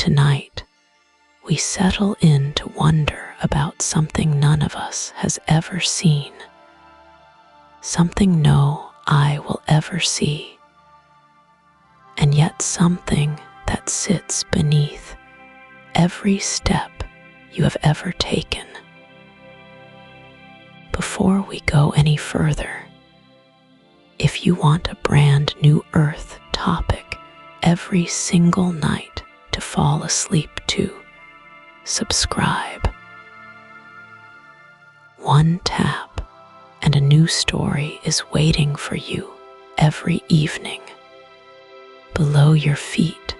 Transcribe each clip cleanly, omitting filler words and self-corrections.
tonight, we settle in to wonder about something none of us has ever seen, something no eye will ever see, and yet something that sits beneath every step you have ever taken. Before we go any further, if you want a brand new Earth topic every single night to fall asleep to, subscribe. One tap and a new story is waiting for you every evening. Below your feet,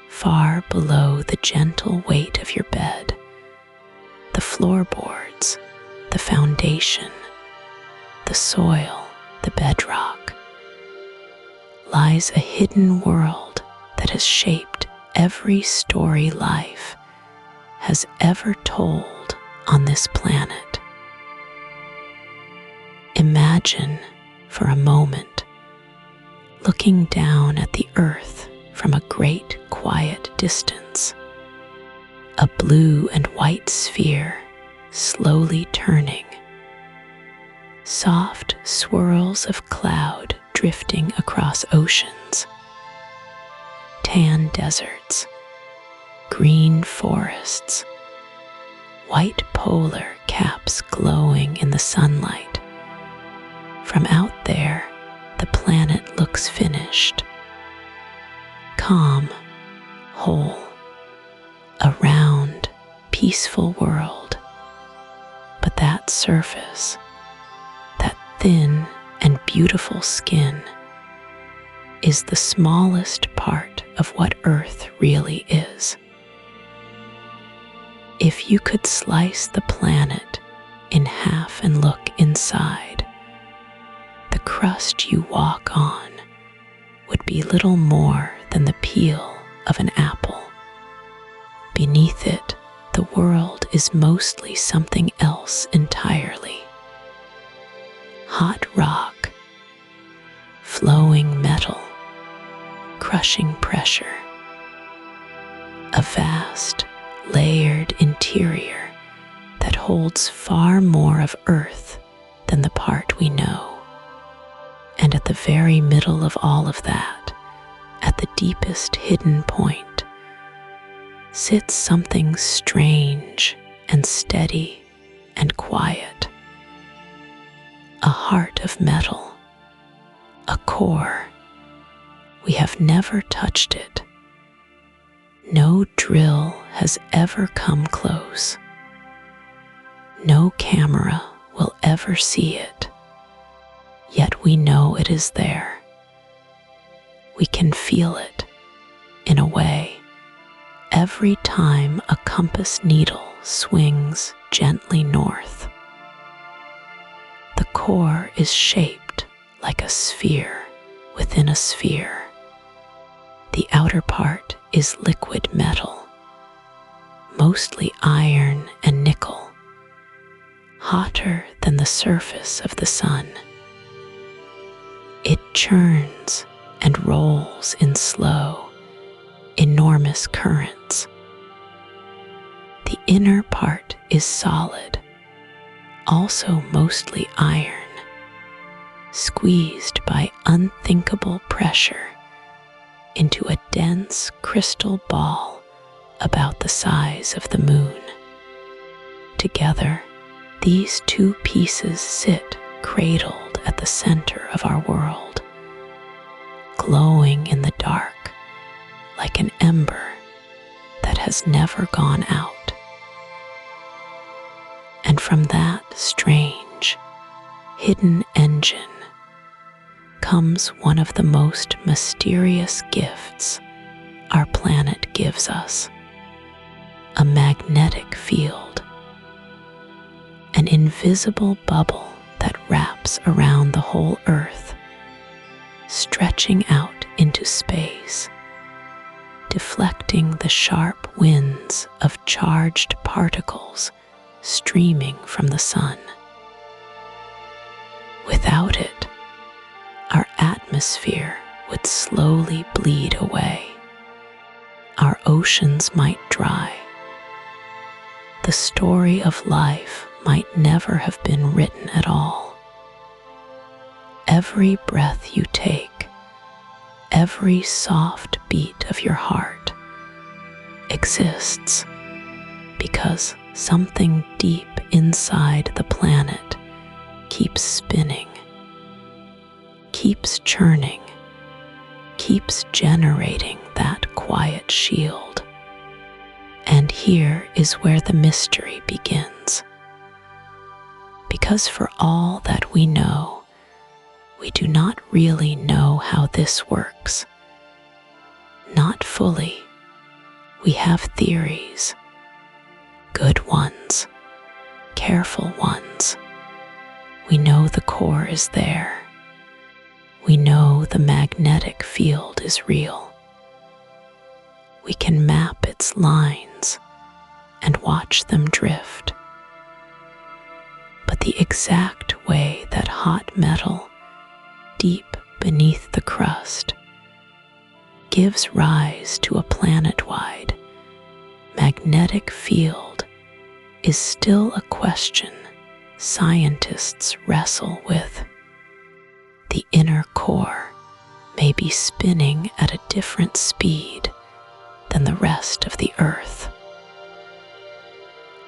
far below the gentle weight of your bed, the floorboards, the foundation, the soil, the bedrock, lies a hidden world that has shaped every story life has ever told on this planet. Imagine for a moment looking down at the earth from a great quiet distance, a blue and white sphere slowly turning, soft swirls of cloud drifting across oceans, tan deserts, green forests, white polar caps glowing in the sunlight. From out there, the planet looks finished, calm, whole, a round, peaceful world. But that surface, that thin and beautiful skin, is the smallest part of what Earth really is. If you could slice the planet in half and look inside, the crust you walk on would be little more than the peel of an apple. Beneath it, the world is mostly something else entirely. Hot rock, flowing metal, crushing pressure, a vast, layered interior that holds far more of Earth than the part we know. And at the very middle of all of that, at the deepest hidden point, sits something strange and steady and quiet. A heart of metal, a core. We have never touched it. No drill has ever come close. No camera will ever see it. Yet we know it is there. We can feel it, in a way, every time a compass needle swings gently north. The core is shaped like a sphere within a sphere. The outer part is liquid metal, mostly iron and nickel, hotter than the surface of the sun. It churns and rolls in slow, enormous currents. The inner part is solid, also mostly iron, squeezed by unthinkable pressure into a dense crystal ball about the size of the moon. Together, these two pieces sit cradled at the center of our world, glowing in the dark like an ember that has never gone out. And from that strange, hidden engine comes one of the most mysterious gifts our planet gives us: a magnetic field, an invisible bubble that wraps around the whole Earth, stretching out into space, deflecting the sharp winds of charged particles streaming from the sun. Without it, our atmosphere would slowly bleed away. our oceans might dry. The story of life might never have been written at all. Every breath you take, every soft beat of your heart exists because something deep inside the planet keeps spinning, keeps churning, keeps generating that quiet shield. And here is where the mystery begins. Because for all that we know, we do not really know how this works. Not fully. We have theories, good ones, careful ones. We know the core is there. We know the magnetic field is real. We can map its lines and watch them drift. But the exact way that hot metal, deep beneath the crust, gives rise to a planet-wide magnetic field is still a question scientists wrestle with. The inner core may be spinning at a different speed than the rest of the Earth.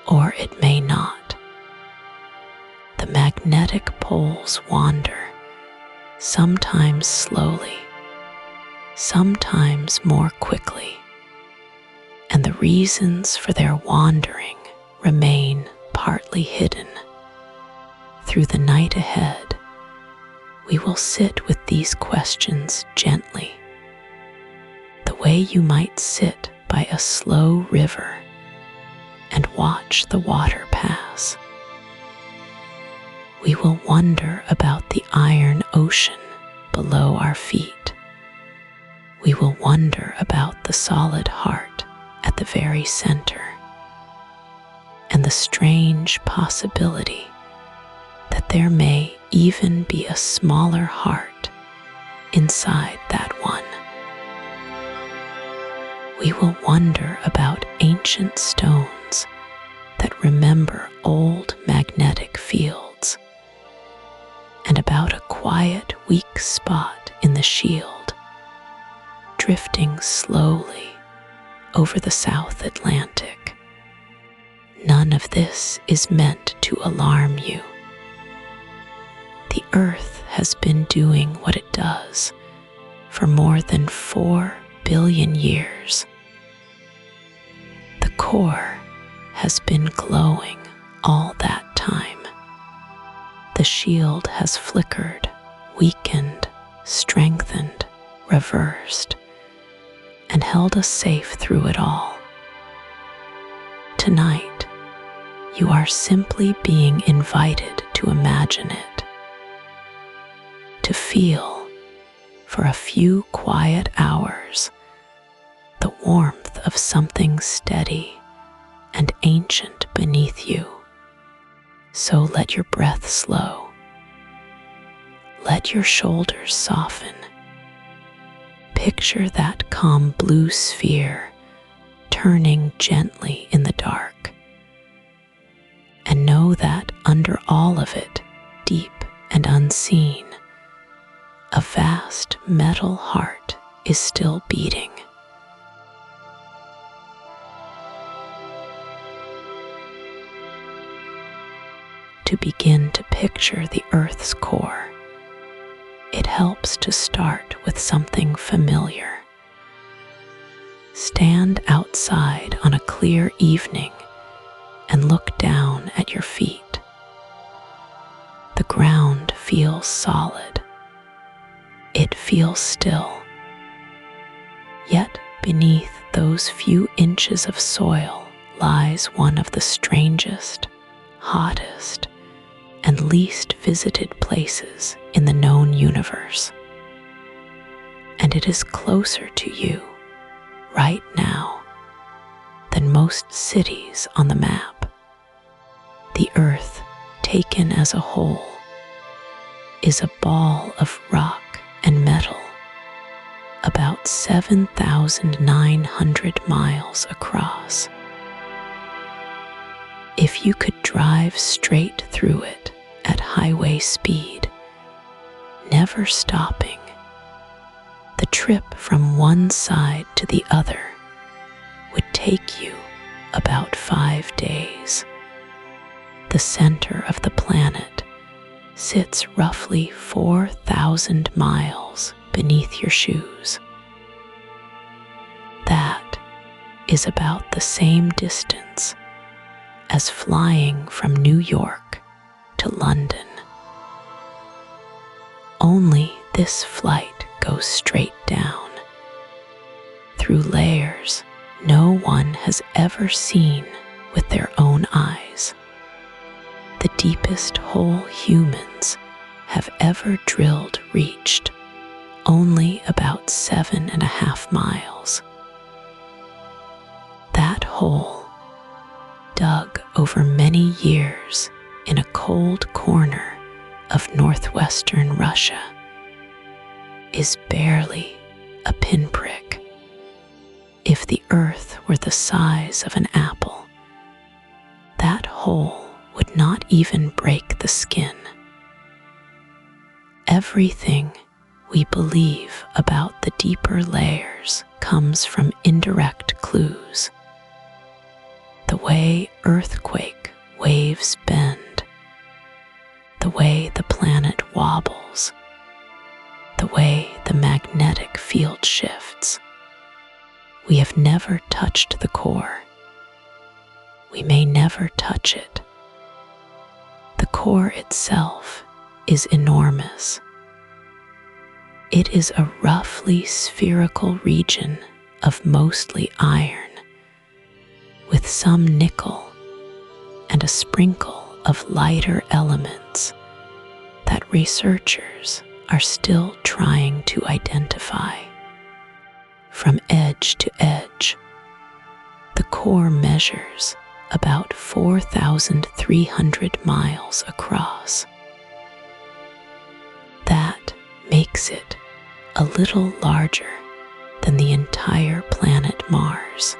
Or it may not. The magnetic poles wander, sometimes slowly, sometimes more quickly, and the reasons for their wandering remain partly hidden. Through the night ahead, we will sit with these questions gently, the way you might sit by a slow river and watch the water pass. We will wonder about the iron ocean below our feet. We will wonder about the solid heart at the very center, and the strange possibility that there may even be a smaller heart inside that one. We will wonder about ancient stones that remember old magnetic fields, and about a quiet, weak spot in the shield, drifting slowly over the South Atlantic. None of this is meant to alarm you. The Earth has been doing what it does for more than 4 billion years. The core has been glowing all that time. The shield has flickered, weakened, strengthened, reversed, and held us safe through it all. Tonight, you are simply being invited to imagine it, to feel, for a few quiet hours, the warmth of something steady and ancient beneath you. So let your breath slow. Let your shoulders soften. Picture that calm blue sphere turning gently in the dark. And know that under all of it, deep and unseen, a vast metal heart is still beating. To begin to picture the Earth's core, it helps to start with something familiar. Stand outside on a clear evening and look down at your feet. The ground feels solid. It feels still. Yet beneath those few inches of soil lies one of the strangest, hottest, and least visited places in the known universe. And it is closer to you right now than most cities on the map. The Earth, taken as a whole, is a ball of rock and metal about about 7,900 miles across. If you could drive straight through it at highway speed, never stopping, the trip from one side to the other would take you about 5 days. The center of the planet sits roughly 4,000 miles beneath your shoes. That is about the same distance as flying from New York to London. Only this flight goes straight down, through layers no one has ever seen with their own eyes. The deepest hole humans have ever drilled reached only about 7.5 miles. That hole, dug over many years in a cold corner of northwestern Russia, is barely a pinprick. If the Earth were the size of an apple, that hole would not even break the skin. Everything we believe about the deeper layers comes from indirect clues. The way earthquake waves bend, the way the planet wobbles, the way the magnetic field shifts. We have never touched the core. We may never touch it. The core itself is enormous. It is a roughly spherical region of mostly iron, with some nickel and a sprinkle of lighter elements that researchers are still trying to identify. From edge to edge, the core measures about 4,300 miles across. That makes it a little larger than the entire planet Mars.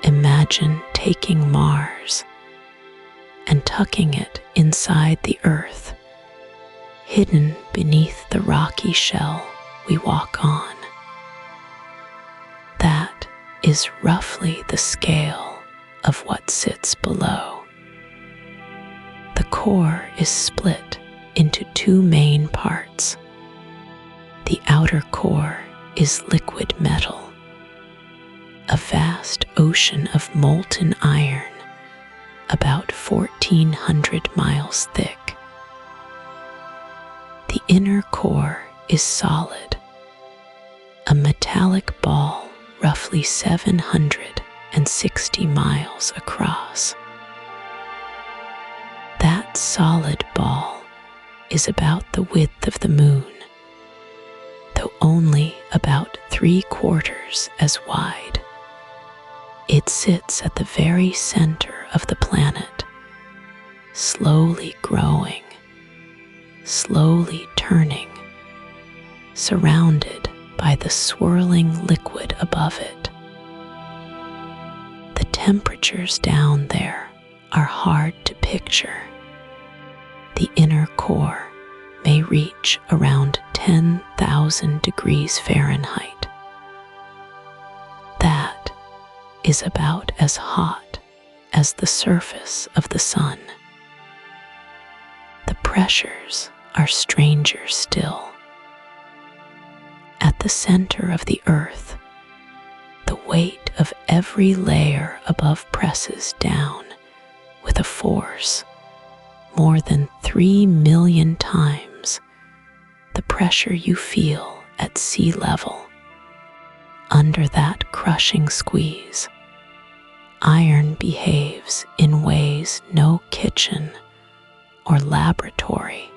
Imagine taking Mars and tucking it inside the Earth, hidden beneath the rocky shell we walk on. That is roughly the scale of what sits below. The core is split into two main parts. The outer core is liquid metal, a vast ocean of molten iron about 1,400 miles thick. The inner core is solid, a metallic ball roughly 760 miles across. That solid ball is about the width of the moon, though only about 3/4 as wide. It sits at the very center of the planet, slowly growing, slowly turning, surrounded by the swirling liquid above it. The temperatures down there are hard to picture. The inner core may reach around 10,000 degrees Fahrenheit. That is about as hot as the surface of the sun. The pressures are stranger still. At the center of the Earth, the weight of every layer above presses down with a force more than 3 million times the pressure you feel at sea level. Under that crushing squeeze, iron behaves in ways no kitchen or laboratory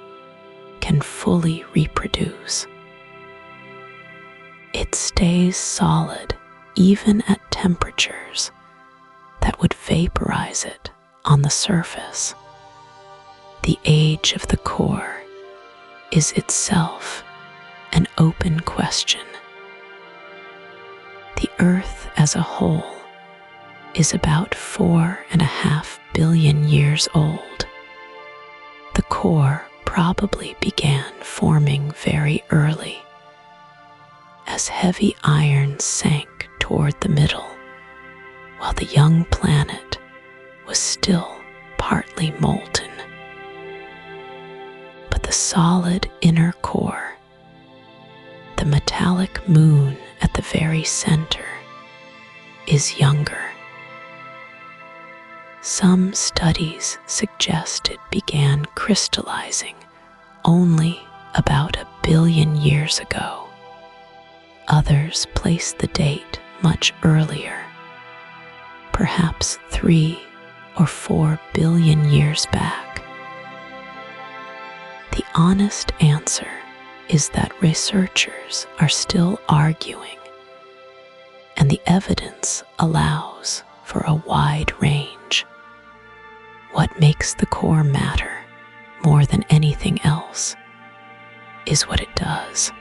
can fully reproduce. It stays solid even at temperatures that would vaporize it on the surface. The age of the core is itself an open question. The Earth as a whole is about 4.5 billion years old. The core probably began forming very early, as heavy iron sank toward the middle, while the young planet was still partly molten. But the solid inner core, the metallic moon at the very center, is younger. Some studies suggest it began crystallizing only about 1 billion years ago. Others place the date much earlier, perhaps 3 or 4 billion years back. The honest answer is that researchers are still arguing, and the evidence allows for a wide range. What makes the core matter more than anything else is what it does.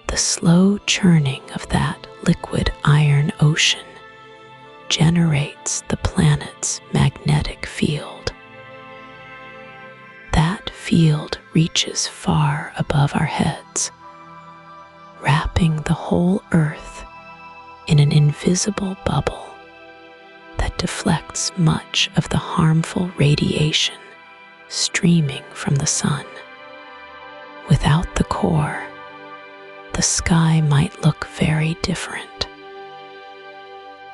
The slow churning of that liquid iron ocean generates the planet's magnetic field. That field reaches far above our heads, wrapping the whole Earth in an invisible bubble that deflects much of the harmful radiation streaming from the sun. Without the core, the sky might look very different.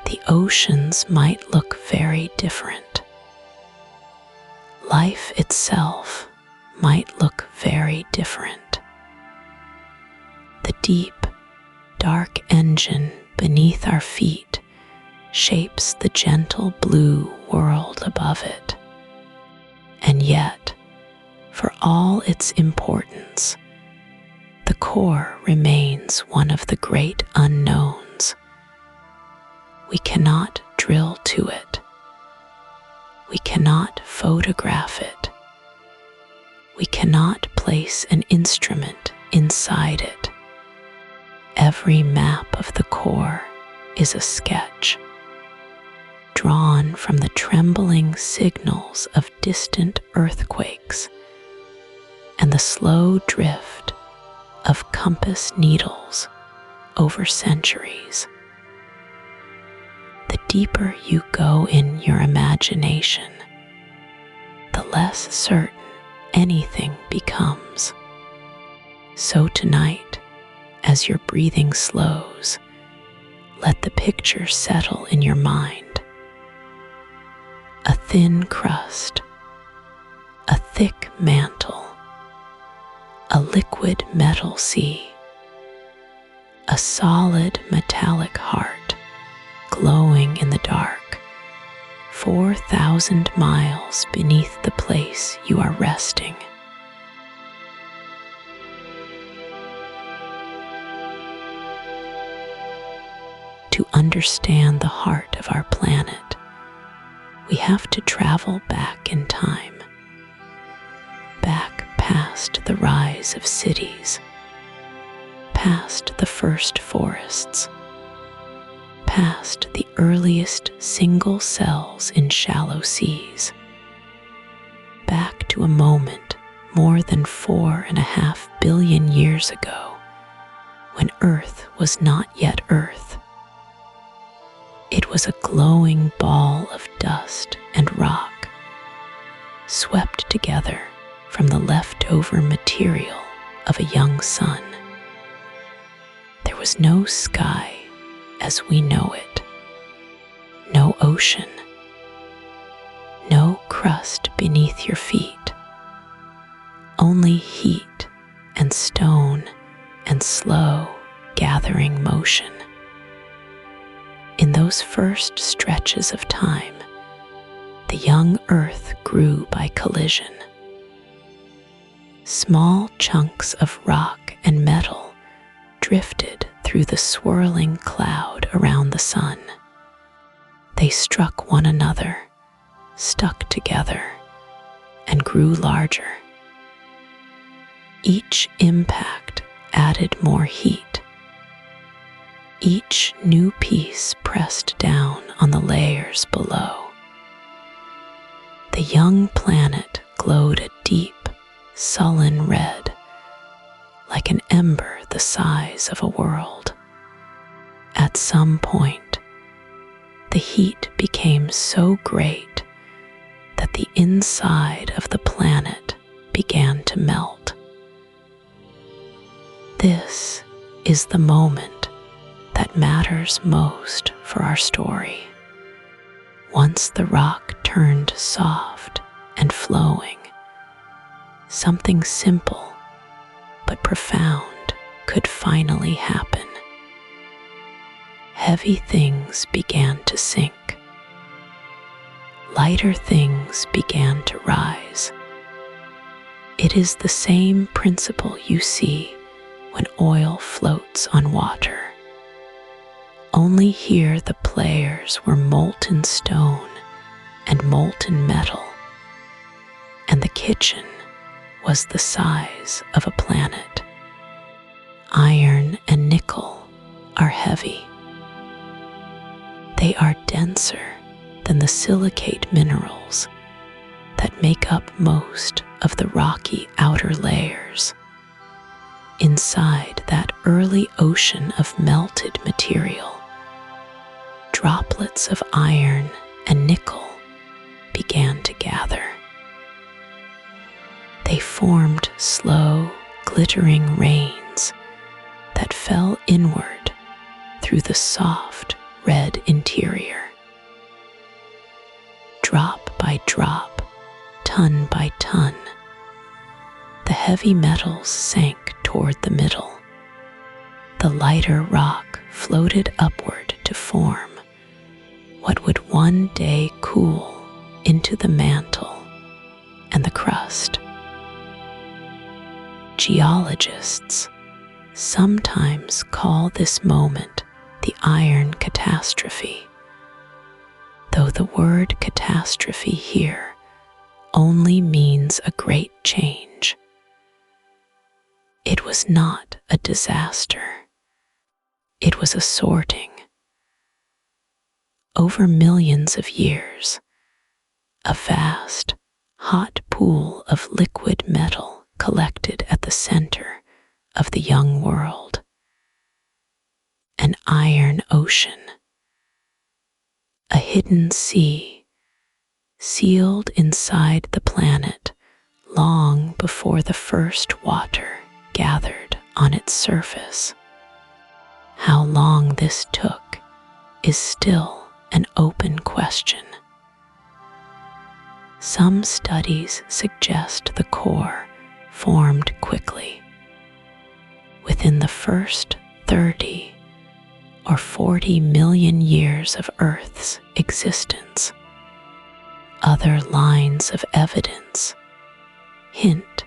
The oceans might look very different. Life itself might look very different. The deep, dark engine beneath our feet shapes the gentle blue world above it. And yet, for all its importance, the core remains one of the great unknowns. We cannot drill to it. We cannot photograph it. We cannot place an instrument inside it. Every map of the core is a sketch, drawn from the trembling signals of distant earthquakes and the slow drift of compass needles over centuries. The deeper you go in your imagination, the less certain anything becomes. So tonight, as your breathing slows, let the picture settle in your mind. A thin crust, a thick mantle, a liquid metal sea, a solid metallic heart glowing in the dark, 4,000 miles beneath the place you are resting. To understand the heart of our planet, we have to travel back in time, back past the rise of cities, past the first forests, past the earliest single cells in shallow seas, back to a moment more than 4.5 billion years ago, when Earth was not yet Earth. It was a glowing ball of dust and rock, swept together from the leftover material of a young sun. There was no sky as we know it, no ocean, no crust beneath your feet, only heat and stone and slow gathering motion. In those first stretches of time, the young Earth grew by collision. Small chunks of rock and metal drifted through the swirling cloud around the sun. They struck one another, stuck together, and grew larger. Each impact added more heat. each new piece pressed down on the layers below. The young planet glowed a deep, sullen red, like an ember the size of a world. At some point, the heat became so great that the inside of the planet began to melt. This is the moment that matters most for our story. Once the rock turned soft and flowing, something simple but profound could finally happen. Heavy things began to sink. Lighter things began to rise. It is the same principle you see when oil floats on water. Only here the players were molten stone and molten metal, and the kitchen was the size of a planet. Iron and nickel are heavy. They are denser than the silicate minerals that make up most of the rocky outer layers. Inside that early ocean of melted material, droplets of iron and nickel began to gather. They formed slow, glittering rains that fell inward through the soft, red interior. Drop by drop, ton by ton, the heavy metals sank toward the middle. The lighter rock floated upward to form what would one day cool into the mantle and the crust. Geologists sometimes call this moment the iron catastrophe, though the word catastrophe here only means a great change. It was not a disaster. It was a sorting. Over millions of years, a vast, hot pool of liquid metal collected at the center of the young world. An iron ocean, a hidden sea, sealed inside the planet long before the first water gathered on its surface. How long this took is still an open question. Some studies suggest the core formed quickly, within the first 30 or 40 million years of Earth's existence. Other lines of evidence hint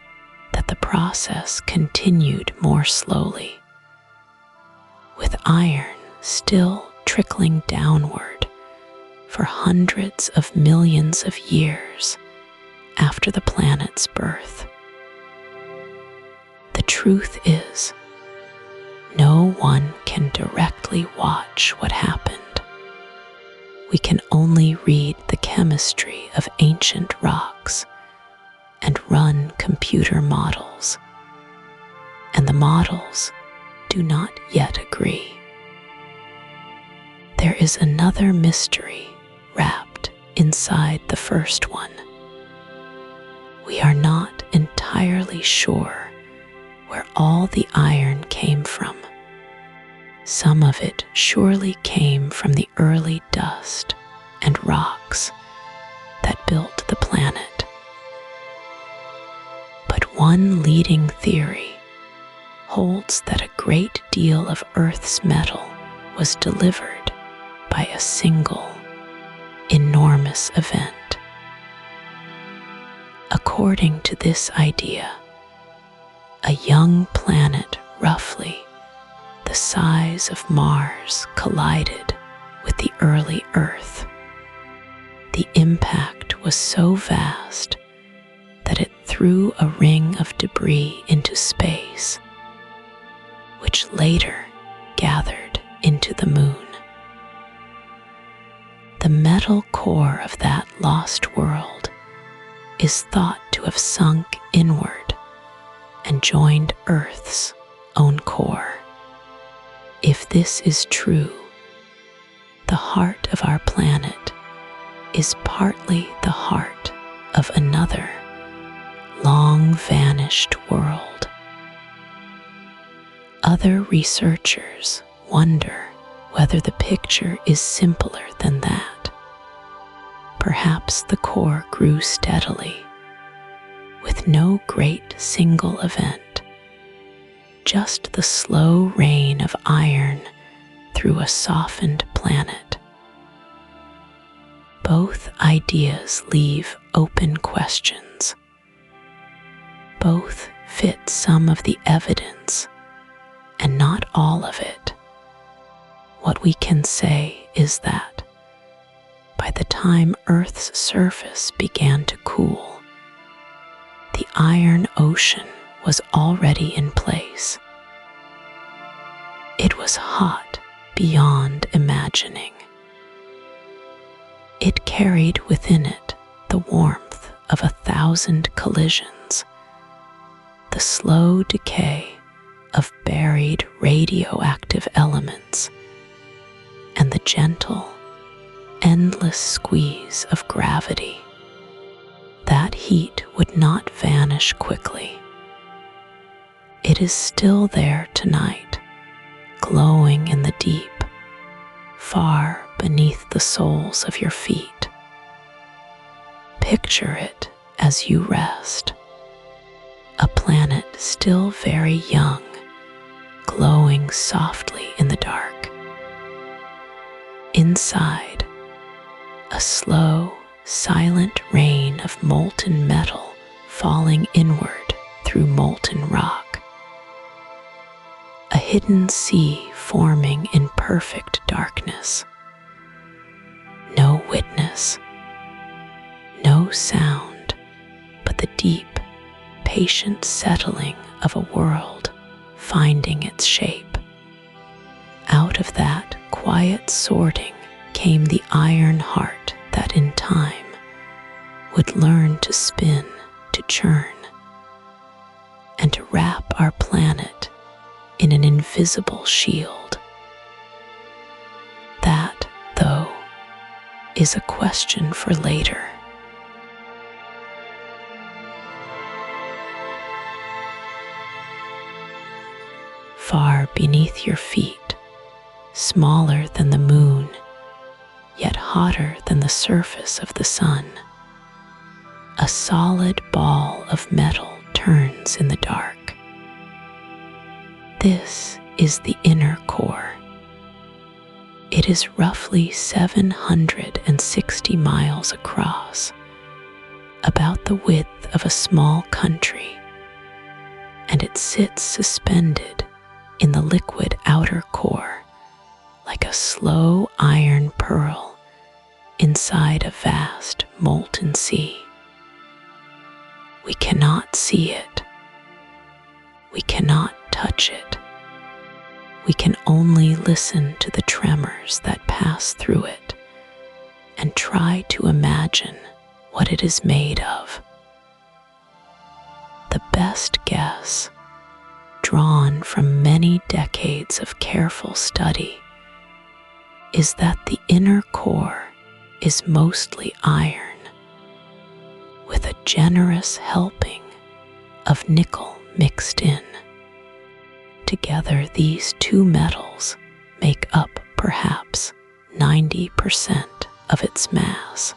that the process continued more slowly, with iron still trickling downward for hundreds of millions of years after the planet's birth. The truth is, no one can directly watch what happened. We can only read the chemistry of ancient rocks and run computer models, and the models do not yet agree. There is another mystery wrapped inside the first one. We are not entirely sure where all the iron came from. Some of it surely came from the early dust and rocks that built the planet. But one leading theory holds that a great deal of Earth's metal was delivered by a single, enormous event. According to this idea, a young planet roughly the size of Mars collided with the early Earth. The impact was so vast that it threw a ring of debris into space, which later gathered into the moon. The metal core of that lost world is thought to have sunk inward and joined Earth's own core. If this is true, the heart of our planet is partly the heart of another long-vanished world. Other researchers wonder whether the picture is simpler than that. Perhaps the core grew steadily, with no great single event, just the slow rain of iron through a softened planet. Both ideas leave open questions. Both fit some of the evidence, and not all of it. What we can say is that by the time Earth's surface began to cool, the iron ocean was already in place. It was hot beyond imagining. It carried within it the warmth of 1,000 collisions, the slow decay of buried radioactive elements, and the gentle, endless squeeze of gravity. That heat would not vanish quickly. It is still there tonight, glowing in the deep, far beneath the soles of your feet. Picture it as you rest. A planet still very young, glowing softly in the dark. Inside, a slow, silent rain of molten metal falling inward through molten rock. A hidden sea forming in perfect darkness. No witness, no sound, but the deep, patient settling of a world finding its shape. Out of that quiet sorting came the iron heart that in time would learn to spin, to churn, and to wrap our planet in an invisible shield. That, though, is a question for later. Far beneath your feet, smaller than the moon, yet hotter than the surface of the sun, a solid ball of metal turns in the dark. This is the inner core. It is roughly 760 miles across, about the width of a small country, and it sits suspended in the liquid outer core like a slow iron pearl inside a vast molten sea. We cannot see it. We cannot touch it. We can only listen to the tremors that pass through it and try to imagine what it is made of. The best guess, drawn from many decades of careful study, is that the inner core is mostly iron, with a generous helping of nickel mixed in. Together, these two metals make up perhaps 90% of its mass.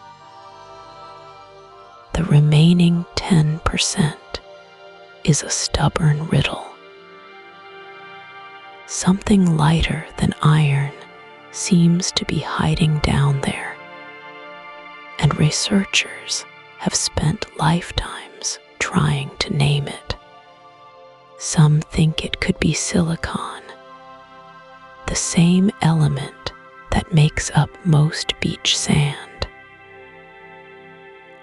The remaining 10% is a stubborn riddle. Something lighter than iron seems to be hiding down there, and researchers have spent lifetimes trying to name it. Some think it could be silicon, the same element that makes up most beach sand.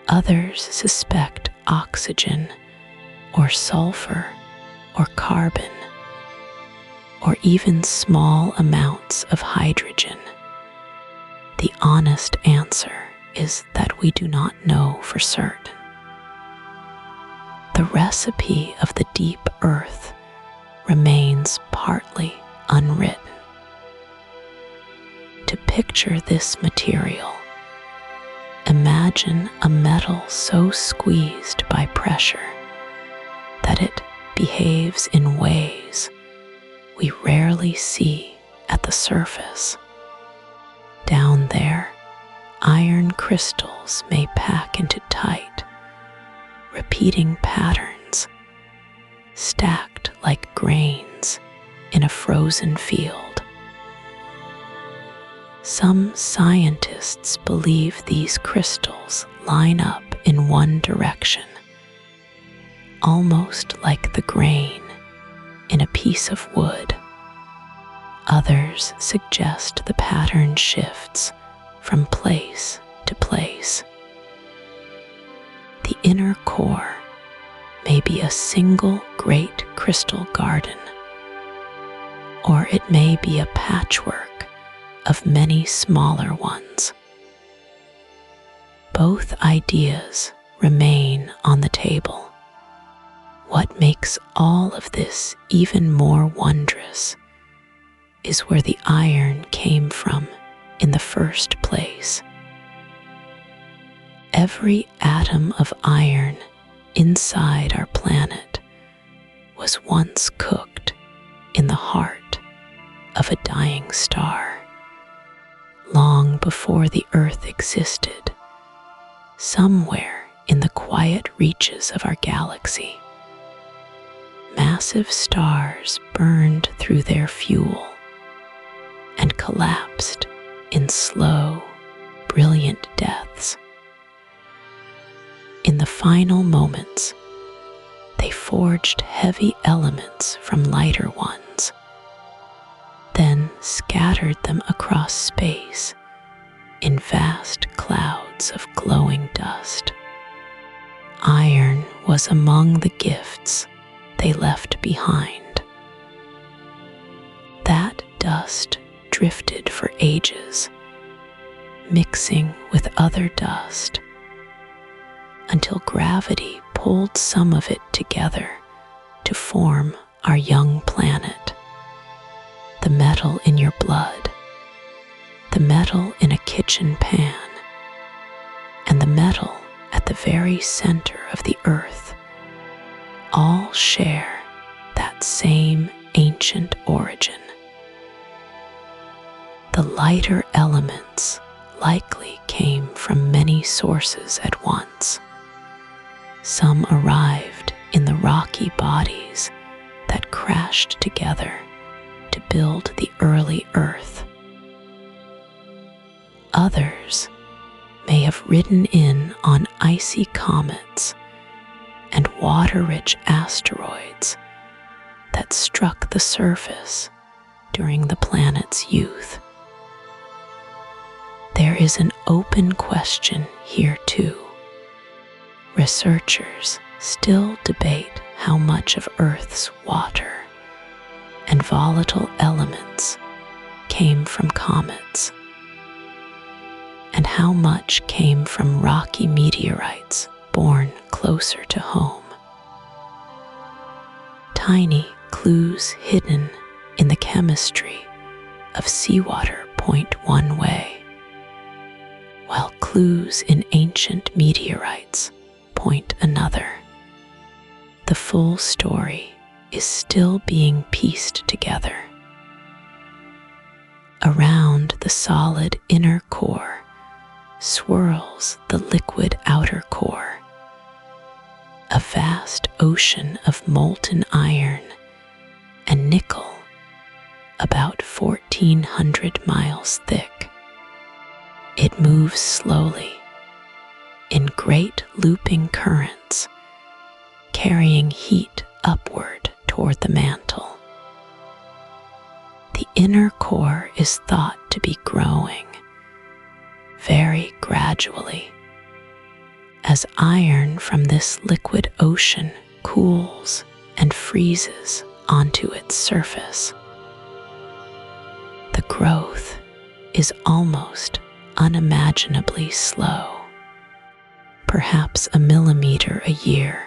Others suspect oxygen or sulfur or carbon. or even small amounts of hydrogen? The honest answer is that we do not know for certain. The recipe of the deep earth remains partly unwritten. To picture this material, imagine a metal so squeezed by pressure that it behaves in ways we rarely see at the surface. Down there, iron crystals may pack into tight, repeating patterns, stacked like grains in a frozen field. Some scientists believe these crystals line up in one direction, almost like the grain in a piece of wood. Others suggest the pattern shifts from place to place. The inner core may be a single great crystal garden, or it may be a patchwork of many smaller ones. Both ideas remain on the table. What makes all of this even more wondrous is where the iron came from in the first place. Every atom of iron inside our planet was once cooked in the heart of a dying star. Long before the Earth existed, somewhere in the quiet reaches of our galaxy, massive stars burned through their fuel and collapsed in slow, brilliant deaths. In the final moments, they forged heavy elements from lighter ones, then scattered them across space in vast clouds of glowing dust. Iron was among the gifts they left behind. That dust drifted for ages, mixing with other dust, until gravity pulled some of it together to form our young planet. The metal in your blood, the metal in a kitchen pan, and the metal at the very center of the earth all share that same ancient origin. The lighter elements likely came from many sources at once. Some arrived in the rocky bodies that crashed together to build the early Earth. Others may have ridden in on icy comets and water-rich asteroids that struck the surface during the planet's youth. There is an open question here too. Researchers still debate how much of Earth's water and volatile elements came from comets, and how much came from rocky meteorites born closer to home. Tiny clues hidden in the chemistry of seawater point one way, while clues in ancient meteorites point another. The full story is still being pieced together. Around the solid inner core swirls the liquid outer core, a vast ocean of molten iron and nickel about 1,400 miles thick. It moves slowly in great looping currents, carrying heat upward toward the mantle. The inner core is thought to be growing very gradually as iron from this liquid ocean cools and freezes onto its surface. growth is almost unimaginably slow. Perhaps a millimeter a year,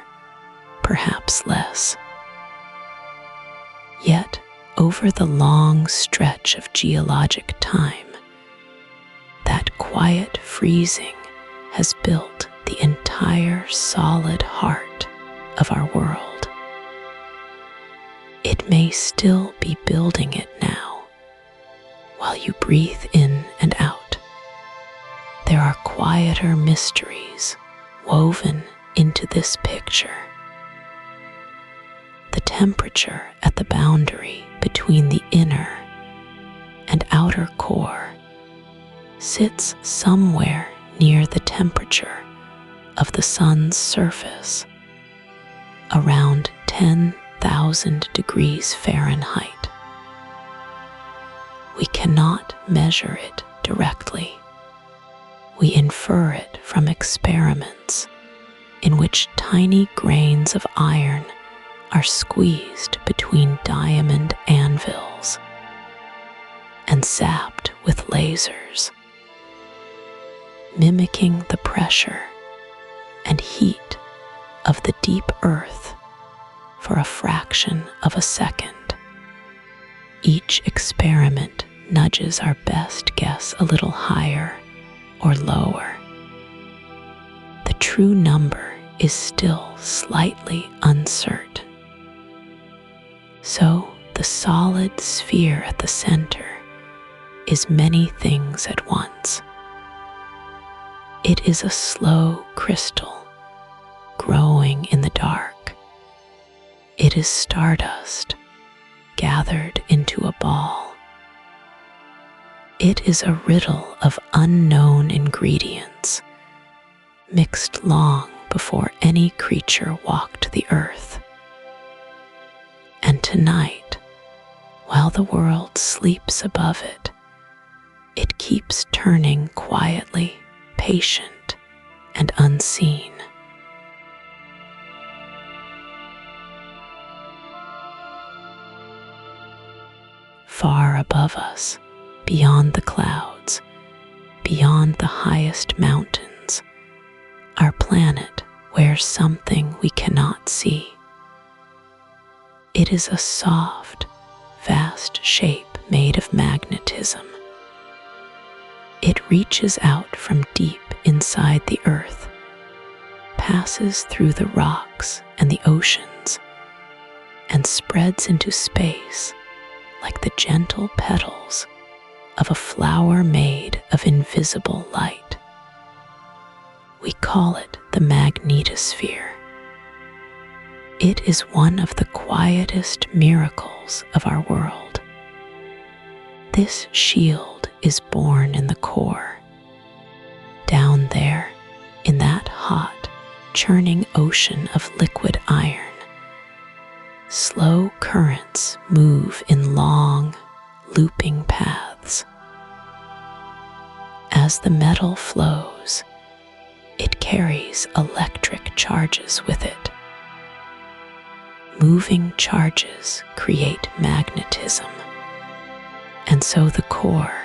perhaps less. Yet, over the long stretch of geologic time, that quiet freezing has built the entire solid heart of our world. It may still be building it now, while you breathe in and out. There are quieter mysteries woven into this picture. The temperature at the boundary between the inner and outer core sits somewhere near the temperature of the sun's surface, around 10,000 degrees Fahrenheit. We cannot measure it directly. We infer it from experiments in which tiny grains of iron are squeezed between diamond anvils and zapped with lasers, mimicking the pressure and heat of the deep earth for a fraction of a second. Each experiment nudges our best guess a little higher or lower. The true number is still slightly uncertain. So the solid sphere at the center is many things at once. It is a slow crystal growing in the dark. It is stardust gathered into a ball. It is a riddle of unknown ingredients, mixed long before any creature walked the earth. And tonight, while the world sleeps above it, it keeps turning quietly, patient, and unseen. Far above us, beyond the clouds, beyond the highest mountains, our planet wears something we cannot see. It is a soft, vast shape made of magnetism. It reaches out from deep inside the earth, passes through the rocks and the oceans, and spreads into space like the gentle petals of a flower made of invisible light. We call it the magnetosphere. It is one of the quietest miracles of our world. This shield is born in the core. Down there, in that hot, churning ocean of liquid iron, slow currents move in long, looping paths. As the metal flows, it carries electric charges with it. Moving charges create magnetism, and so the core,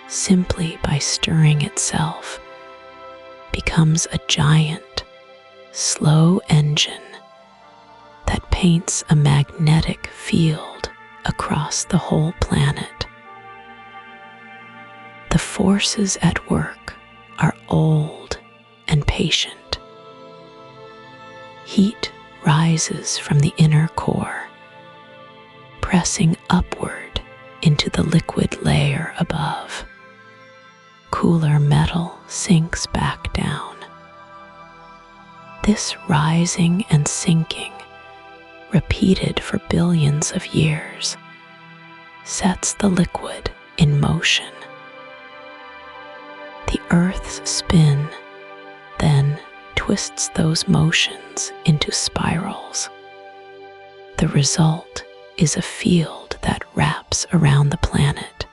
simply by stirring itself, becomes a giant, slow engine that paints a magnetic field across the whole planet. The forces at work are old and patient. Heat rises from the inner core, pressing upward into the liquid layer above. Cooler metal sinks back down. This rising and sinking, repeated for billions of years, sets the liquid in motion. The Earth's spin then twists those motions into spirals. The result is a field that wraps around the planet,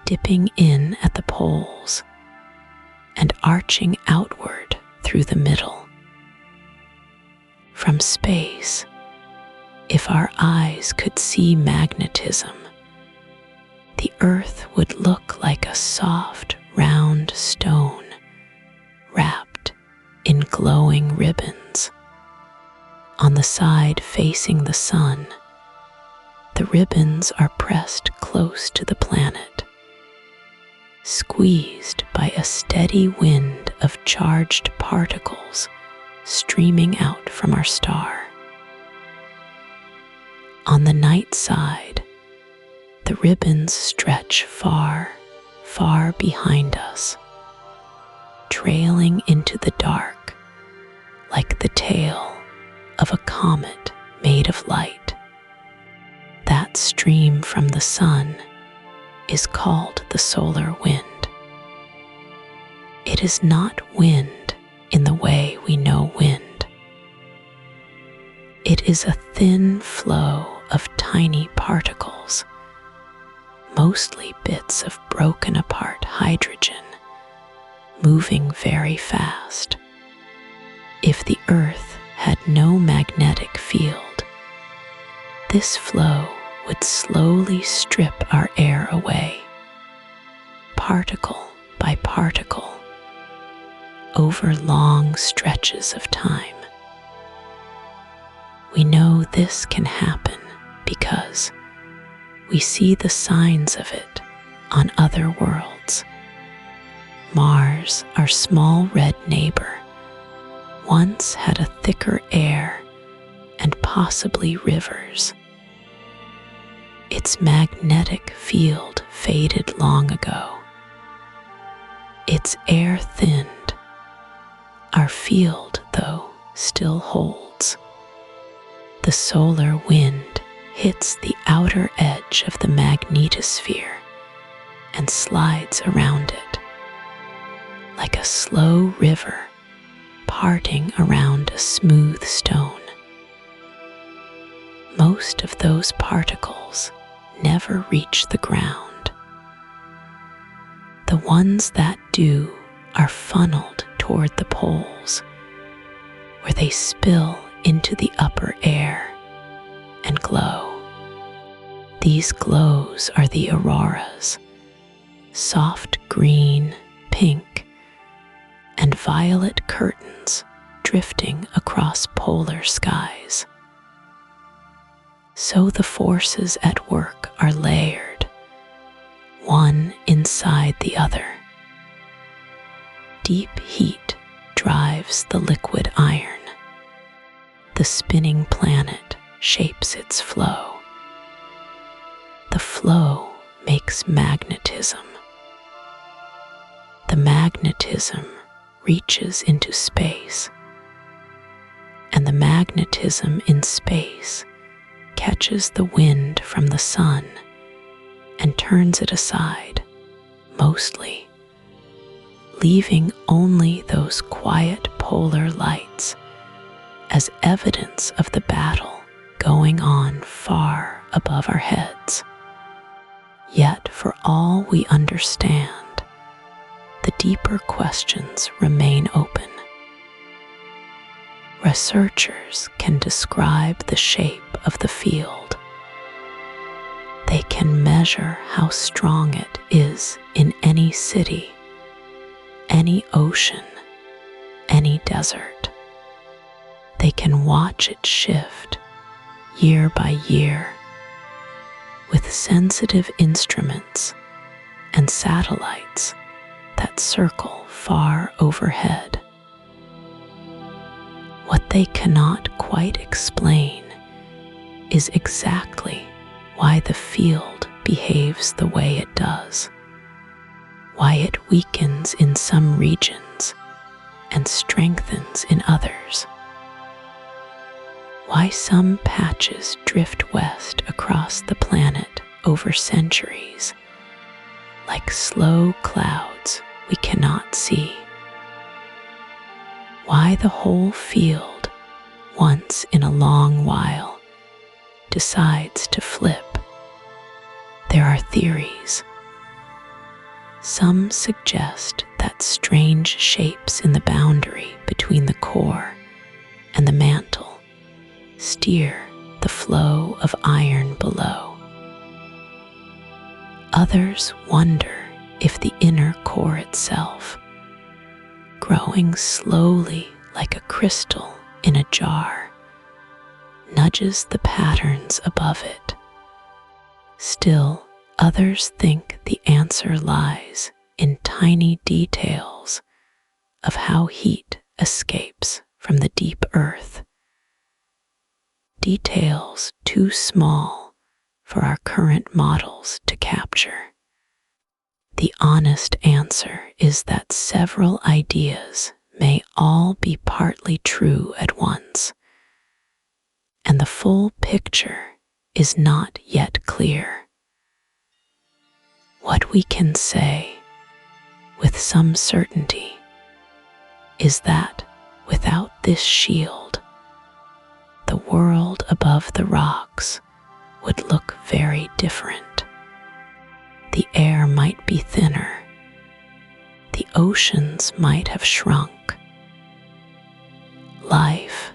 dipping in at the poles and arching outward through the middle. From space, if our eyes could see magnetism, the earth would look like a soft, round stone wrapped in glowing ribbons. On the side facing the sun, the ribbons are pressed close to the planet, squeezed by a steady wind of charged particles streaming out from our star. On the night side, the ribbons stretch far, far behind us, trailing into the dark like the tail of a comet made of light. That stream from the sun is called the solar wind. It is not wind in the way we know wind. It is a thin flow of tiny particles, mostly bits of broken apart hydrogen, moving very fast. If the Earth had no magnetic field, this flow would slowly strip our air away, particle by particle, over long stretches of time. We know this can happen because we see the signs of it on other worlds. Mars, our small red neighbor, once had a thicker air and possibly rivers. Its magnetic field faded long ago. Its air thinned. Our field, though, still holds. The solar wind hits the outer edge of the magnetosphere and slides around it, like a slow river parting around a smooth stone. Most of those particles never reach the ground. The ones that do are funneled toward the poles, where they spill into the upper air and glow. These glows are the auroras, soft green, pink, and violet curtains drifting across polar skies. So the forces at work are layered, one inside the other. Deep heat drives the liquid iron. The spinning planet shapes its flow. The flow makes magnetism. The magnetism reaches into space, and the magnetism in space catches the wind from the sun and turns it aside, mostly, leaving only those quiet polar lights as evidence of the battle going on far above our heads. Yet, for all we understand, the deeper questions remain open. Researchers can describe the shape of the field. They can measure how strong it is in any city, any ocean, any desert. They can watch it shift year by year with sensitive instruments and satellites that circle far overhead. What they cannot quite explain is exactly why the field behaves the way it does, why it weakens in some regions and strengthens in others, why some patches drift west across the planet over centuries, like slow clouds we cannot see, why the whole field, once in a long while, decides to flip. There are theories. Some suggest that strange shapes in the boundary between the core and the mantle steer the flow of iron below. Others wonder if the inner core itself, growing slowly like a crystal in a jar, nudges the patterns above it. Still, others think the answer lies in tiny details of how heat escapes from the deep earth. Details too small for our current models to capture. The honest answer is that several ideas may all be partly true at once, and the full picture is not yet clear. What we can say with some certainty is that without this shield, the world above the rocks would look very different. The air might be thinner. The oceans might have shrunk. Life,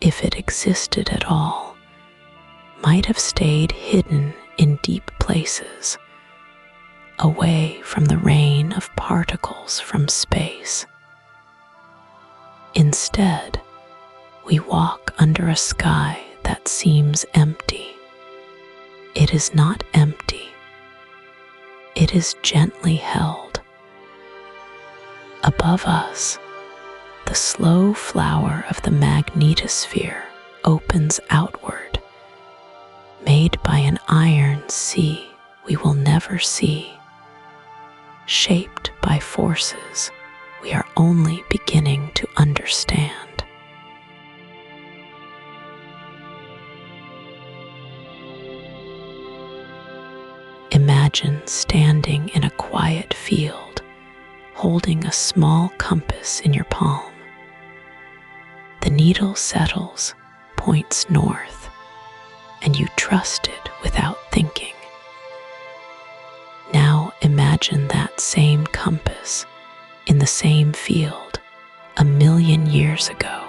if it existed at all, might have stayed hidden in deep places, away from the rain of particles from space. Instead, we walk under a sky that seems empty. It is not empty. It is gently held. Above us, the slow flower of the magnetosphere opens outward, made by an iron sea we will never see, shaped by forces we are only beginning to understand. Imagine standing in a quiet field, holding a small compass in your palm. The needle settles, points north, and you trust it without thinking. Now imagine that same compass in the same field 1,000,000 years ago.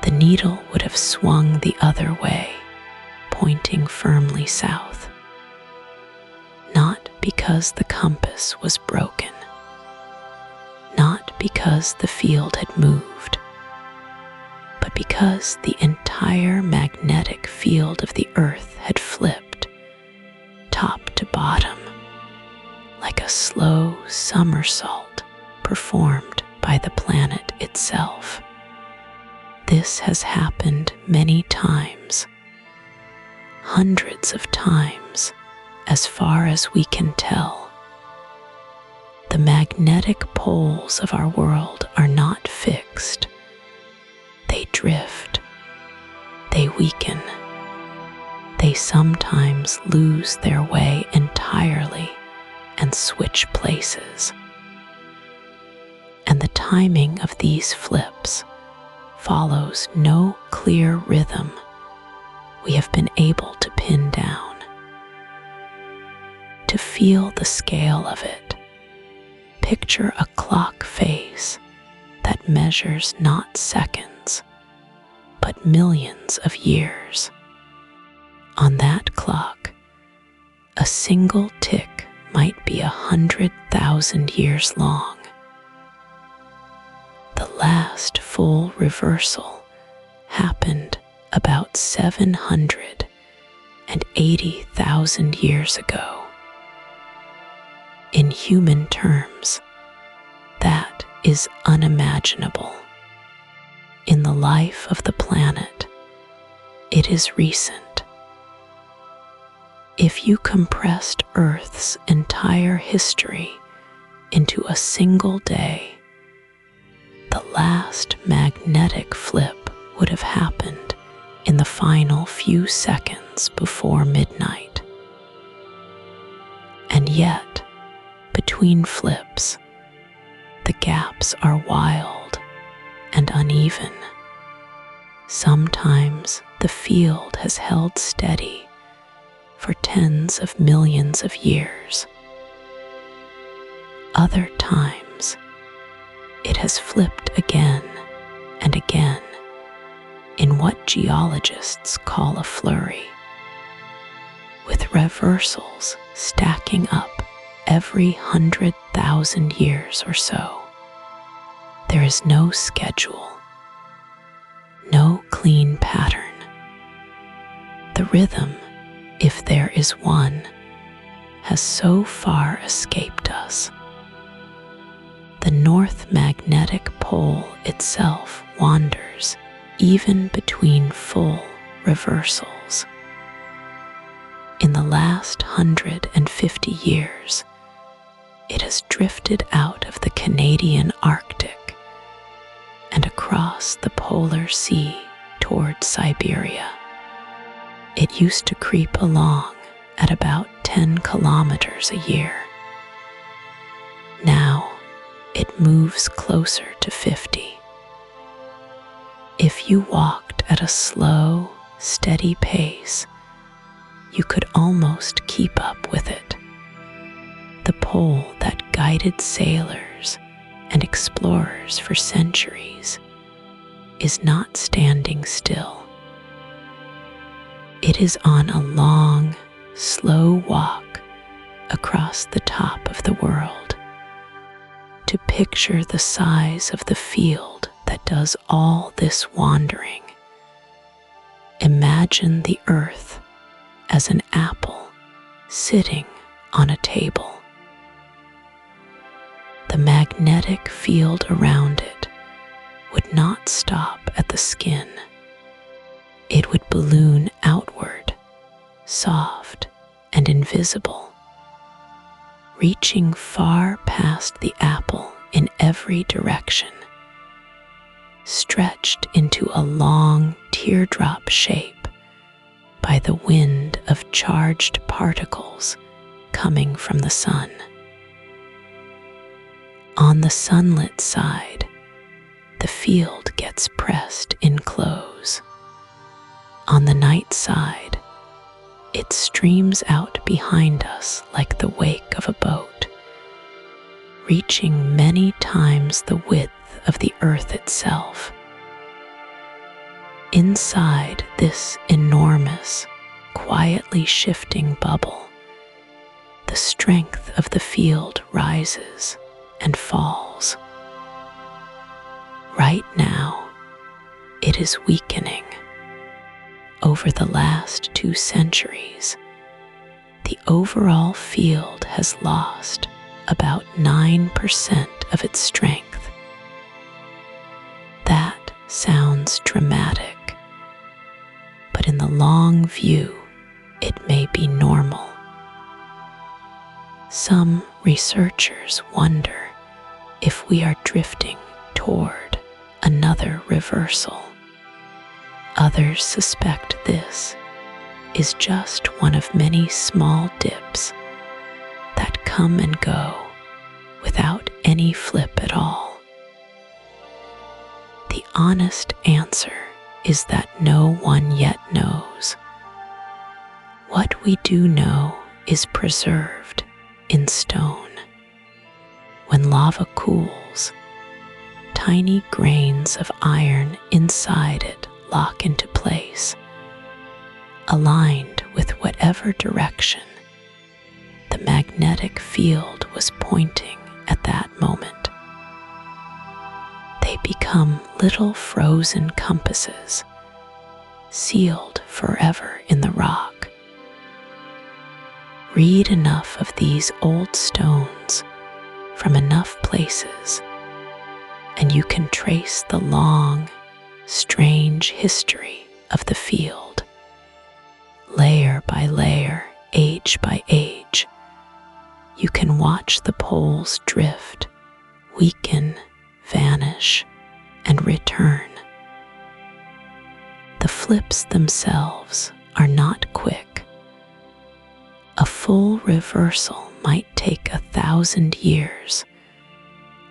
The needle would have swung the other way, pointing firmly south. Not because the compass was broken, not because the field had moved, but because the entire magnetic field of the earth had flipped, top to bottom, like a slow somersault performed by the planet itself. This has happened many times, hundreds of times, as far as we can tell. The magnetic poles of our world are not fixed. They drift. They weaken. They sometimes lose their way entirely and switch places. And the timing of these flips follows no clear rhythm we have been able to pin down. To feel the scale of it, picture a clock face that measures not seconds, but millions of years. On that clock, a single tick might be 100,000 years long. The last full reversal happened about 780,000 years ago. In human terms, that is unimaginable. In the life of the planet, it is recent. If you compressed Earth's entire history into a single day, the last magnetic flip would have happened in the final few seconds before midnight. And yet, between flips, the gaps are wild and uneven. Sometimes the field has held steady for tens of millions of years. Other times, it has flipped again and again in what geologists call a flurry, with reversals stacking up every 100,000 years or so. There is no schedule, no clean pattern. The rhythm, if there is one, has so far escaped us. The North Magnetic Pole itself wanders even between full reversals. In the last 150 years, it has drifted out of the Canadian Arctic and across the Polar Sea toward Siberia. It used to creep along at about 10 kilometers a year. Now it moves closer to 50. If you walked at a slow, steady pace, you could almost keep up with it. The pole that guided sailors and explorers for centuries is not standing still. It is on a long, slow walk across the top of the world. To picture the size of the field that does all this wandering, imagine the Earth as an apple sitting on a table. The magnetic field around it would not stop at the skin. It would balloon outward, soft and invisible, reaching far past the apple in every direction, stretched into a long teardrop shape by the wind of charged particles coming from the sun. On the sunlit side, the field gets pressed in close. On the night side, it streams out behind us like the wake of a boat, reaching many times the width of the earth itself. Inside this enormous, quietly shifting bubble, the strength of the field rises and falls. Right now, it is weakening. Over the last 2 centuries, the overall field has lost about 9% of its strength. That sounds dramatic, but in the long view, it may be normal. Some researchers wonder if we are drifting toward another reversal. Others suspect this is just one of many small dips that come and go without any flip at all. The honest answer is that no one yet knows. What we do know is preserved in stone. When lava cools, tiny grains of iron inside it lock into place, aligned with whatever direction the magnetic field was pointing at that moment. They become little frozen compasses, sealed forever in the rock. Read enough of these old stones from enough places, and you can trace the long, strange history of the field. Layer by layer, age by age, you can watch the poles drift, weaken, vanish, and return. The flips themselves are not quick. A full reversal might take 1,000 years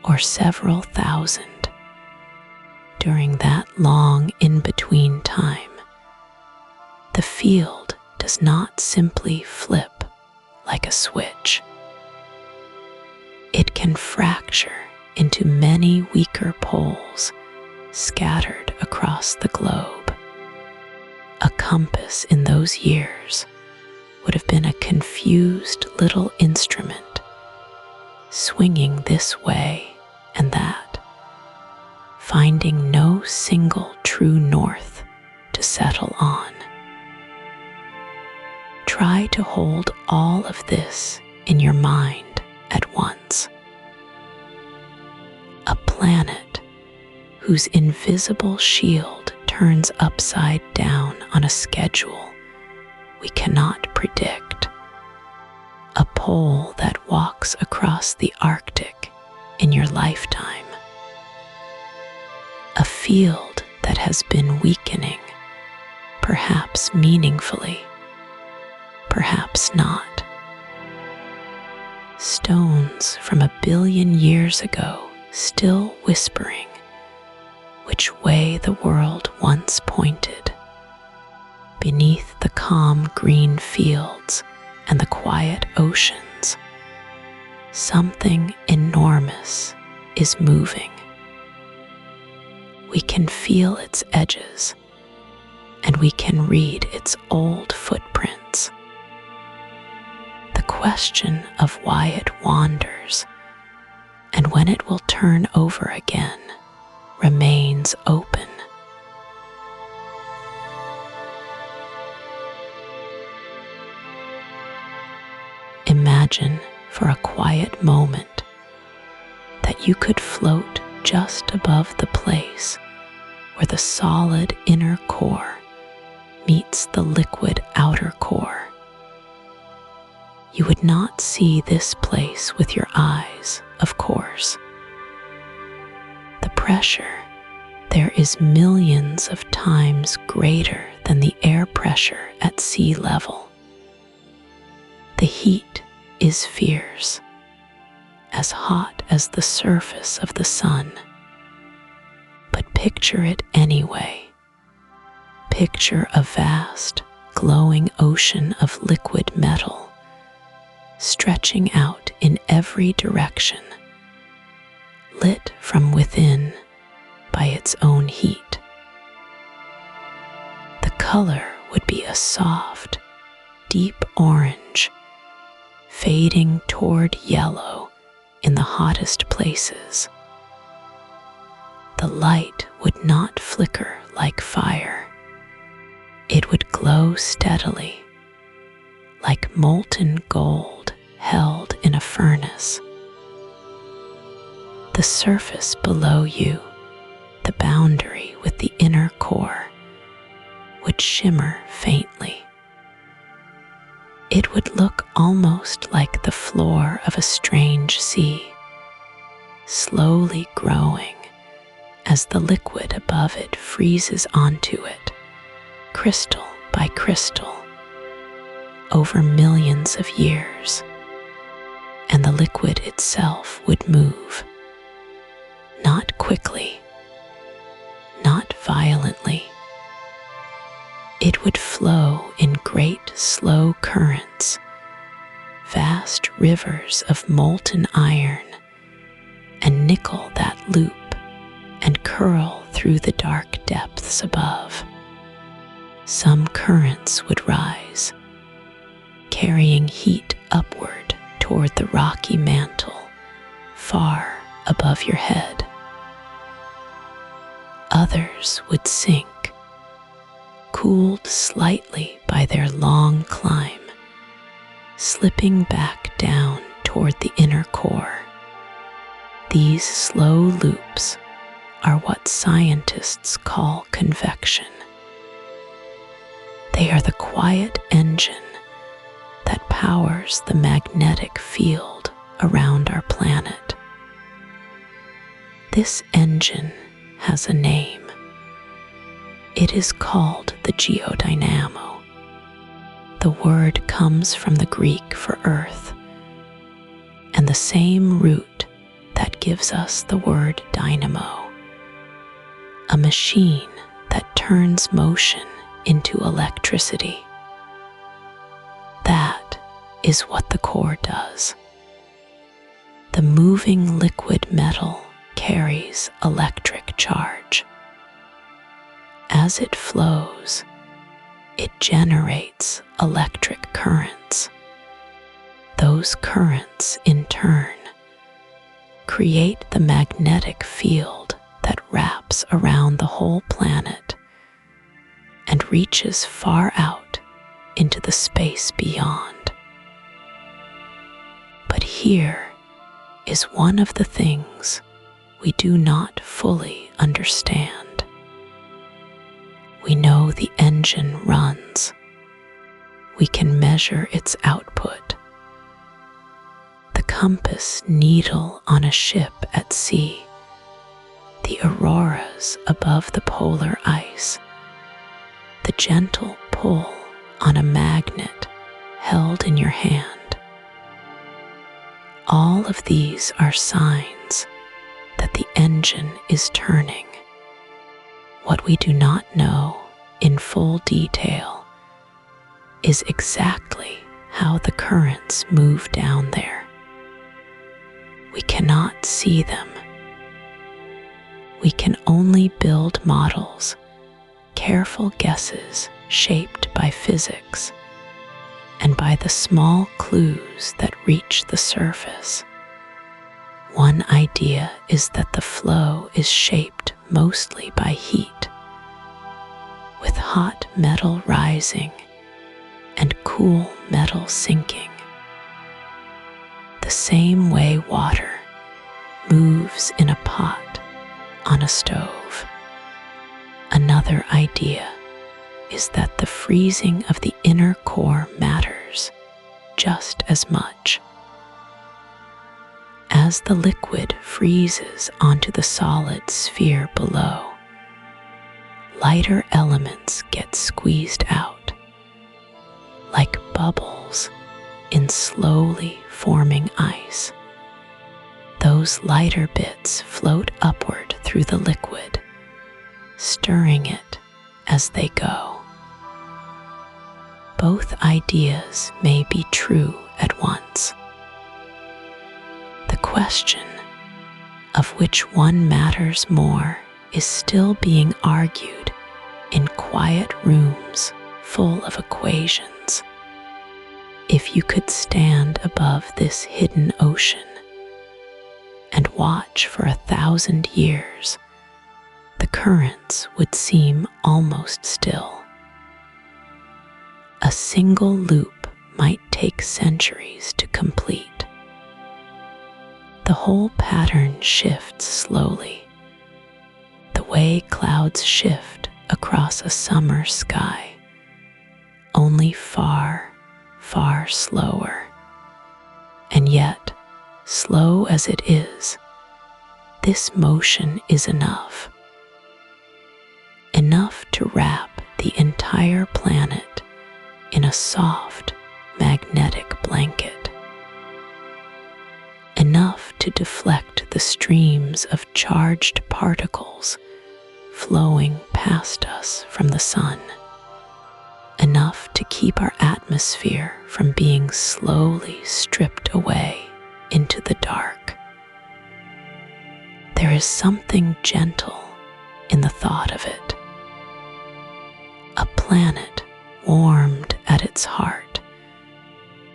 or several thousand. During that long in-between time, the field does not simply flip like a switch. It can fracture into many weaker poles scattered across the globe. A compass in those years would have been a confused little instrument, swinging this way and that, finding no single true north to settle on. Try to hold all of this in your mind at once. A planet whose invisible shield turns upside down on a schedule we cannot predict. A pole that walks across the Arctic in your lifetime. A field that has been weakening, perhaps meaningfully, perhaps not. Stones from 1 billion years ago still whispering which way the world once pointed. Beneath the calm green fields and the quiet oceans, something enormous is moving. We can feel its edges, and we can read its old footprints. The question of why it wanders and when it will turn over again remains open. Imagine for a quiet moment that you could float just above the place where the solid inner core meets the liquid outer core. You would not see this place with your eyes, of course. The pressure there is millions of times greater than the air pressure at sea level. The heat is fierce, as hot as the surface of the sun. But picture it anyway. Picture a vast, glowing ocean of liquid metal, stretching out in every direction, lit from within by its own heat. The color would be a soft, deep orange, fading toward yellow in the hottest places. The light would not flicker like fire. It would glow steadily, like molten gold held in a furnace. The surface below you, the boundary with the inner core, would shimmer faintly. It would look almost like the floor of a strange sea, slowly growing as the liquid above it freezes onto it, crystal by crystal, over millions of years, and the liquid itself would move, not quickly, not violently. It would flow in great slow currents, vast rivers of molten iron, and nickel that loop and curl through the dark depths above. Some currents would rise, carrying heat upward toward the rocky mantle far above your head. Others would sink, cooled slightly by their long climb, slipping back down toward the inner core. These slow loops are what scientists call convection. They are the quiet engine that powers the magnetic field around our planet. This engine has a name. It is called the Geodynamo. The word comes from the Greek for earth, and the same root that gives us the word dynamo, a machine that turns motion into electricity. That is what the core does. The moving liquid metal carries electric charge. As it flows, it generates electric currents. Those currents, in turn, create the magnetic field that wraps around the whole planet and reaches far out into the space beyond. But here is one of the things we do not fully understand. We know the engine runs. We can measure its output. The compass needle on a ship at sea, the auroras above the polar ice, the gentle pull on a magnet held in your hand. All of these are signs that the engine is turning. What we do not know in full detail is exactly how the currents move down there. We cannot see them. We can only build models, careful guesses shaped by physics and by the small clues that reach the surface. One idea is that the flow is shaped mostly by heat, with hot metal rising and cool metal sinking, the same way water moves in a pot on a stove. Another idea is that the freezing of the inner core matters just as much. As the liquid freezes onto the solid sphere below, lighter elements get squeezed out, like bubbles in slowly forming ice. Those lighter bits float upward through the liquid, stirring it as they go. Both ideas may be true at once. The question of which one matters more is still being argued in quiet rooms full of equations. If you could stand above this hidden ocean and watch for 1,000 years, the currents would seem almost still. A single loop might take centuries to complete. The whole pattern shifts slowly, the way clouds shift across a summer sky, only far, far slower. And yet, slow as it is, this motion is enough. Enough to wrap the entire planet in a soft, magnetic blanket. Enough to deflect the streams of charged particles flowing past us from the sun. Enough to keep our atmosphere from being slowly stripped away into the dark. There is something gentle in the thought of it. A planet warmed at its heart,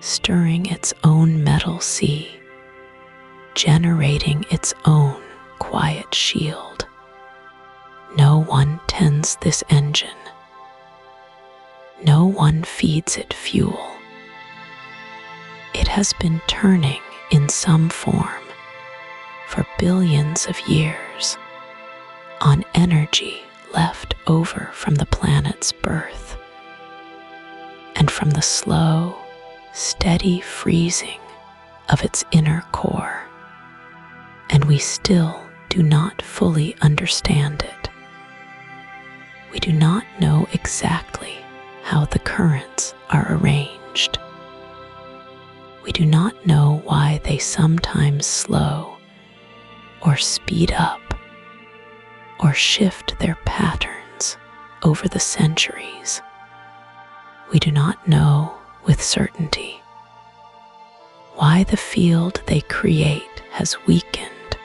stirring its own metal sea, generating its own quiet shield. No one tends this engine. No one feeds it fuel. It has been turning in some form for billions of years on energy left over from the planet's birth and from the slow, steady freezing of its inner core. And we still do not fully understand it. We do not know exactly how the currents are arranged. We do not know why they sometimes slow or speed up or shift their patterns over the centuries. We do not know with certainty why the field they create has weakened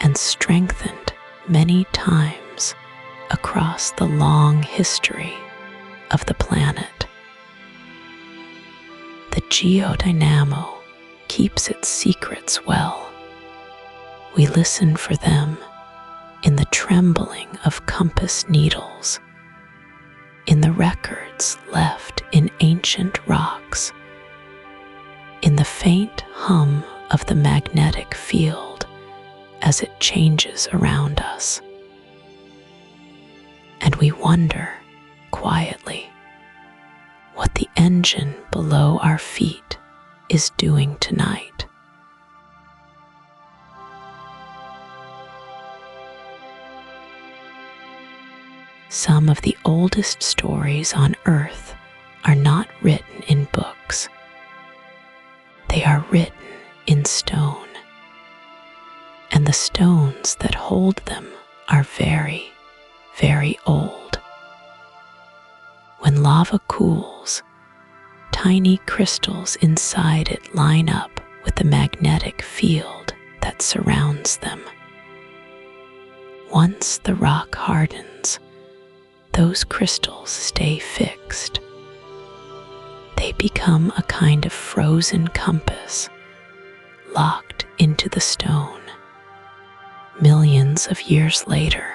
and strengthened many times across the long history of the planet. The Geodynamo keeps its secrets well. We listen for them in the trembling of compass needles, in the records left in ancient rocks, in the faint hum of the magnetic field as it changes around us. And we wonder, quietly, what the engine below our feet is doing tonight. Some of the oldest stories on Earth are not written in books. They are written in stone, and the stones that hold them are very, very old. When lava cools, tiny crystals inside it line up with the magnetic field that surrounds them. Once the rock hardens, those crystals stay fixed. They become a kind of frozen compass, locked into the stone. Millions of years later,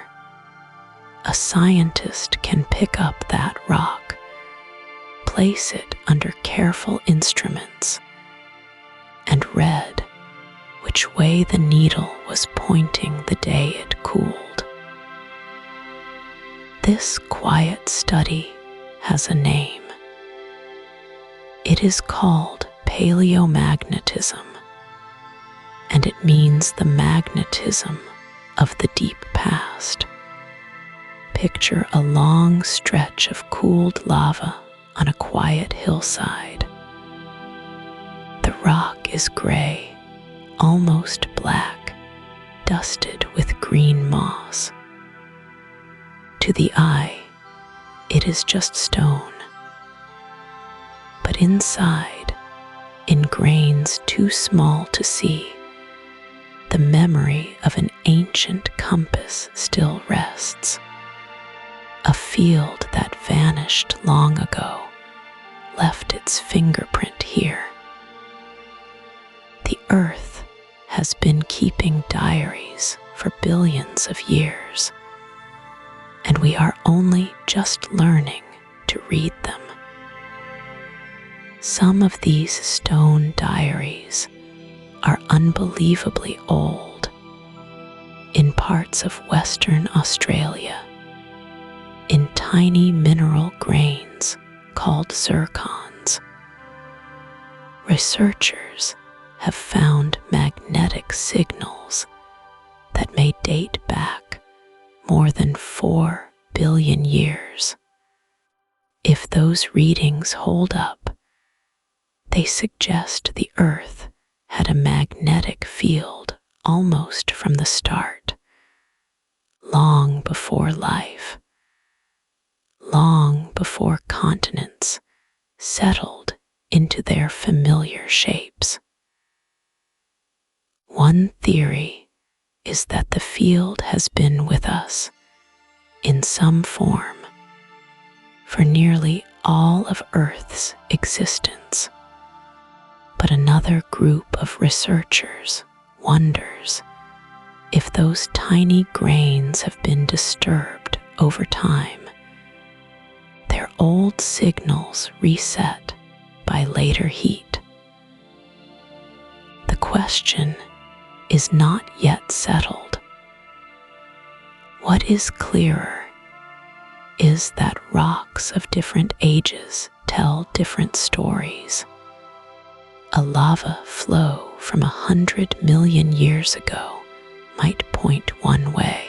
a scientist can pick up that rock, place it under careful instruments, and read which way the needle was pointing the day it cooled. This quiet study has a name. It is called paleomagnetism, and it means the magnetism of the deep past. Picture a long stretch of cooled lava on a quiet hillside. The rock is gray, almost black, dusted with green moss. To the eye, it is just stone. But inside, in grains too small to see, the memory of an ancient compass still rests. A field that vanished long ago left its fingerprint here. The Earth has been keeping diaries for billions of years, and we are only just learning to read them. Some of these stone diaries are unbelievably old. In parts of Western Australia, in tiny mineral grains called zircons, researchers have found magnetic signals that may date back more than 4 billion years. If those readings hold up, they suggest the Earth had a magnetic field almost from the start, long before life, long before continents settled into their familiar shapes. One theory is that the field has been with us in some form for nearly all of Earth's existence. But another group of researchers wonders if those tiny grains have been disturbed over time, their old signals reset by later heat. The question is not yet settled. What is clearer is that rocks of different ages tell different stories. A lava flow from 100 million years ago might point one way.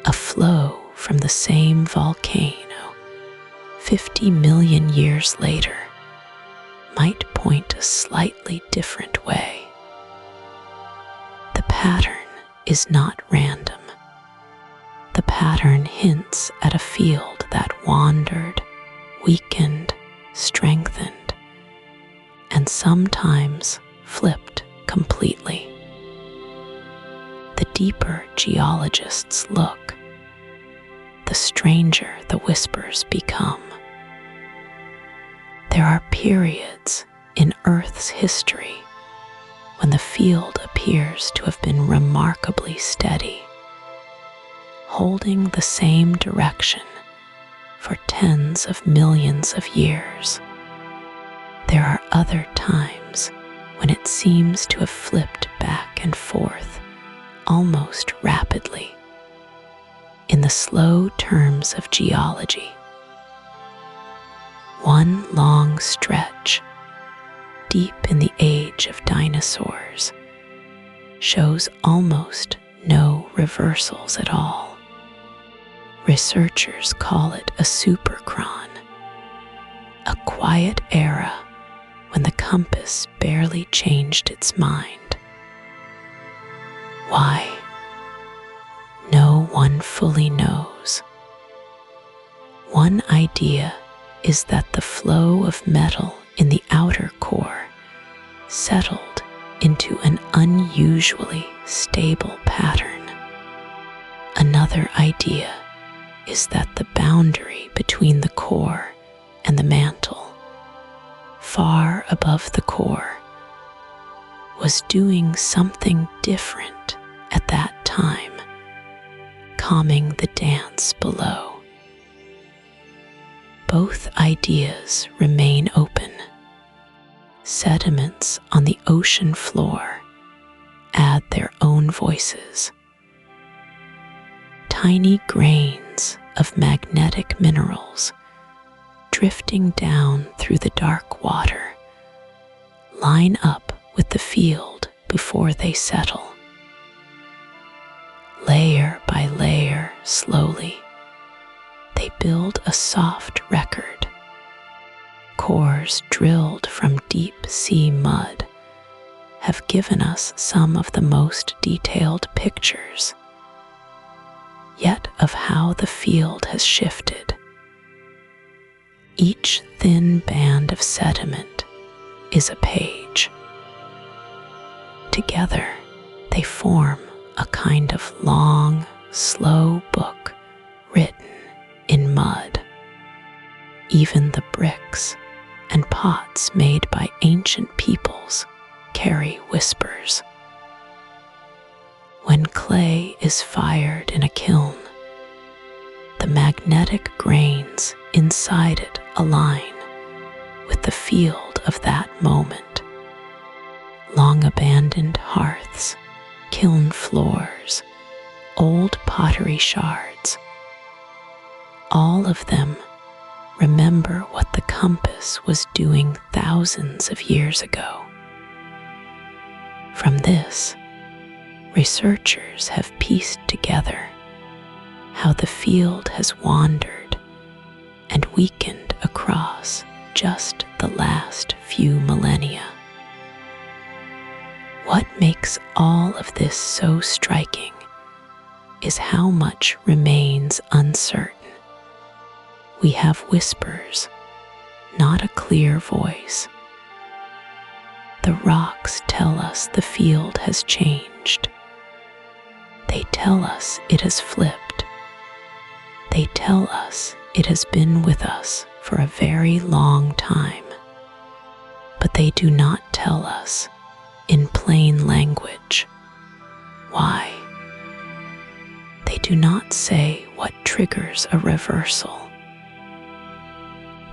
A flow from the same volcano 50 million years later might point a slightly different way. The pattern is not random. The pattern hints at a field that wandered, weakened, strengthened, and sometimes flipped completely. The deeper geologists look, the stranger the whispers become. There are periods in Earth's history when the field appears to have been remarkably steady, holding the same direction for tens of millions of years. There are other times when it seems to have flipped back and forth almost rapidly. In the slow terms of geology, one long stretch deep in the age of dinosaurs shows almost no reversals at all. Researchers call it a superchron, a quiet era when the compass barely changed its mind. Why? No one fully knows. One idea is that the flow of metal in the outer core settled into an unusually stable pattern. Another idea is that the boundary between the core and the mantle, far above the core, was doing something different at that time, calming the dance below. Both ideas remain open. Sediments on the ocean floor add their own voices. Tiny grains of magnetic minerals drifting down through the dark water line up with the field before they settle. Layer by layer, slowly, they build a soft record. Cores drilled from deep sea mud have given us some of the most detailed pictures, yet of how the field has shifted. Each thin band of sediment is a page. Together, they form a kind of long, slow book written in mud. Even the bricks and pots made by ancient peoples carry whispers. When clay is fired in a kiln, the magnetic grains inside it align with the field of that moment. Long abandoned hearths, kiln floors, old pottery shards, all of them remember what the compass was doing thousands of years ago. From this, researchers have pieced together how the field has wandered and weakened across just the last few millennia. What makes all of this so striking is how much remains uncertain. We have whispers, not a clear voice. The rocks tell us the field has changed. They tell us it has flipped. They tell us it has been with us for a very long time. But they do not tell us, in plain language, why. They do not say what triggers a reversal.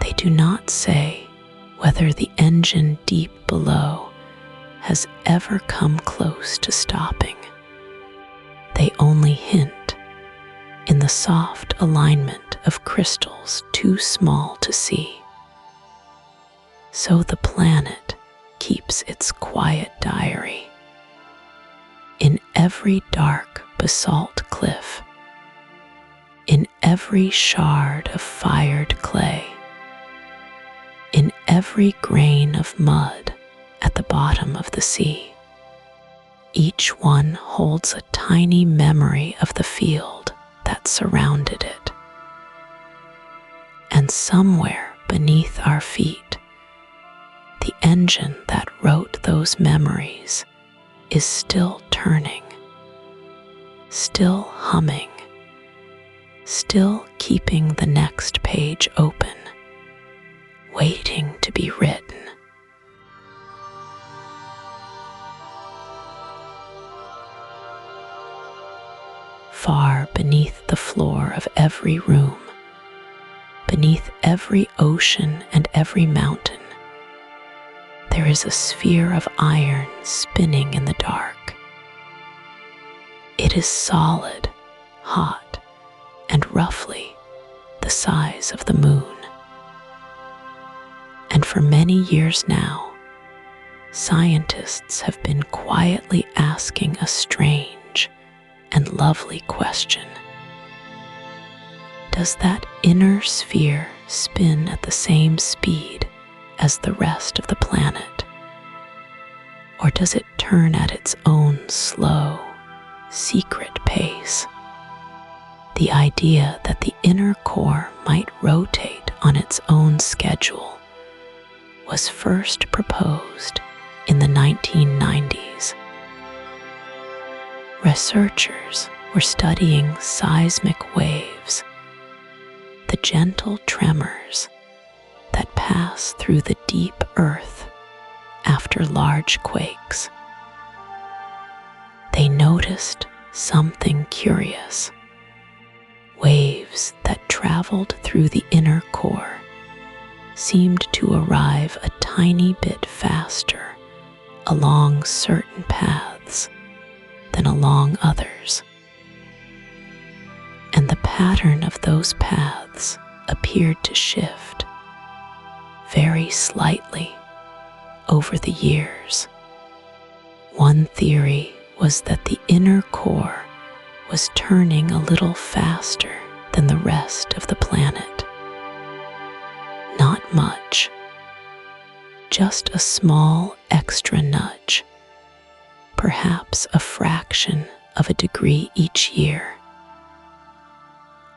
They do not say whether the engine deep below has ever come close to stopping. They only hint in the soft alignment of crystals too small to see. So the planet keeps its quiet diary. In every dark basalt cliff, in every shard of fired clay, in every grain of mud at the bottom of the sea, each one holds a tiny memory of the field that surrounded it. And somewhere beneath our feet, the engine that wrote those memories is still turning, still humming, still keeping the next page open, waiting to be written. Far beneath the floor of every room, beneath every ocean and every mountain, there is a sphere of iron spinning in the dark. It is solid, hot, and roughly the size of the moon. And for many years now, scientists have been quietly asking a strange and lovely question. Does that inner sphere spin at the same speed as the rest of the planet? Or does it turn at its own slow, secret pace? The idea that the inner core might rotate on its own schedule was first proposed in the 1990s. Researchers were studying seismic waves, the gentle tremors that pass through the deep earth after large quakes. They noticed something curious. Waves that traveled through the inner core seemed to arrive a tiny bit faster along certain paths than along others. And the pattern of those paths appeared to shift very slightly over the years. One theory was that the inner core was turning a little faster than the rest of the planet. Not much, just a small extra nudge, perhaps a fraction of a degree each year.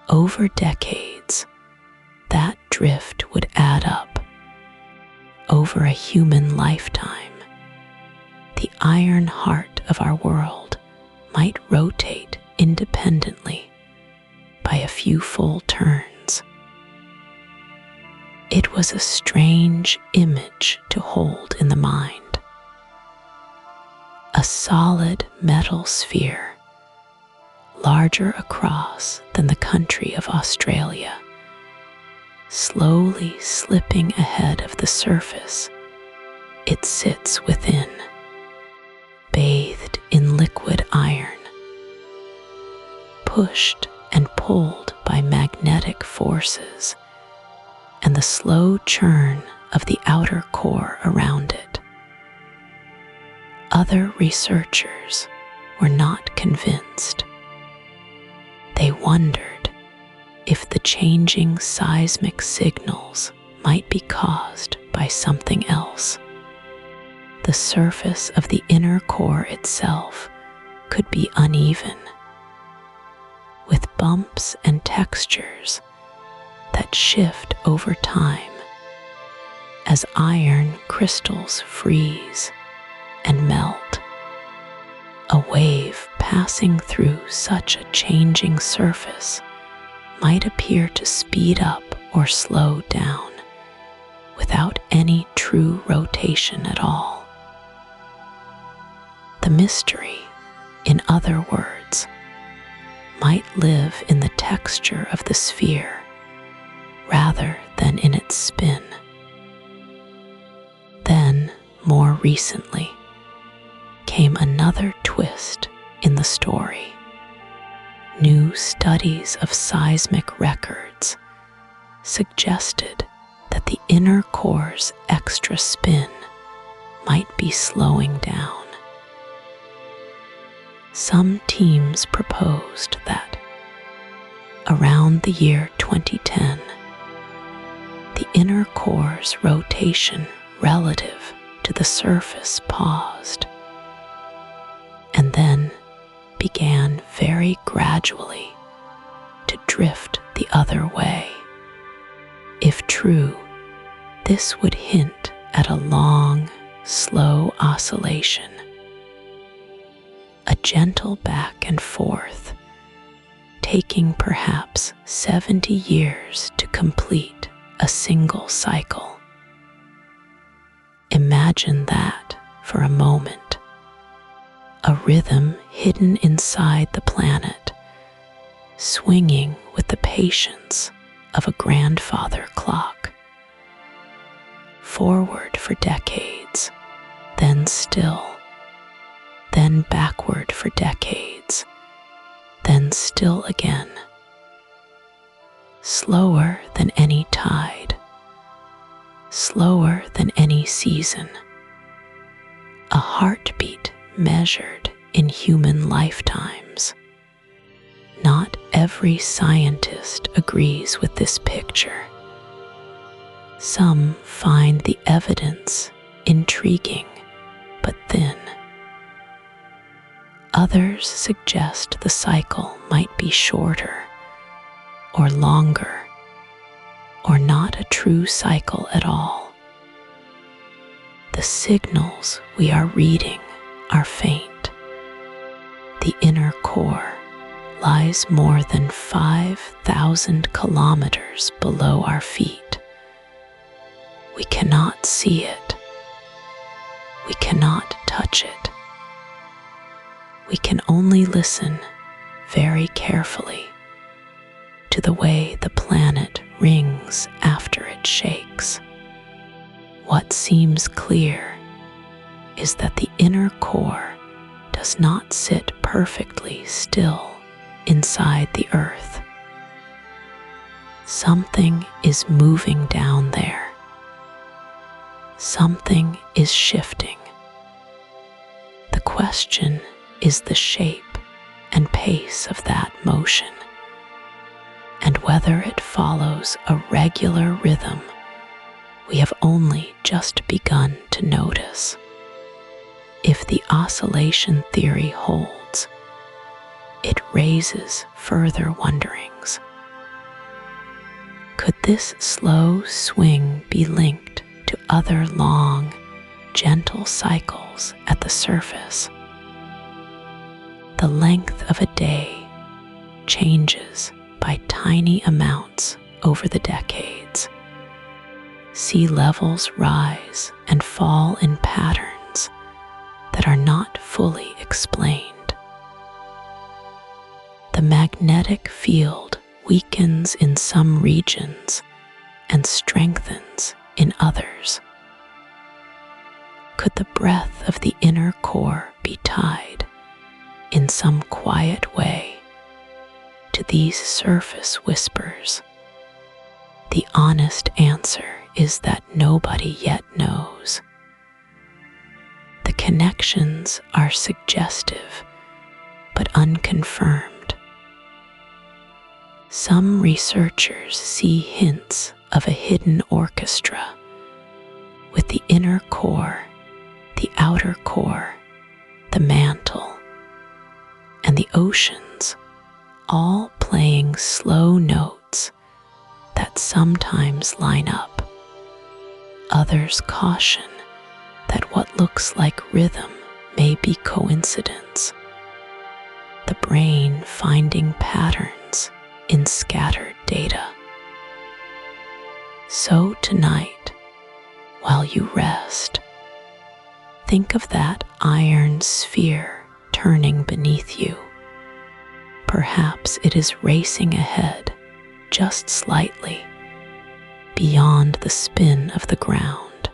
Over decades, that drift would add up. Over a human lifetime, the iron heart of our world might rotate independently by a few full turns. It was a strange image to hold in the mind. A solid metal sphere, larger across than the country of Australia, slowly slipping ahead of the surface it sits within, bathed in liquid iron, pushed and pulled by magnetic forces and the slow churn of the outer core around it. Other researchers were not convinced. They wondered if the changing seismic signals might be caused by something else. The surface of the inner core itself could be uneven, with bumps and textures that shift over time as iron crystals freeze and melt. A wave passing through such a changing surface might appear to speed up or slow down without any true rotation at all. The mystery, in other words, might live in the texture of the sphere rather than in its spin. Then, more recently, came another twist in the story. New studies of seismic records suggested that the inner core's extra spin might be slowing down. Some teams proposed that around the year 2010, the inner core's rotation relative to the surface paused and then began very gradually to drift the other way. If true, this would hint at a long, slow oscillation, a gentle back and forth, taking perhaps 70 years to complete a single cycle. Imagine that for a moment. A rhythm hidden inside the planet, swinging with the patience of a grandfather clock. Forward for decades, then still, then backward for decades, then still again. Slower than any tide, slower than any season. A heartbeat measured in human lifetimes. Not every scientist agrees with this picture. Some find the evidence intriguing but thin. Others suggest the cycle might be shorter or longer, or not a true cycle at all. The signals we are reading are faint. The inner core lies more than 5,000 kilometers below our feet. We cannot see it. We cannot touch it. We can only listen very carefully to the way the planet rings after it shakes. What seems clear is that the inner core does not sit perfectly still inside the earth. Something is moving down there. Something is shifting. The question is the shape and pace of that motion, and whether it follows a regular rhythm we have only just begun to notice. If the oscillation theory holds, it raises further wonderings. Could this slow swing be linked to other long, gentle cycles at the surface? The length of a day changes by tiny amounts over the decades. Sea levels rise and fall in patterns that are not fully explained. The magnetic field weakens in some regions and strengthens in others. Could the breath of the inner core be tied in some quiet way to these surface whispers? The honest answer is that nobody yet knows. The connections are suggestive but unconfirmed. Some researchers see hints of a hidden orchestra, with the inner core, the outer core, the mantle, and the oceans all playing slow notes that sometimes line up. Others caution that what looks like rhythm may be coincidence, the brain finding patterns in scattered data. So tonight, while you rest, think of that iron sphere turning beneath you. Perhaps it is racing ahead just slightly, beyond the spin of the ground.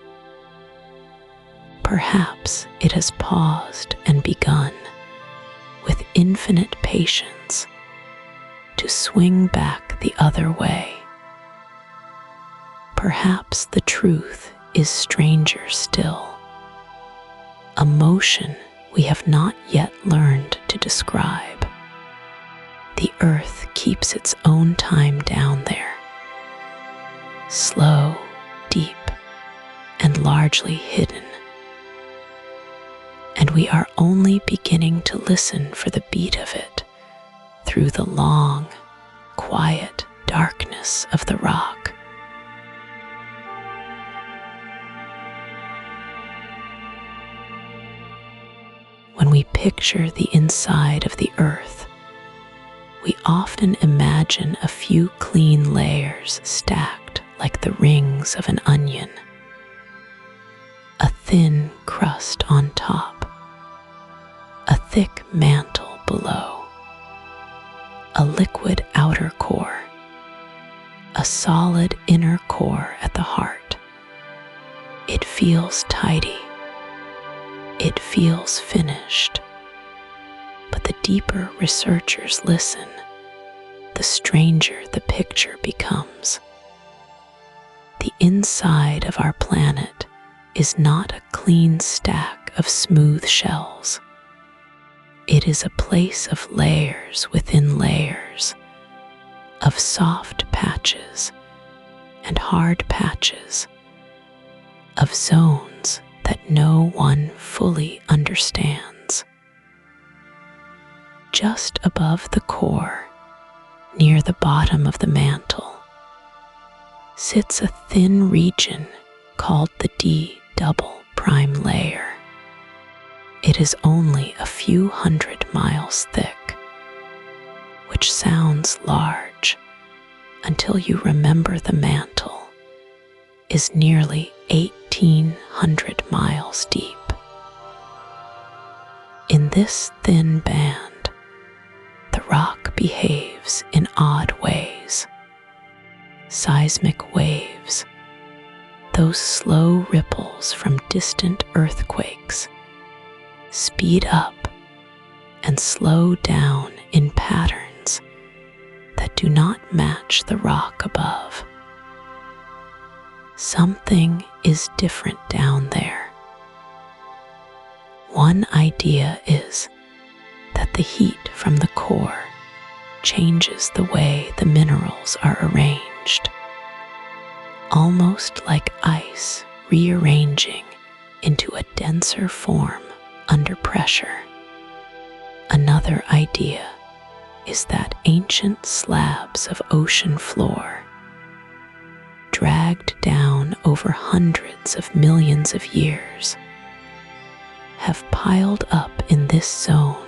Perhaps it has paused and begun, with infinite patience, to swing back the other way. Perhaps the truth is stranger still, a motion we have not yet learned to describe. The earth keeps its own time down there, slow, deep, and largely hidden. And we are only beginning to listen for the beat of it through the long, quiet darkness of the rock. When we picture the inside of the earth, we often imagine a few clean layers stacked like the rings of an onion. A thin crust on top, a thick mantle below, a liquid outer core, a solid inner core at the heart. It feels tidy. It feels finished. But the deeper researchers listen, the stranger the picture becomes. The inside of our planet is not a clean stack of smooth shells. It is a place of layers within layers, of soft patches and hard patches, of zones that no one fully understands. Just above the core, near the bottom of the mantle, sits a thin region called the D-double prime layer. It is only a few 100 miles thick, which sounds large until you remember the mantle is nearly 1,800 miles deep. In this thin band, the rock behaves in odd ways. Seismic waves, those slow ripples from distant earthquakes, speed up and slow down in patterns that do not match the rock above. Something is different down there. One idea is that the heat from the core changes the way the minerals are arranged, almost like ice rearranging into a denser form under pressure. Another idea is that ancient slabs of ocean floor, dragged down over hundreds of millions of years, have piled up in this zone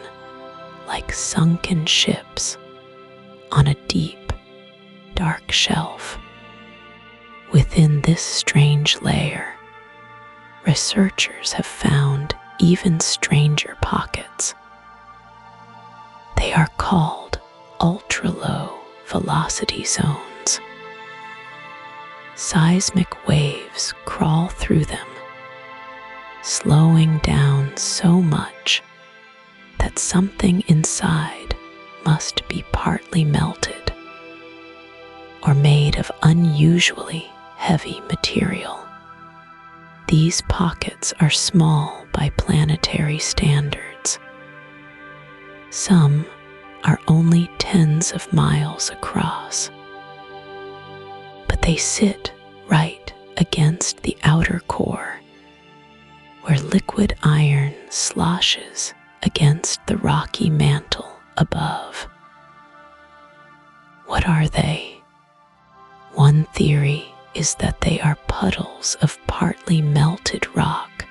like sunken ships on a deep, dark shelf. Within this strange layer, researchers have found even stranger pockets. They are called ultra-low velocity zones. Seismic waves crawl through them, slowing down so much that something inside must be partly melted or made of unusually heavy material. These pockets are small by planetary standards. Some are only tens of miles across, but they sit right against the outer core, where liquid iron sloshes against the rocky mantle above. What are they? One theory is that they are puddles of partly melted rock,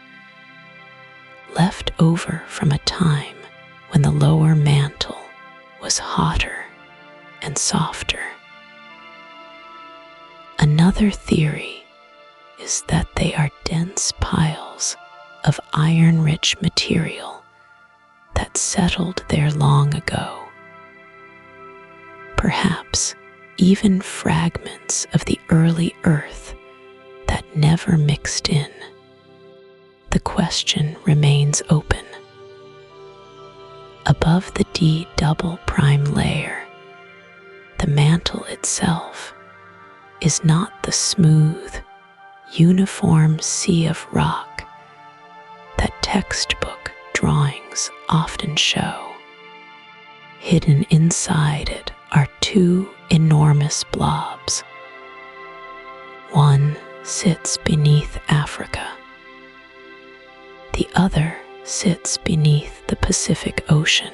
left over from a time when the lower mantle was hotter and softer. Another theory is that they are dense piles of iron-rich material that settled there long ago. Perhaps even fragments of the early Earth that never mixed in. The question remains open. Above the D-double prime layer, the mantle itself is not the smooth, uniform sea of rock that textbook drawings often show. Hidden inside it are two enormous blobs. One sits beneath Africa. The other sits beneath the Pacific Ocean.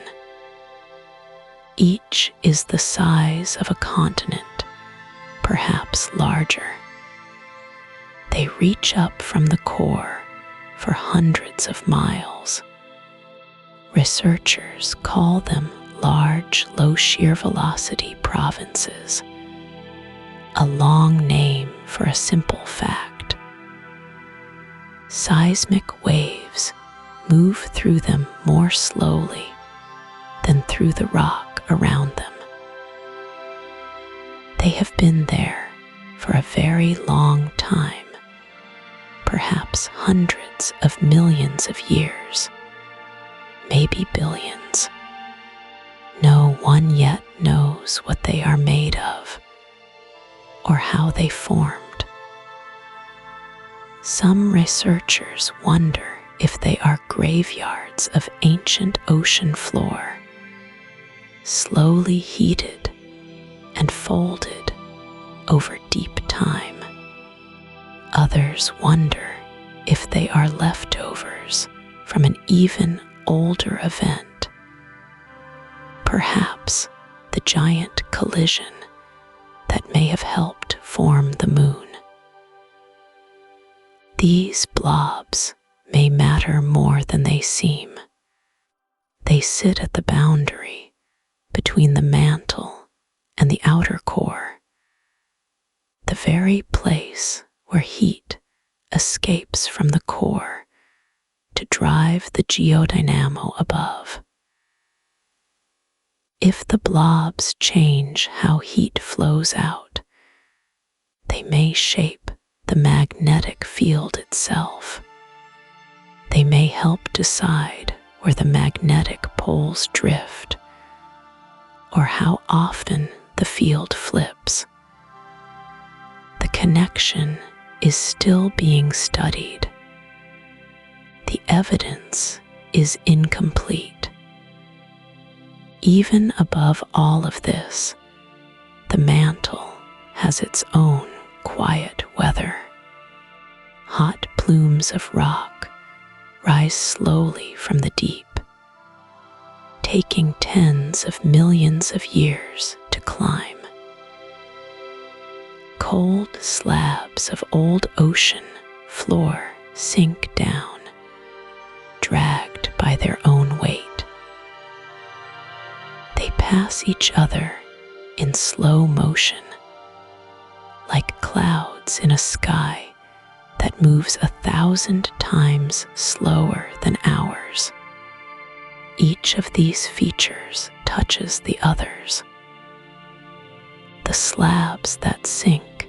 Each is the size of a continent, perhaps larger. They reach up from the core for hundreds of miles. Researchers call them large, low shear velocity provinces, a long name for a simple fact. Seismic waves move through them more slowly than through the rock around them. They have been there for a very long time, perhaps hundreds of millions of years, maybe billions. No one yet knows what they are made of or how they formed. Some researchers wonder if they are graveyards of ancient ocean floor, slowly heated and folded over deep time. Others wonder if they are leftovers from an even older event, perhaps the giant collision that may have helped form the moon. These blobs may matter more than they seem. They sit at the boundary between the mantle and the outer core, the very place where heat escapes from the core to drive the geodynamo above. If the blobs change how heat flows out, they may shape the magnetic field itself. They may help decide where the magnetic poles drift, or how often the field flips. The connection is still being studied. The evidence is incomplete. Even above all of this, the mantle has its own quiet weather. Hot plumes of rock rise slowly from the deep, taking tens of millions of years to climb. Cold slabs of old ocean floor sink down, dragged by their own weight. They pass each other in slow motion, like clouds in a sky that moves 1,000 times slower than ours. Each of these features touches the others. The slabs that sink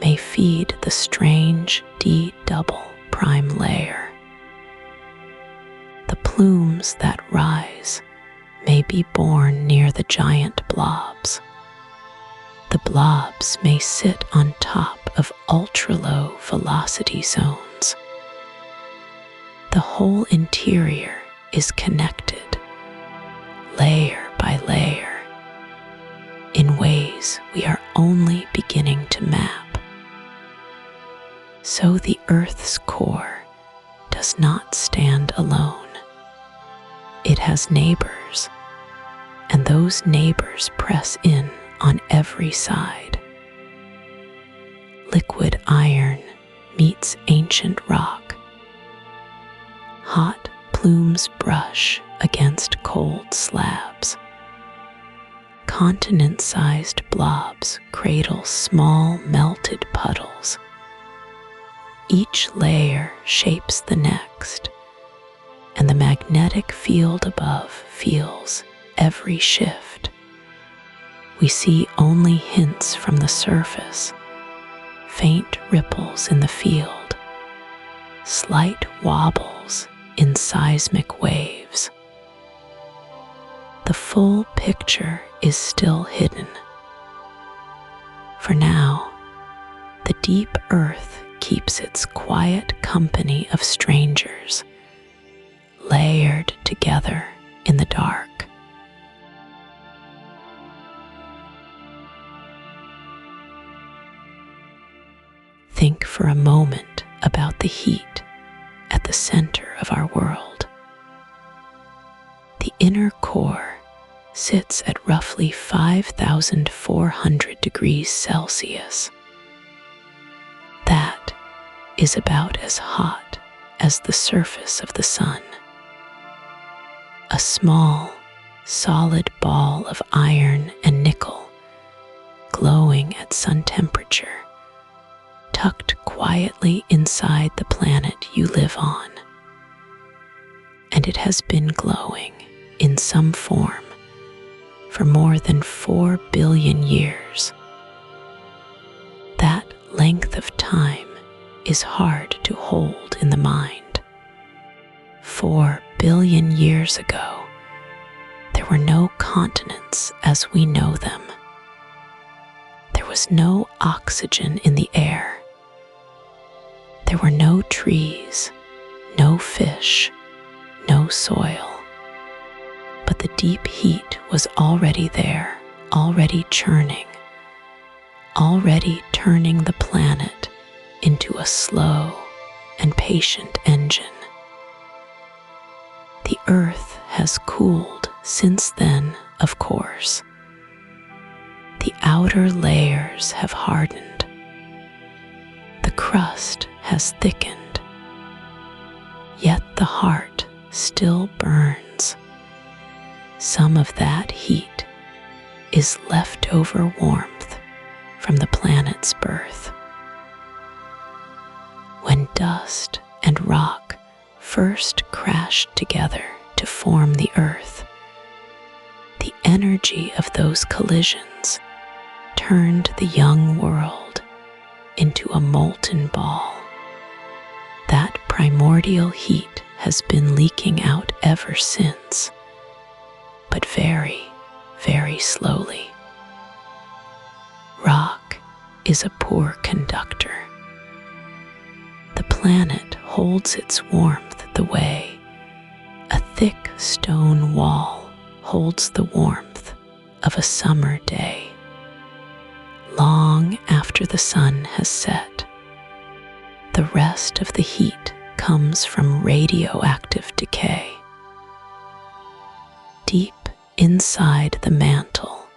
may feed the strange D-double prime layer. The plumes that rise may be born near the giant blobs. The blobs may sit on top of ultra-low velocity zones. The whole interior is connected, layer by layer, in ways we are only beginning to map. So the Earth's core does not stand alone. It has neighbors, and those neighbors press in on every side. Liquid iron meets ancient rock. Hot plumes brush against cold slabs. Continent-sized blobs cradle small melted puddles. Each layer shapes the next, and the magnetic field above feels every shift. We see only hints from the surface, faint ripples in the field, slight wobbles in seismic waves. The full picture is still hidden. For now, the deep earth keeps its quiet company of strangers, layered together in the dark. Think for a moment about the heat at the center of our world. The inner core sits at roughly 5,400 degrees Celsius. That is about as hot as the surface of the sun. A small, solid ball of iron and nickel, glowing at sun temperature, tucked quietly inside the planet you live on. And it has been glowing in some form for more than 4 billion years. That length of time is hard to hold in the mind. 4 billion years ago, there were no continents as we know them. There was no oxygen in the air. There were no trees, no fish, no soil. But the deep heat was already there, already churning, already turning the planet into a slow and patient engine. The Earth has cooled since then, of course. The outer layers have hardened. The crust has thickened. Yet the heart still burns. Some of that heat is leftover warmth from the planet's birth. When dust and rock first crashed together to form the Earth, the energy of those collisions turned the young world into a molten ball. That primordial heat has been leaking out ever since, but very, very slowly. Rock is a poor conductor. The planet holds its warmth the way a thick stone wall holds the warmth of a summer day. Long after the sun has set, the rest of the heat comes from radioactive decay. Deep inside the mantle,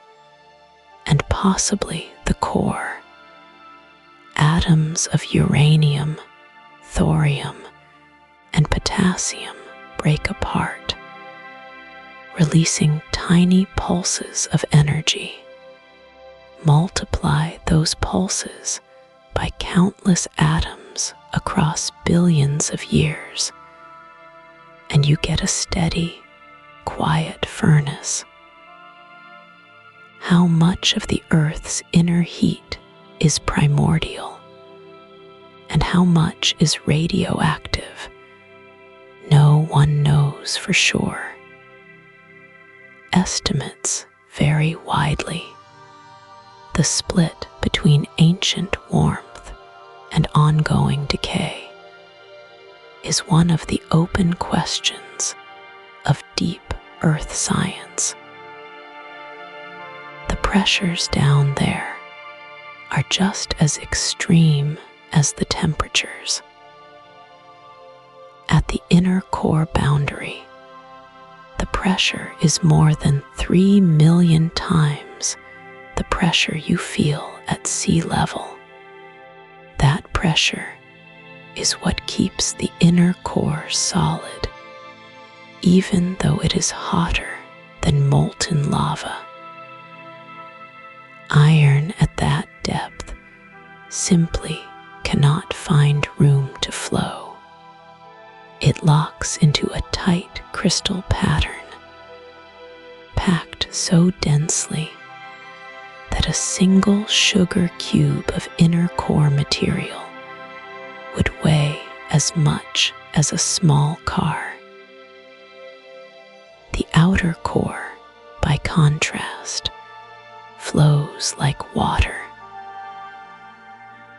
and possibly the core, atoms of uranium, thorium, and potassium break apart, releasing tiny pulses of energy. Multiply those pulses by countless atoms across billions of years, and you get a steady, quiet furnace. How much of the Earth's inner heat is primordial, and how much is radioactive? No one knows for sure. Estimates vary widely. The split between ancient warmth and ongoing decay is one of the open questions of deep Earth science. The pressures down there are just as extreme as the temperatures. At the inner core boundary, the pressure is more than 3 million times the pressure you feel at sea level. That pressure is what keeps the inner core solid, even though it is hotter than molten lava. Iron at that depth simply cannot find room to flow. It locks into a tight crystal pattern, packed so densely that a single sugar cube of inner core material would weigh as much as a small car. The outer core, by contrast, flows like water.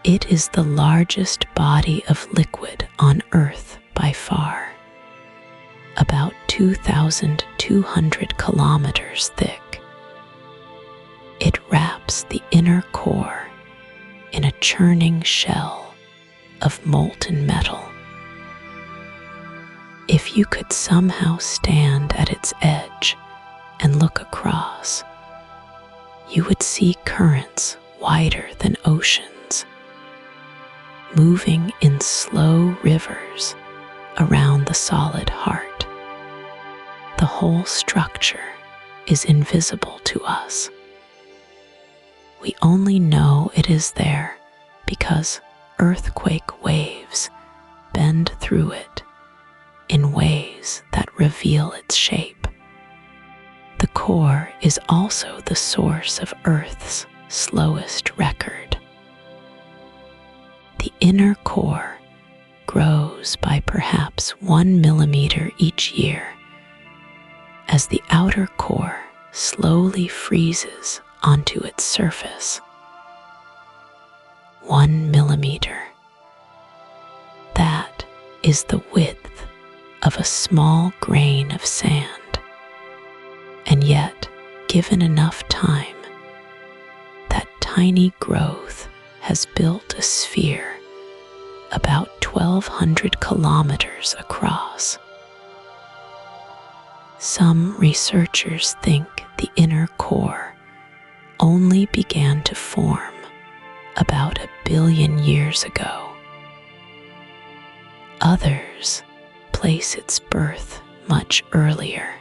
It is the largest body of liquid on Earth by far, about 2,200 kilometers thick. It wraps the inner core in a churning shell of molten metal. If you could somehow stand at its edge and look across, you would see currents wider than oceans, moving in slow rivers around the solid heart. The whole structure is invisible to us. We only know it is there because earthquake waves bend through it in ways that reveal its shape. The core is also the source of Earth's slowest record. The inner core grows by perhaps 1 millimeter each year as the outer core slowly freezes onto its surface. 1 millimeter. That is the width of a small grain of sand. And yet, given enough time, that tiny growth has built a sphere about 1,200 kilometers across. Some researchers think the inner core only began to form about 1 billion years ago. Others place its birth much earlier.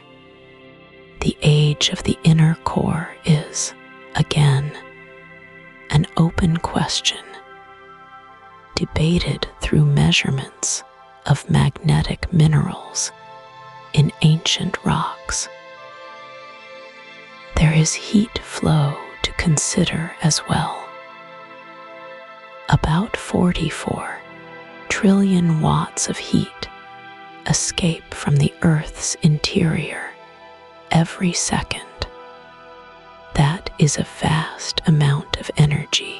The age of the inner core is, again, an open question, debated through measurements of magnetic minerals in ancient rocks. There is heat flow to consider as well. About 44 trillion watts of heat escape from the Earth's interior every second. That is a vast amount of energy,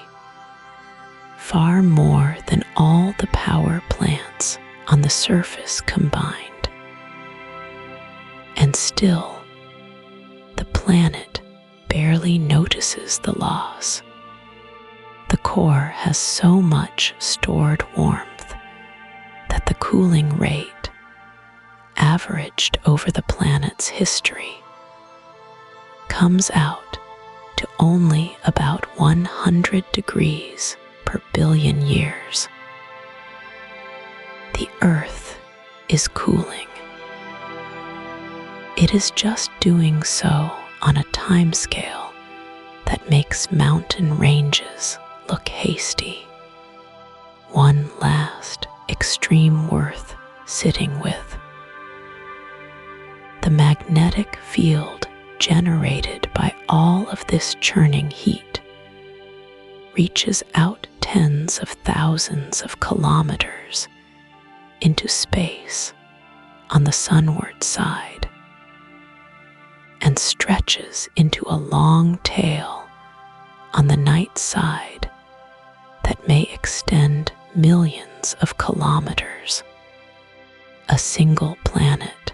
far more than all the power plants on the surface combined. And still, the planet barely notices the loss. The core has so much stored warmth that the cooling rate, averaged over the planet's history, comes out to only about 100 degrees per billion years. The Earth is cooling. It is just doing so on a timescale that makes mountain ranges look hasty. One last extreme worth sitting with. The magnetic field generated by all of this churning heat reaches out tens of thousands of kilometers into space on the sunward side and stretches into a long tail on the night side that may extend millions of kilometers. A single planet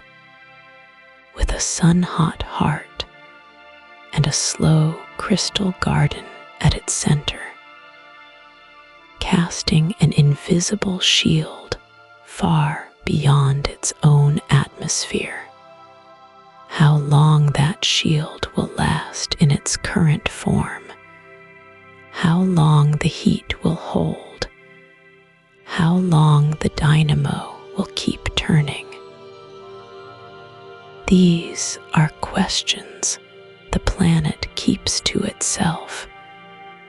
with a sun-hot heart and a slow crystal garden at its center, casting an invisible shield far beyond its own atmosphere. How long that shield will last in its current form, how long the heat will hold, how long the dynamo will keep turning. These are questions the planet keeps to itself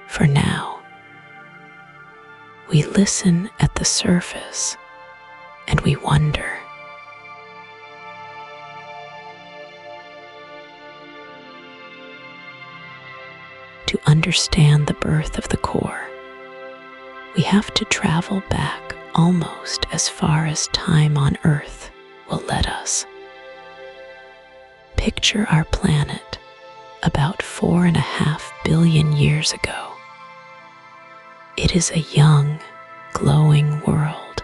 for now. We listen at the surface and we wonder. To understand the birth of the core, we have to travel back almost as far as time on Earth will let us. Picture our planet about 4.5 billion years ago. It is a young, glowing world,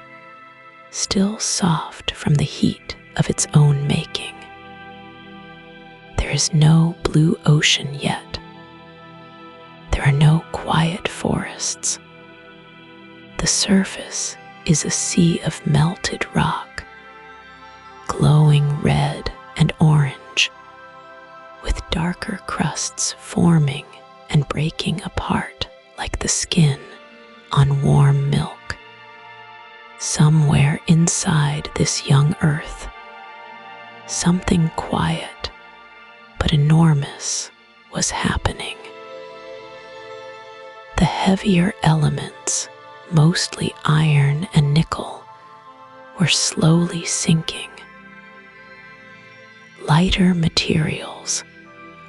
still soft from the heat of its own making. There is no blue ocean yet. There are no quiet forests. The surface is a sea of melted rock, glowing red and orange, with darker crusts forming and breaking apart like the skin on warm milk. Somewhere inside this young earth, something quiet but but enormous was happening. The heavier elements, mostly iron and nickel, were slowly sinking. Lighter materials,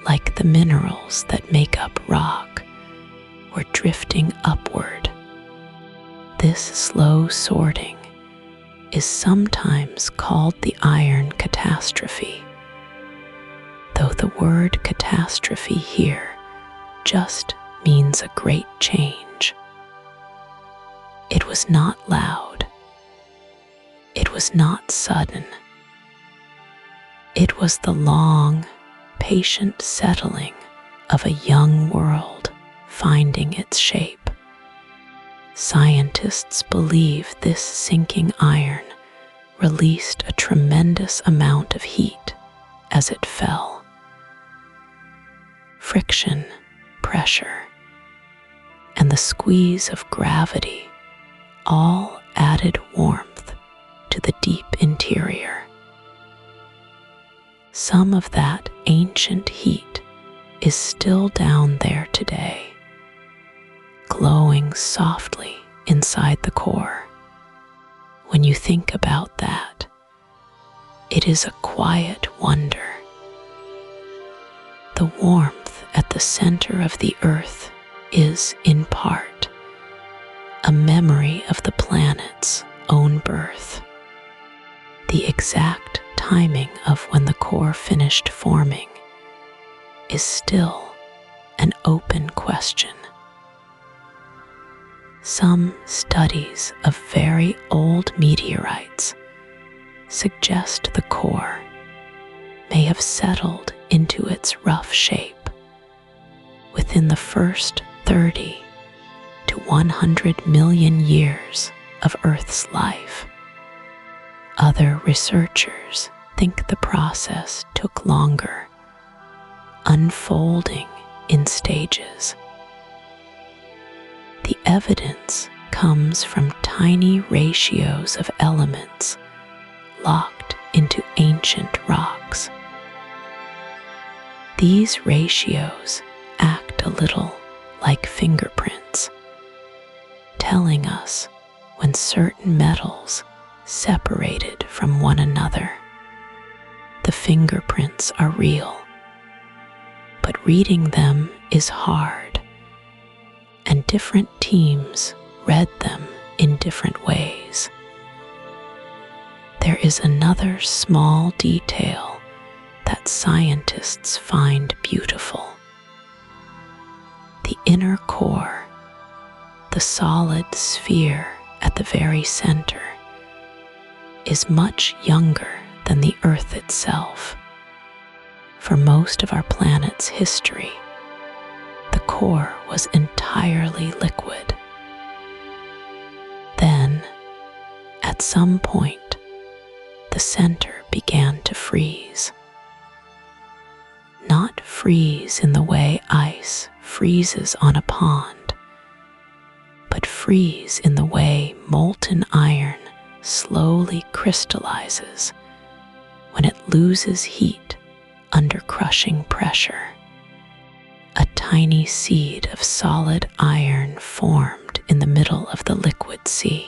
like the minerals that make up rock, were drifting upward. This slow sorting is sometimes called the iron catastrophe, though the word catastrophe here just means a great change. It was not loud. It was not sudden. It was the long, patient settling of a young world finding its shape. Scientists believe this sinking iron released a tremendous amount of heat as it fell. Friction, pressure, and the squeeze of gravity all added warmth to the deep interior. Some of that ancient heat is still down there today, glowing softly inside the core. When you think about that, it is a quiet wonder. The warmth at the center of the earth is, in part, a memory of the planet's own birth. The exact timing of when the core finished forming is still an open question. Some studies of very old meteorites suggest the core may have settled into its rough shape within the first 30 to 100 million years of Earth's life. Other researchers think the process took longer, unfolding in stages. The evidence comes from tiny ratios of elements locked into ancient rocks. These ratios act a little like fingerprints, telling us when certain metals separated from one another. The fingerprints are real, but reading them is hard, and different teams read them in different ways. There is another small detail that scientists find beautiful. The inner core, the solid sphere at the very center, is much younger than the Earth itself. For most of our planet's history, the core was entirely liquid. Then, at some point, the center began to freeze. Not freeze in the way ice freezes on a pond, but freeze in the way molten iron slowly crystallizes when it loses heat under crushing pressure. A tiny seed of solid iron formed in the middle of the liquid sea.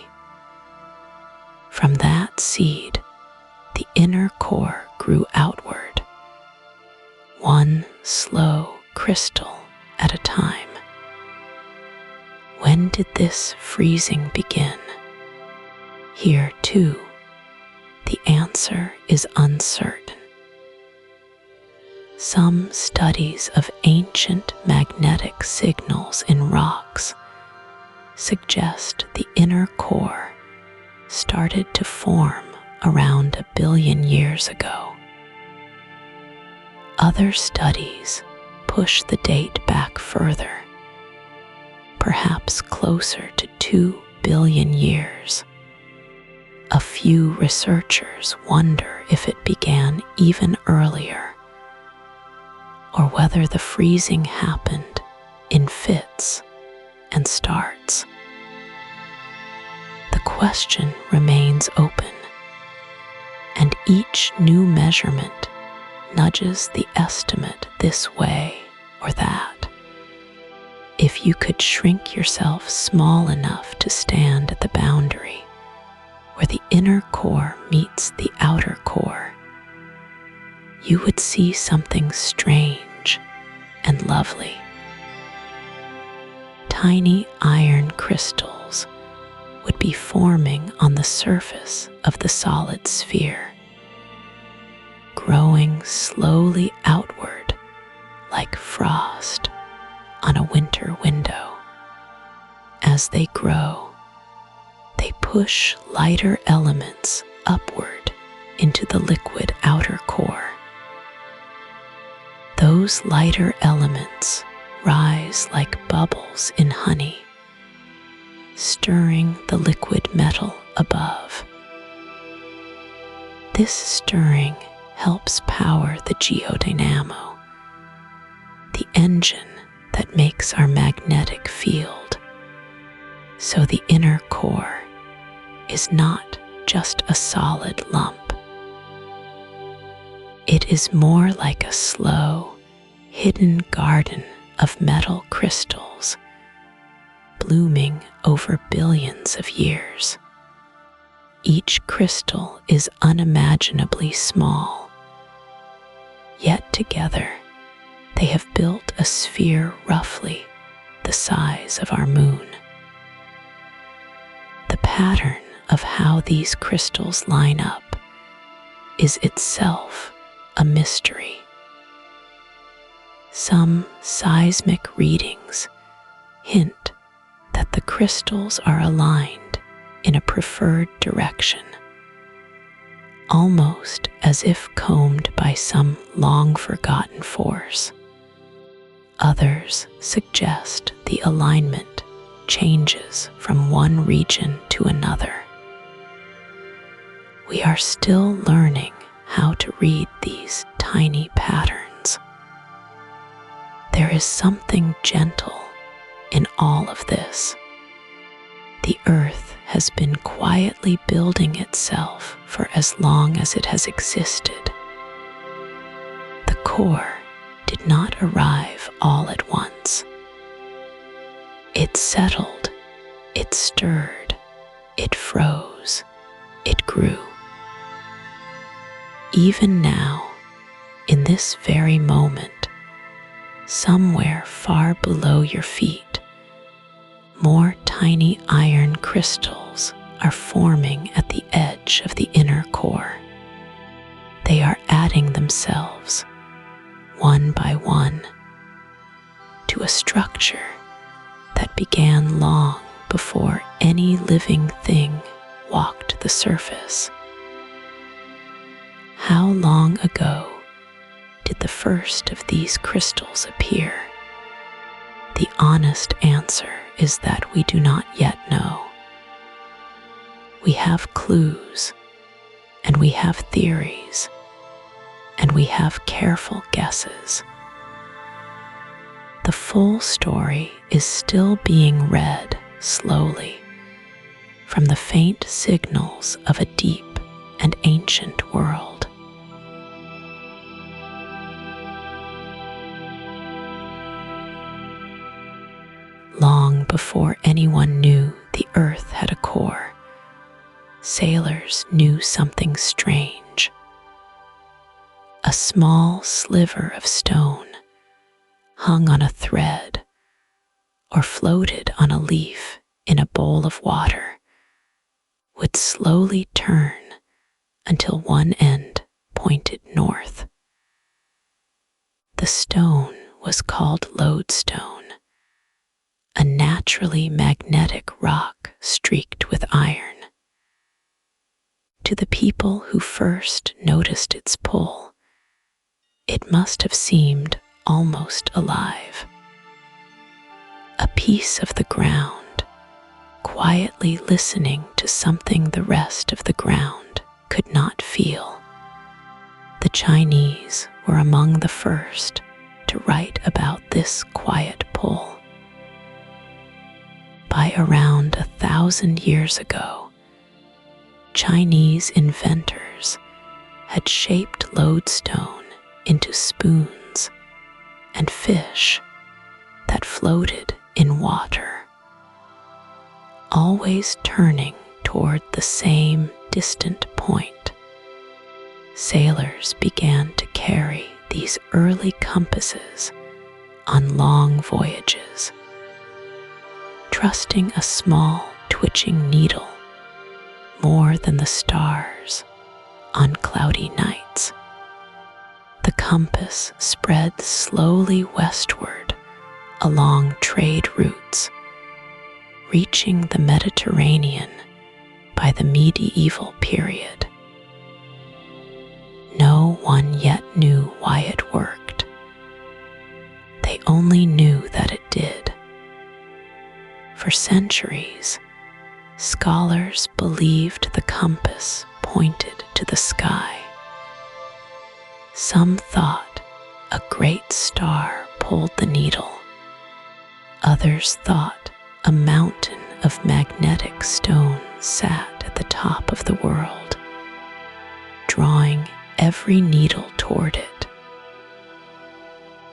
From that seed, the inner core grew outward, one slow crystal at a time. When did this freezing begin? Here, too, the answer is uncertain. Some studies of ancient magnetic signals in rocks suggest the inner core started to form around 1 billion years ago. Other studies push the date back further, perhaps closer to 2 billion years. A few researchers wonder if it began even earlier, or whether the freezing happened in fits and starts. The question remains open, and each new measurement nudges the estimate this way or that. If you could shrink yourself small enough to stand at the boundary where the inner core meets the outer core, you would see something strange and lovely. Tiny iron crystals would be forming on the surface of the solid sphere, growing slowly outward like frost on a winter window. As they grow, they push lighter elements upward into the liquid outer core. Those lighter elements rise like bubbles in honey, stirring the liquid metal above. This stirring helps power the Geodynamo, the engine that makes our magnetic field. So the inner core is not just a solid lump. It is more like a slow, hidden garden of metal crystals, blooming over billions of years. Each crystal is unimaginably small, yet together they have built a sphere roughly the size of our moon. The pattern of how these crystals line up is itself a mystery. Some seismic readings hint that the crystals are aligned in a preferred direction, almost as if combed by some long-forgotten force. Others suggest the alignment changes from one region to another. We are still learning how to read these tiny patterns. There is something gentle in all of this. The earth has been quietly building itself for as long as it has existed. The core did not arrive all at once. It settled, it stirred, it froze, it grew. Even now, in this very moment, somewhere far below your feet, more tiny iron crystals are forming at the edge of the inner core. They are adding themselves, one by one, to a structure that began long before any living thing walked the surface. How long ago did the first of these crystals appear? The honest answer is that we do not yet know. We have clues, and we have theories, and we have careful guesses. The full story is still being read slowly from the faint signals of a deep and ancient world. Long before anyone knew the earth had a core, sailors knew something strange. A small sliver of stone hung on a thread or floated on a leaf in a bowl of water would slowly turn until one end pointed north. The stone was called lodestone, a naturally magnetic rock streaked with iron. To the people who first noticed its pull, it must have seemed almost alive. A piece of the ground, quietly listening to something the rest of the ground could not feel. The Chinese were among the first to write about this quiet pull. By around 1,000 years ago, Chinese inventors had shaped lodestone into spoons fish that floated in water, always turning toward the same distant point. Sailors began to carry these early compasses on long voyages, trusting a small twitching needle more than the stars on cloudy nights. The compass spread slowly westward along trade routes, reaching the Mediterranean by the medieval period. No one yet knew why it worked. They only knew that it did. For centuries, scholars believed the compass pointed to the sky. Some thought a great star pulled the needle. Others thought a mountain of magnetic stone sat at the top of the world, drawing every needle toward it.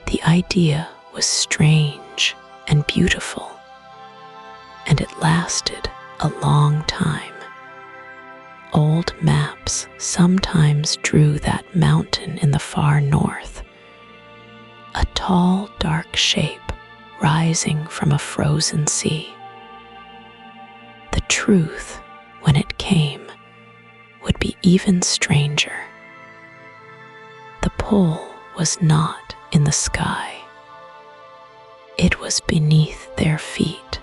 The idea was strange and beautiful, and it lasted a long time. Old maps sometimes drew that mountain in the far north, a tall, dark shape rising from a frozen sea. The truth, when it came, would be even stranger. The pull was not in the sky. It was beneath their feet.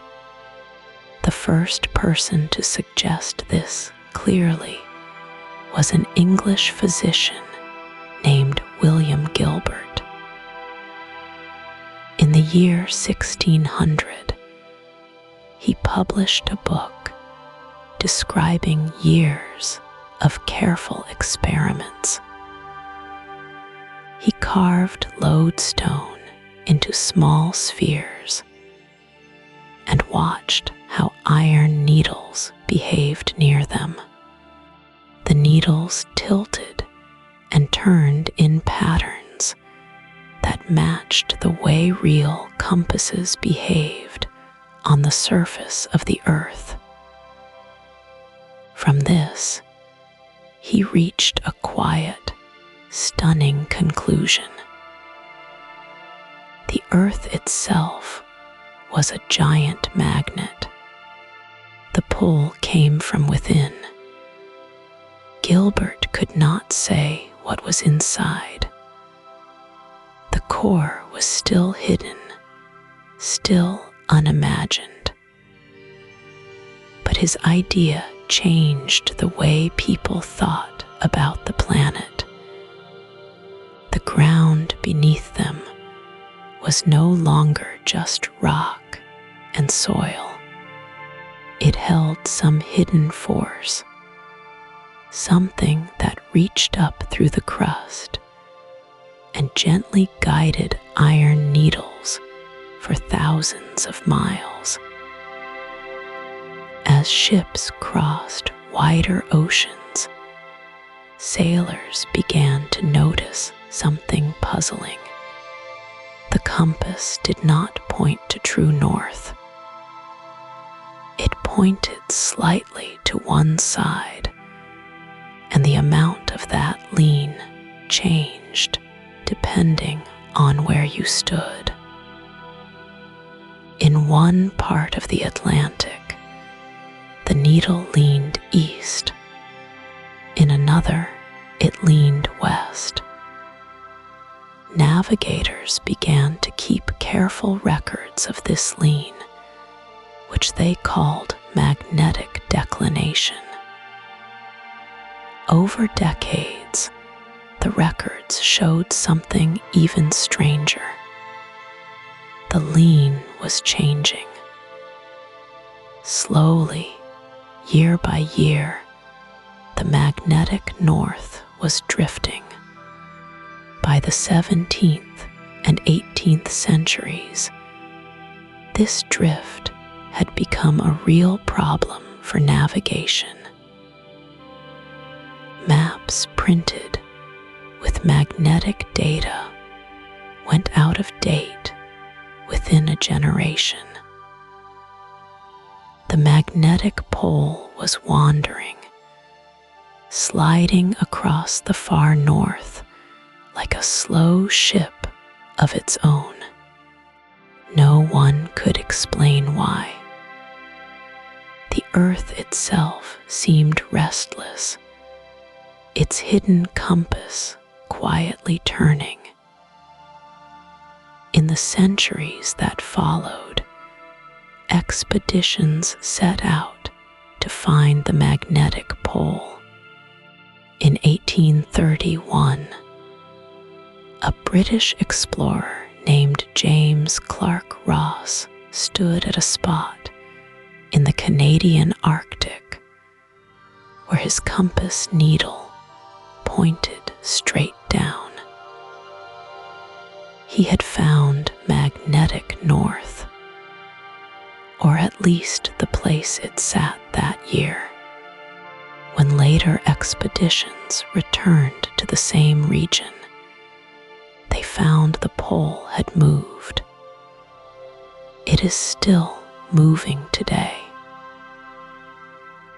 The first person to suggest this clearly was an English physician named William Gilbert. In the year 1600, he published a book describing years of careful experiments. He carved lodestone into small spheres and watched how iron needles behaved near them. The needles tilted and turned in patterns that matched the way real compasses behaved on the surface of the earth. From this, he reached a quiet, stunning conclusion. The earth itself was a giant magnet. The pull came from within. Gilbert could not say what was inside. The core was still hidden, still unimagined. But his idea changed the way people thought about the planet. The ground beneath them was no longer just rock and soil. It held some hidden force, something that reached up through the crust and gently guided iron needles for thousands of miles. As ships crossed wider oceans, sailors began to notice something puzzling. The compass did not point to true north. It pointed slightly to one side, and the amount of that lean changed depending on where you stood. In one part of the Atlantic, the needle leaned east. In another, it leaned west. Navigators began to keep careful records of this lean, which they called magnetic declination. Over decades, the records showed something even stranger. The lean was changing. Slowly, year by year, the magnetic north was drifting. By the 17th and 18th centuries, this drift had become a real problem for navigation. Maps printed with magnetic data went out of date within a generation. The magnetic pole was wandering, sliding across the far north like a slow ship of its own. No one could explain why. The earth itself seemed restless, its hidden compass quietly turning. In the centuries that followed, expeditions set out to find the magnetic pole. In 1831, a British explorer named James Clark Ross stood at a spot in the Canadian Arctic where his compass needle pointed straight down. He had found magnetic north, or at least the place it sat that year. When later expeditions returned to the same region, they found the pole had moved. It is still moving today.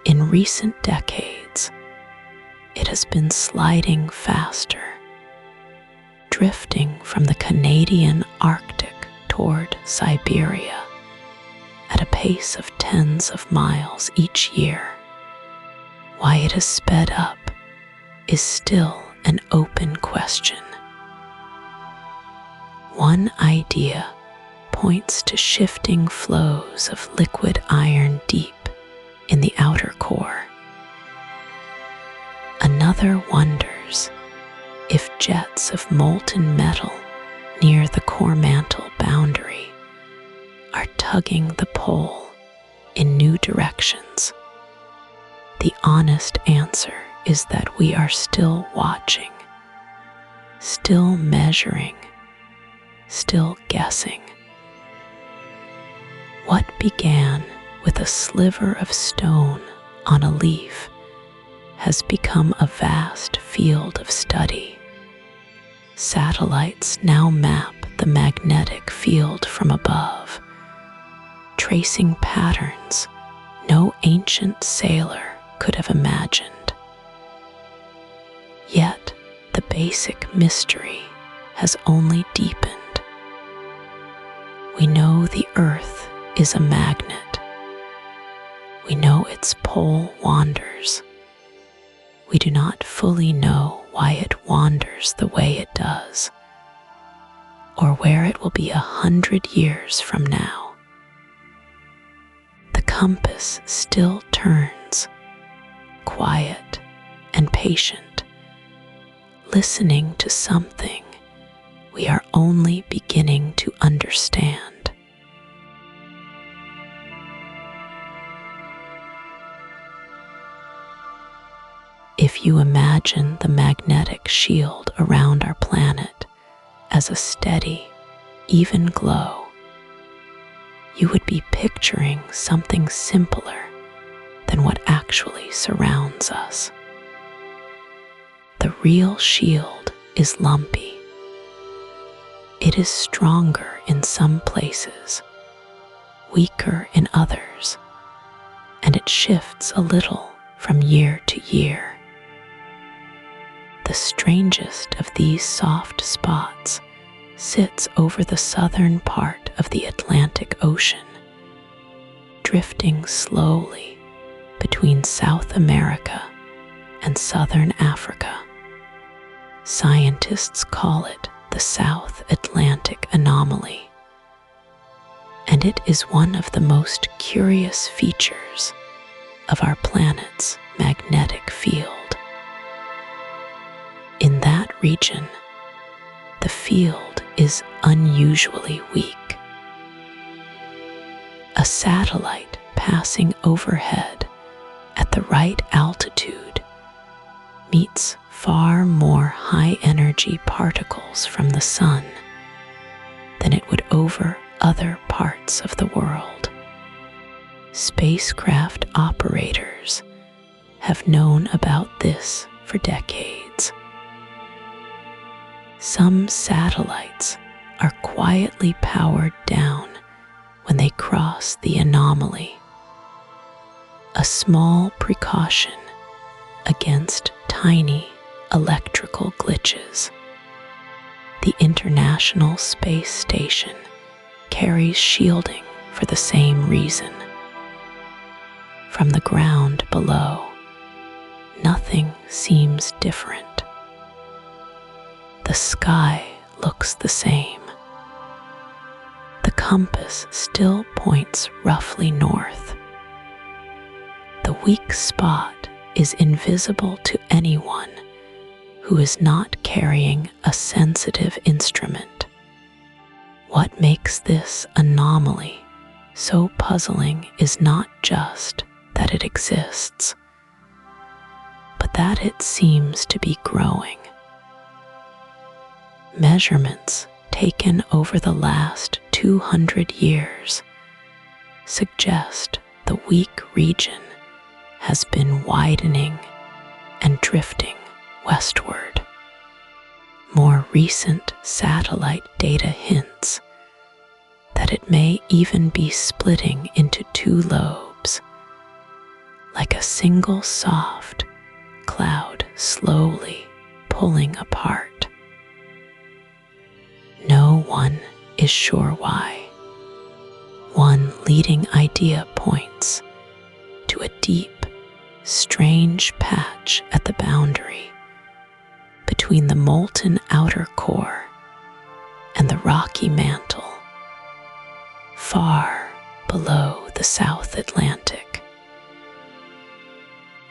In recent decades, it has been sliding faster, drifting from the Canadian Arctic toward Siberia at a pace of tens of miles each year. Why it has sped up is still an open question. One idea points to shifting flows of liquid iron deep in the outer core. Another wonders if jets of molten metal near the Core-Mantle boundary are tugging the pole in new directions. The honest answer is that we are still watching, still measuring, still guessing. What began with a sliver of stone on a leaf has become a vast field of study. Satellites now map the magnetic field from above, tracing patterns no ancient sailor could have imagined. Yet the basic mystery has only deepened. We know the Earth is a magnet. We know its pole wanders. We do not fully know why it wanders the way it does, or where it will be 100 years from now. The compass still turns, quiet and patient, listening to something we are only beginning to understand. If you imagine the magnetic shield around our planet as a steady, even glow, you would be picturing something simpler than what actually surrounds us. The real shield is lumpy. It is stronger in some places, weaker in others, and it shifts a little from year to year. The strangest of these soft spots sits over the southern part of the Atlantic Ocean, drifting slowly between South America and Southern Africa. Scientists call it the South Atlantic Anomaly, and it is one of the most curious features of our planet's magnetic field. In that region, the field is unusually weak. A satellite passing overhead at the right altitude meets far more high-energy particles from the sun than it would over other parts of the world. Spacecraft operators have known about this for decades. Some satellites are quietly powered down when they cross the anomaly, a small precaution against tiny electrical glitches. The International Space Station carries shielding for the same reason. From the ground below, nothing seems different. The sky looks the same. The compass still points roughly north. The weak spot is invisible to anyone who is not carrying a sensitive instrument. What makes this anomaly so puzzling is not just that it exists, but that it seems to be growing. Measurements taken over the last 200 years suggest the weak region has been widening and drifting westward. More recent satellite data hints that it may even be splitting into two lobes, like a single soft cloud slowly pulling apart. No one is sure why. One leading idea points to a deep, strange patch at the boundary between the molten outer core and the rocky mantle, far below the South Atlantic.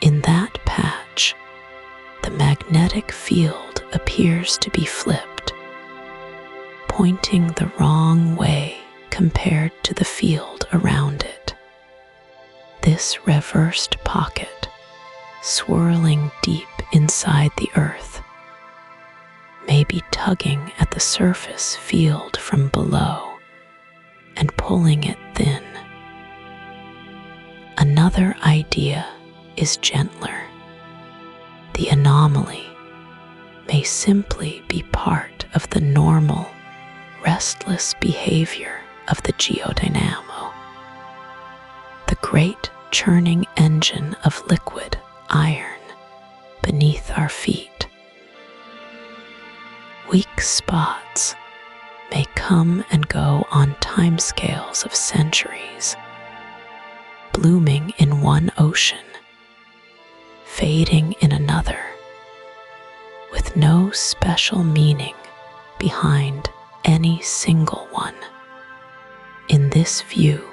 In that patch, the magnetic field appears to be flipped, pointing the wrong way compared to the field around it. This reversed pocket, swirling deep inside the Earth, may be tugging at the surface field from below and pulling it thin. Another idea is gentler. The anomaly may simply be part of the normal, restless behavior of the Geodynamo, the great churning engine of liquid iron beneath our feet. Weak spots may come and go on timescales of centuries, blooming in one ocean, fading in another, with no special meaning behind any single one. In this view,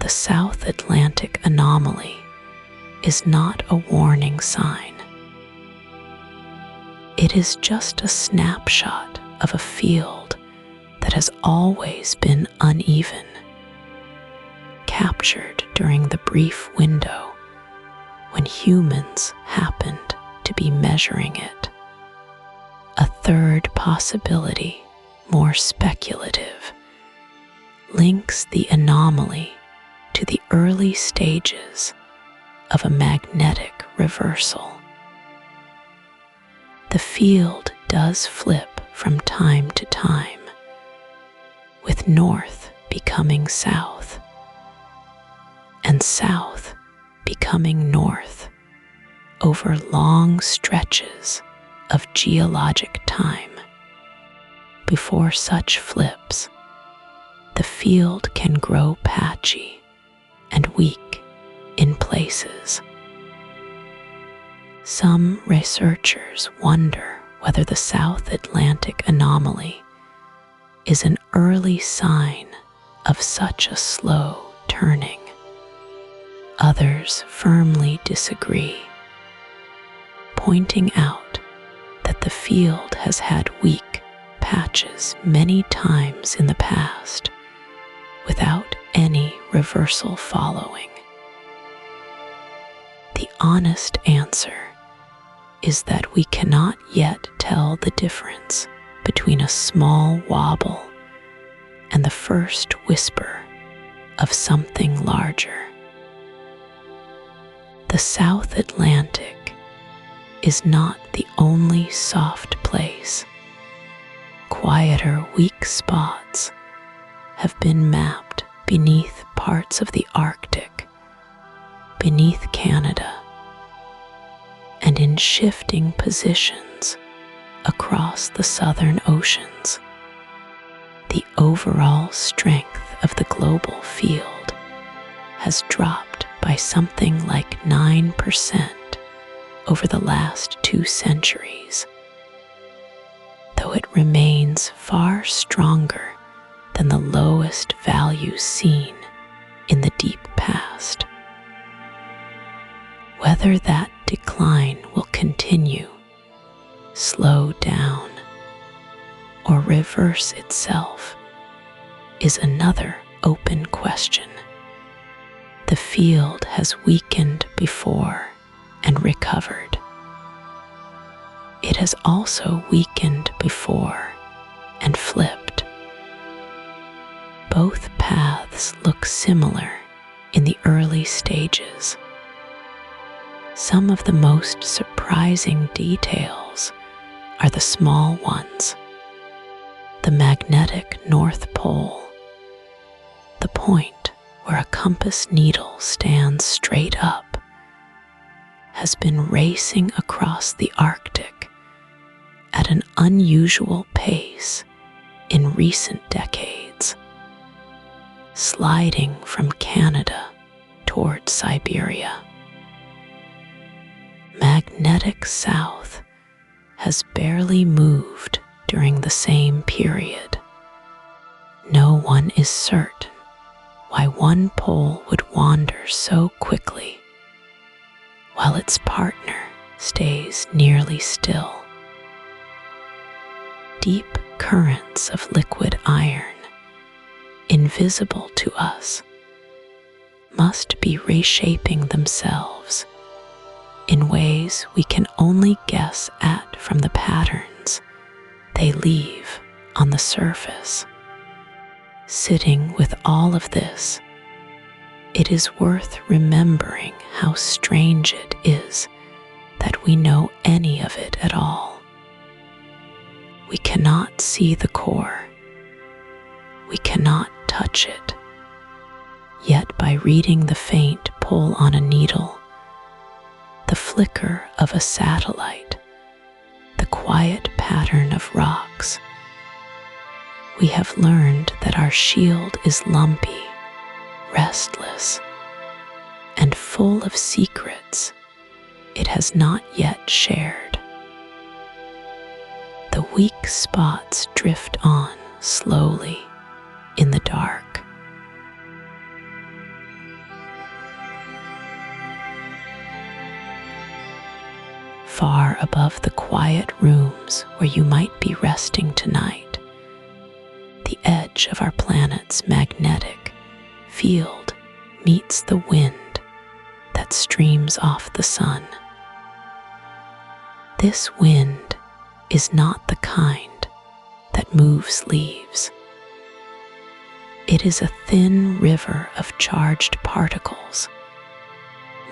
the South Atlantic anomaly is not a warning sign. It is just a snapshot of a field that has always been uneven, captured during the brief window when humans happened to be measuring it. A third possibility, more speculative, links the anomaly to the early stages of a magnetic reversal. The field does flip from time to time, with north becoming south, and south becoming north over long stretches of geologic time. Before such flips, the field can grow patchy and weak in places. Some researchers wonder whether the South Atlantic anomaly is an early sign of such a slow turning. Others firmly disagree, pointing out that the field has had weak patches many times in the past without any reversal following. The honest answer is that we cannot yet tell the difference between a small wobble and the first whisper of something larger. The South Atlantic is not the only soft place. quieter, weak spots have been mapped beneath parts of the Arctic, beneath Canada, and in shifting positions across the southern oceans. The overall strength of the global field has dropped by something like 9% over the last 2 centuries, though it remains far stronger than the lowest values seen in the deep past. Whether that decline will continue, slow down, or reverse itself is another open question. The field has weakened before and recovered. It has also weakened before and flipped. Both paths look similar in the early stages. Some of the most surprising details are the small ones. The magnetic North Pole, the point where a compass needle stands straight up, has been racing across the Arctic at an unusual pace in recent decades, sliding from Canada toward Siberia. Magnetic South has barely moved during the same period. No one is certain why one pole would wander so quickly while its partner stays nearly still. Deep currents of liquid iron, invisible to us, must be reshaping themselves in ways we can only guess at from the patterns they leave on the surface. Sitting with all of this, it is worth remembering how strange it is that we know any of it at all. We cannot see the core. We cannot touch it. Yet by reading the faint pull on a needle, the flicker of a satellite, the quiet pattern of rocks, we have learned that our shield is lumpy, restless, and full of secrets it has not yet shared. The weak spots drift on slowly in the dark. Far above the quiet rooms where you might be resting tonight, the edge of our planet's magnetic field meets the wind that streams off the sun. This wind is not the kind that moves leaves. It is a thin river of charged particles,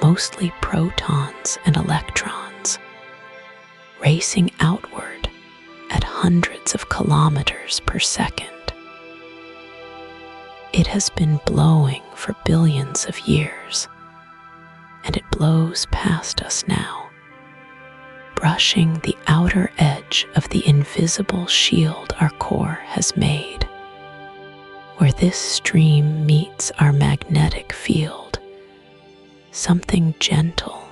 mostly protons and electrons, racing outward at hundreds of kilometers per second. It has been blowing for billions of years, and it blows past us now, brushing the outer edge of the invisible shield our core has made. Where this stream meets our magnetic field, something gentle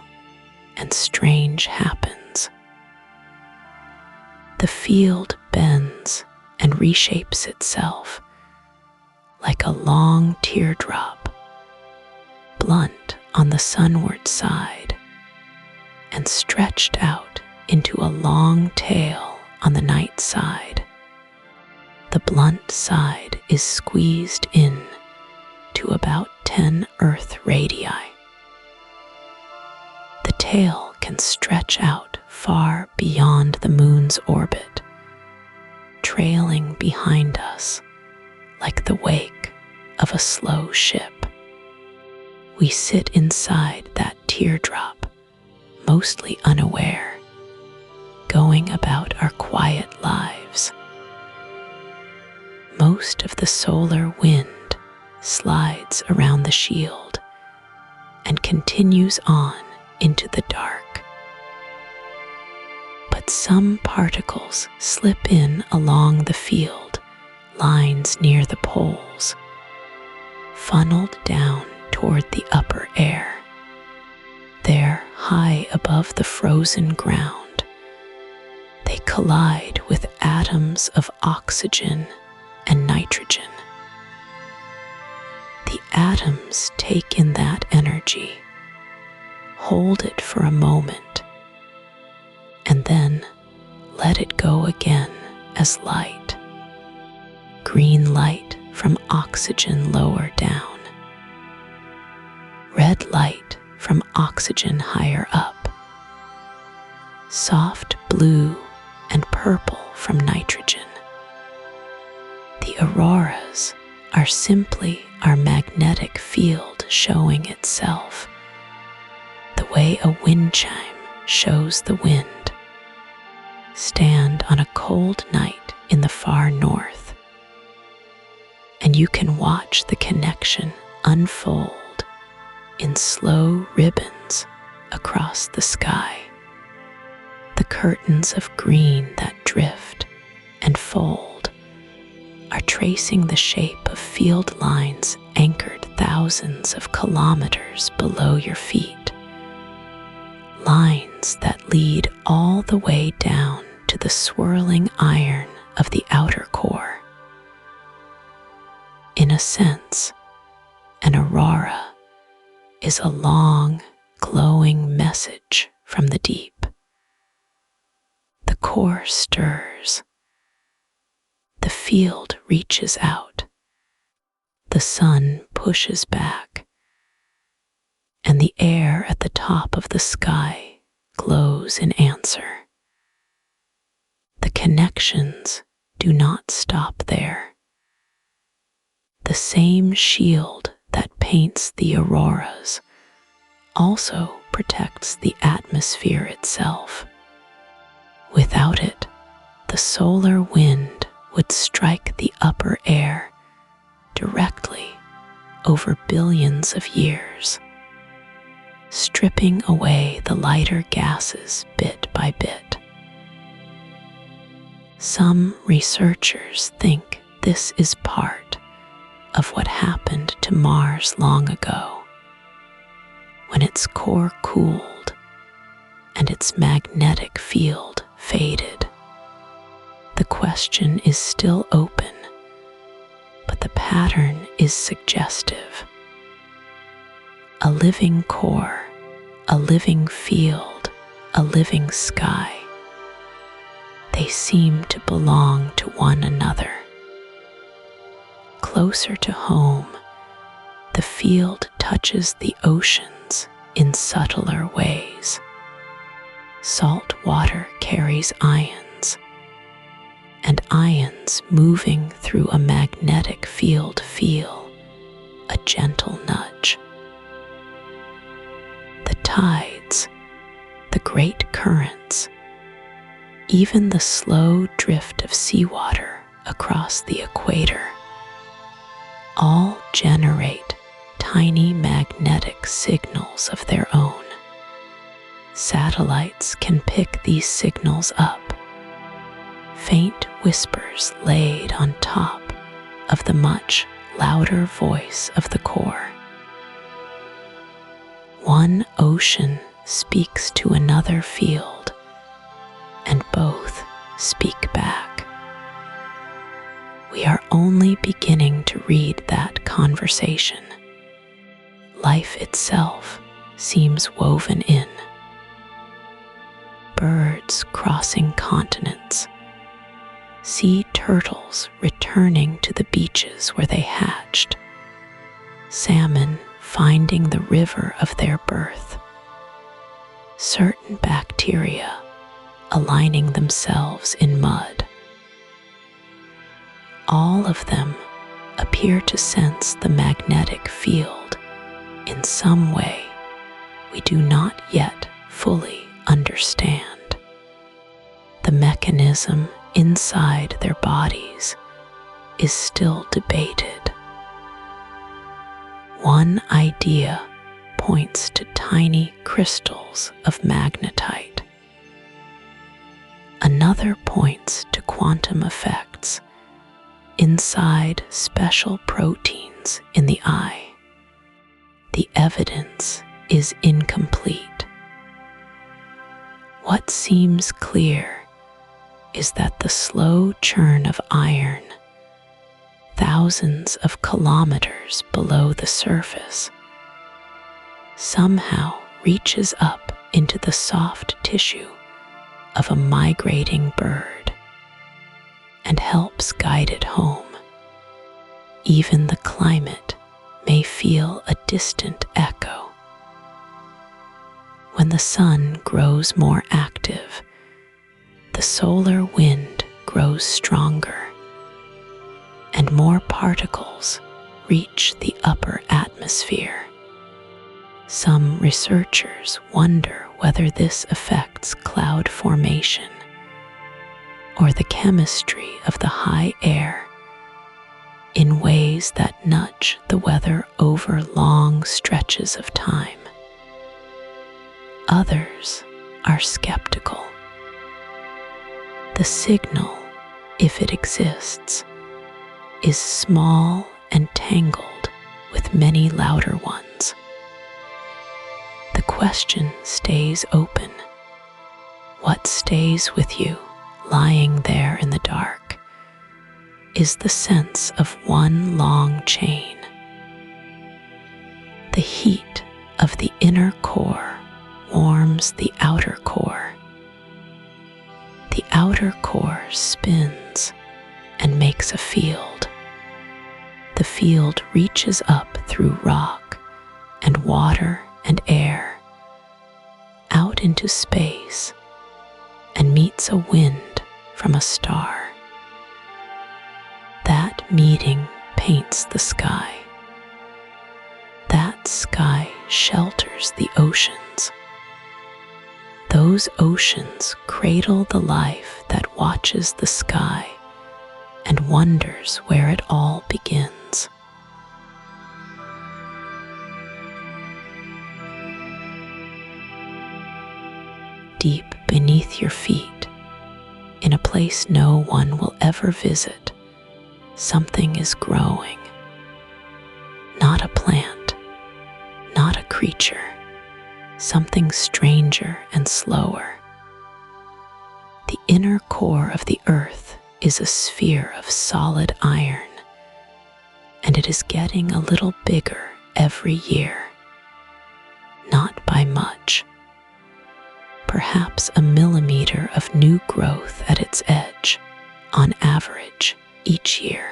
and strange happens. The field bends and reshapes itself like a long teardrop, blunt on the sunward side and stretched out into a long tail on the night side. The blunt side is squeezed in to about 10 Earth radii. The tail can stretch out far beyond the moon's orbit, trailing behind us like the wake of a slow ship. We sit inside that teardrop, mostly unaware, going about our quiet lives, most of the solar wind slides around the shield and continues on into the dark. But some particles slip in along the field lines near the poles, funneled down toward the upper air. There, high above the frozen ground, they collide with atoms of oxygen and nitrogen. The atoms take in that energy, hold it for a moment, and then let it go again as light. Green light from oxygen lower down, red light from oxygen higher up, soft blue and purple from nitrogen. The auroras are simply our magnetic field showing itself, the way a wind chime shows the wind. Stand on a cold night in the far north, and you can watch the connection unfold in slow ribbons across the sky. The curtains of green that drift and fold are tracing the shape of field lines anchored thousands of kilometers below your feet. Lines that lead all the way down to the swirling iron of the outer core. In a sense, an aurora is a long, glowing message from the deep. The core stirs. The field reaches out. The sun pushes back, and the air at the top of the sky glows in answer. The connections do not stop there. The same shield that paints the auroras also protects the atmosphere itself. Without it, the solar wind would strike the upper air directly over billions of years, stripping away the lighter gases bit by bit. Some researchers think this is part of what happened to Mars long ago, when its core cooled and its magnetic field faded. The question is still open, but the pattern is suggestive. A living core, a living field, a living sky. They seem to belong to one another. Closer to home, the field touches the oceans in subtler ways. Salt water carries ions, and ions moving through a magnetic field feel a gentle nudge. The tides, the great currents, even the slow drift of seawater across the equator, all generate tiny magnetic signals of their own. Satellites can pick these signals up, faint whispers laid on top of the much louder voice of the core. One ocean speaks to another field, and both speak back. We are only beginning to read that conversation. Life itself seems woven in. Birds crossing continents, sea turtles returning to the beaches where they hatched, salmon finding the river of their birth, certain bacteria aligning themselves in mud. All of them appear to sense the magnetic field in some way we do not yet fully understand. The mechanism inside their bodies is still debated. One idea points to tiny crystals of magnetite. Another points to quantum effects inside special proteins in the eye. The evidence is incomplete. What seems clear is that the slow churn of iron, thousands of kilometers below the surface, somehow reaches up into the soft tissue of a migrating bird and helps guide it home. Even the climate may feel a distant echo. When the sun grows more active, the solar wind grows stronger, and more particles reach the upper atmosphere. Some researchers wonder whether this affects cloud formation or the chemistry of the high air in ways that nudge the weather over long stretches of time. Others are skeptical. The signal, if it exists, is small and tangled with many louder ones. The question stays open. What stays with you lying there in the dark is the sense of one long chain. The heat of the inner core warms the outer core. The outer core spins and makes a field. The field reaches up through rock and water and air, out into space, and meets a wind from a star. That meeting paints the sky. That sky shelters the oceans. Those oceans cradle the life that watches the sky and wonders where it all begins. Deep beneath your feet, in a place no one will ever visit, something is growing. Not a plant, not a creature, something stranger and slower. The inner core of the earth is a sphere of solid iron, and it is getting a little bigger every year. Not by much. Perhaps a millimeter of new growth at its edge, on average, each year.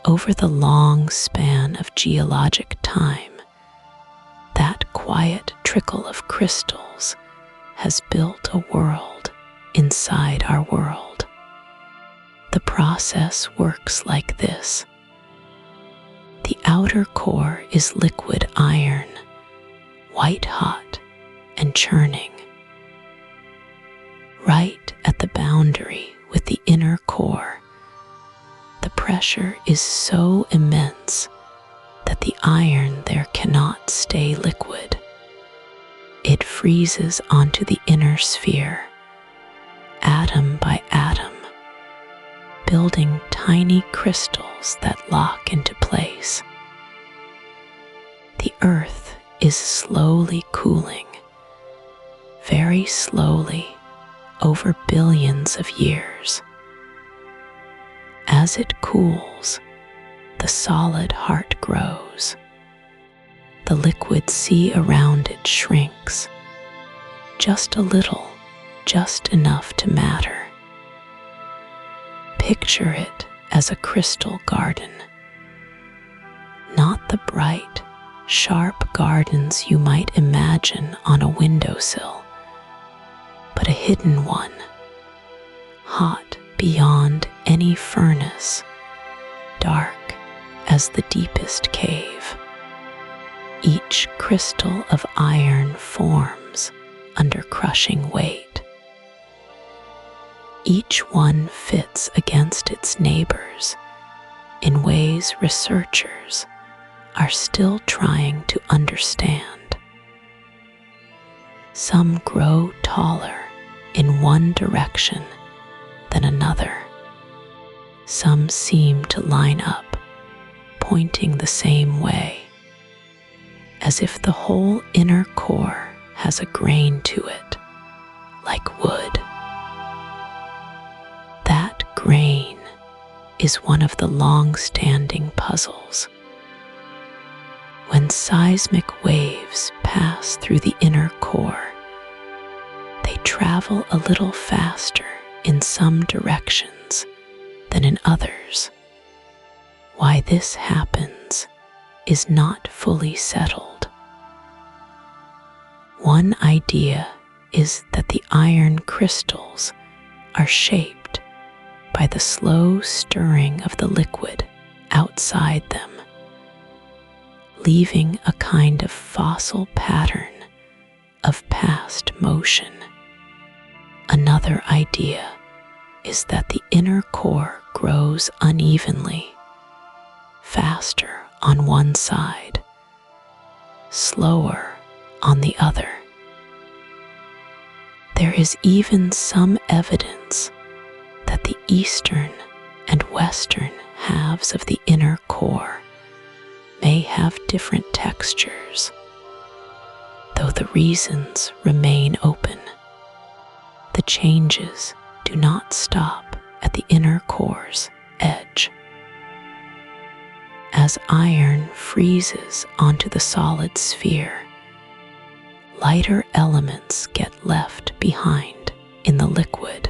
Over the long span of geologic time, that quiet trickle of crystals has built a world inside our world. The process works like this. The outer core is liquid iron, white hot and churning. Right at the boundary with the inner core, the pressure is so immense that the iron there cannot stay liquid. It freezes onto the inner sphere, atom by atom, building tiny crystals that lock into place. The earth is slowly cooling, very slowly, over billions of years. As it cools, the solid heart grows. The liquid sea around it shrinks, just a little, just enough to matter. Picture it as a crystal garden. Not the bright, sharp gardens you might imagine on a windowsill, but a hidden one, hot beyond any furnace, dark as the deepest cave. Each crystal of iron forms under crushing weight. each one fits against its neighbors in ways researchers are still trying to understand. Some grow taller in one direction than another. Some seem to line up, pointing the same way, as if the whole inner core has a grain to it, like wood. That grain is one of the long-standing puzzles. When seismic waves pass through the inner core, they travel a little faster in some directions than in others. Why this happens is not fully settled. One idea is that the iron crystals are shaped by the slow stirring of the liquid outside them, leaving a kind of fossil pattern of past motion. Another idea is that the inner core grows unevenly, faster on one side, slower on the other. There is even some evidence that the eastern and western halves of the inner core may have different textures, though the reasons remain open. The changes do not stop at the inner core's edge. As iron freezes onto the solid sphere, lighter elements get left behind in the liquid.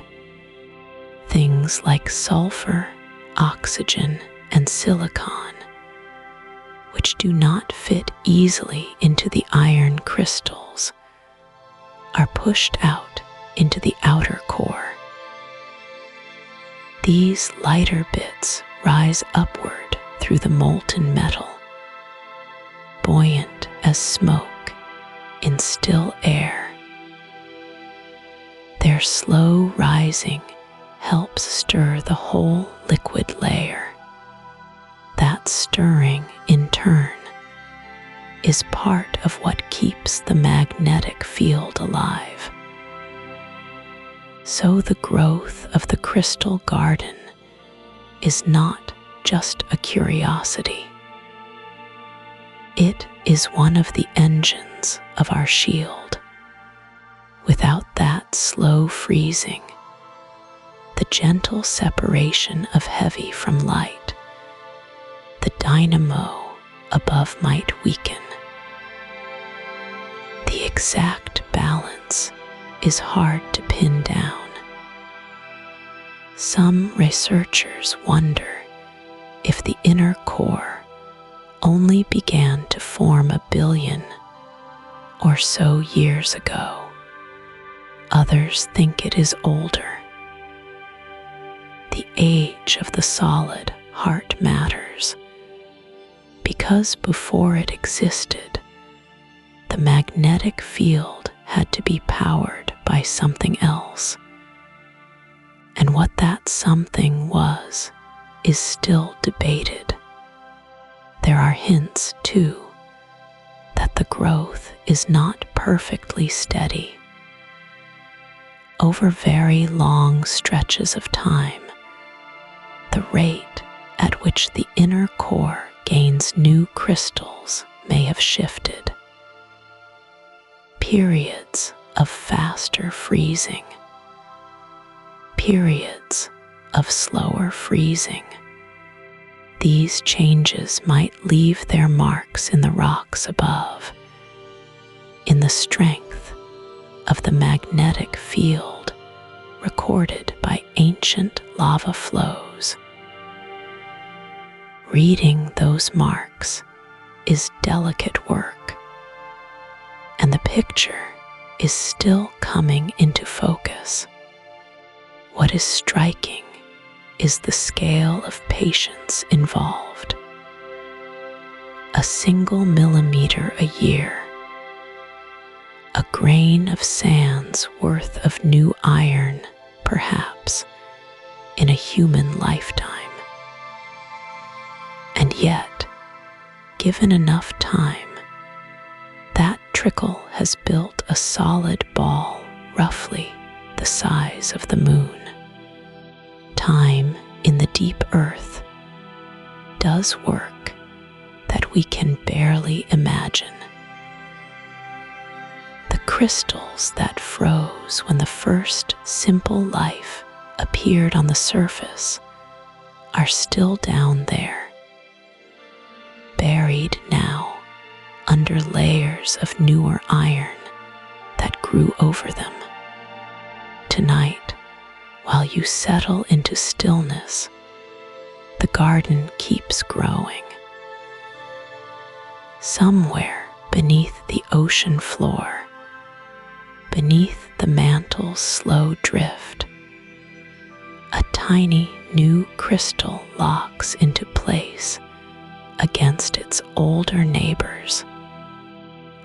Things like sulfur, oxygen, and silicon, which do not fit easily into the iron crystals, are pushed out into the outer core. These lighter bits rise upward through the molten metal, buoyant as smoke in still air. Their slow rising helps stir the whole liquid layer. That stirring, in turn, is part of what keeps the magnetic field alive. So the growth of the crystal garden is not just a curiosity. It is one of the engines of our shield. Without that slow freezing, the gentle separation of heavy from light, the dynamo above might weaken. The exact balance is hard to pin down. Some researchers wonder if the inner core only began to form 1 billion or so years ago. Others think it is older. The age of the solid heart matters, because before it existed, the magnetic field had to be powered by something else. And what that something was is still debated. There are hints, too, that the growth is not perfectly steady. Over very long stretches of time, the rate at which the inner core gains new crystals may have shifted. Periods of faster freezing, periods of slower freezing. These changes might leave their marks in the rocks above, in the strength of the magnetic field recorded by ancient lava flows. Reading those marks is delicate work, and the picture is still coming into focus. What is striking is the scale of patience involved. A single millimeter a year, a grain of sand's worth of new iron per perhaps, in a human lifetime. And yet, given enough time, that trickle has built a solid ball roughly the size of the moon. Time in the deep earth does work that we can barely imagine. The crystals that froze when the first simple life appeared on the surface are still down there, buried now under layers of newer iron that grew over them. Tonight, while you settle into stillness, the garden keeps growing. Somewhere beneath the ocean floor, beneath the mantle's slow drift, a tiny new crystal locks into place against its older neighbors.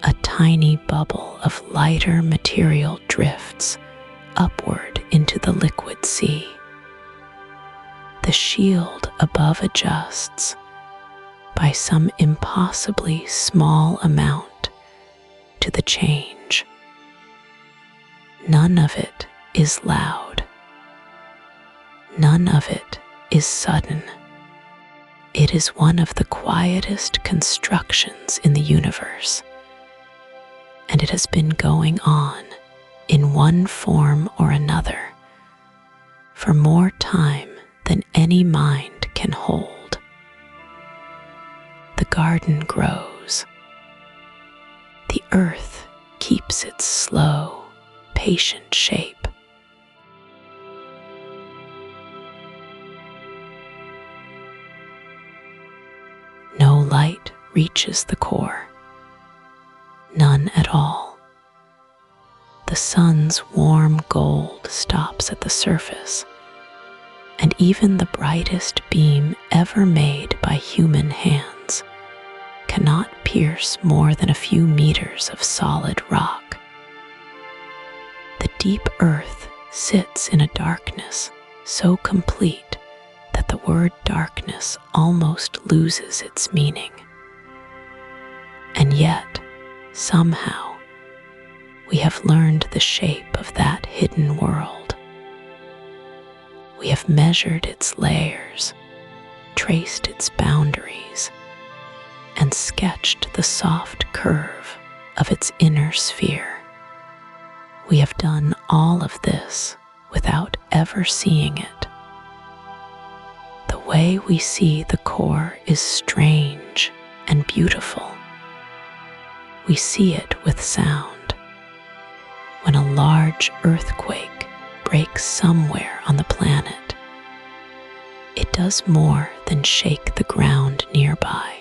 A tiny bubble of lighter material drifts upward into the liquid sea. The shield above adjusts by some impossibly small amount to the change. None of it is loud. None of it is sudden. It is one of the quietest constructions in the universe, and it has been going on in one form or another for more time than any mind can hold. The garden grows. The earth keeps its slow, patient shape. No light reaches the core. None at all. The sun's warm gold stops at the surface, and even the brightest beam ever made by human hands cannot pierce more than a few meters of solid rock. The deep earth sits in a darkness so complete that the word darkness almost loses its meaning. And yet, somehow, we have learned the shape of that hidden world. We have measured its layers, traced its boundaries, and sketched the soft curve of its inner sphere. We have done all of this without ever seeing it. The way we see the core is strange and beautiful. We see it with sound. When a large earthquake breaks somewhere on the planet, it does more than shake the ground nearby.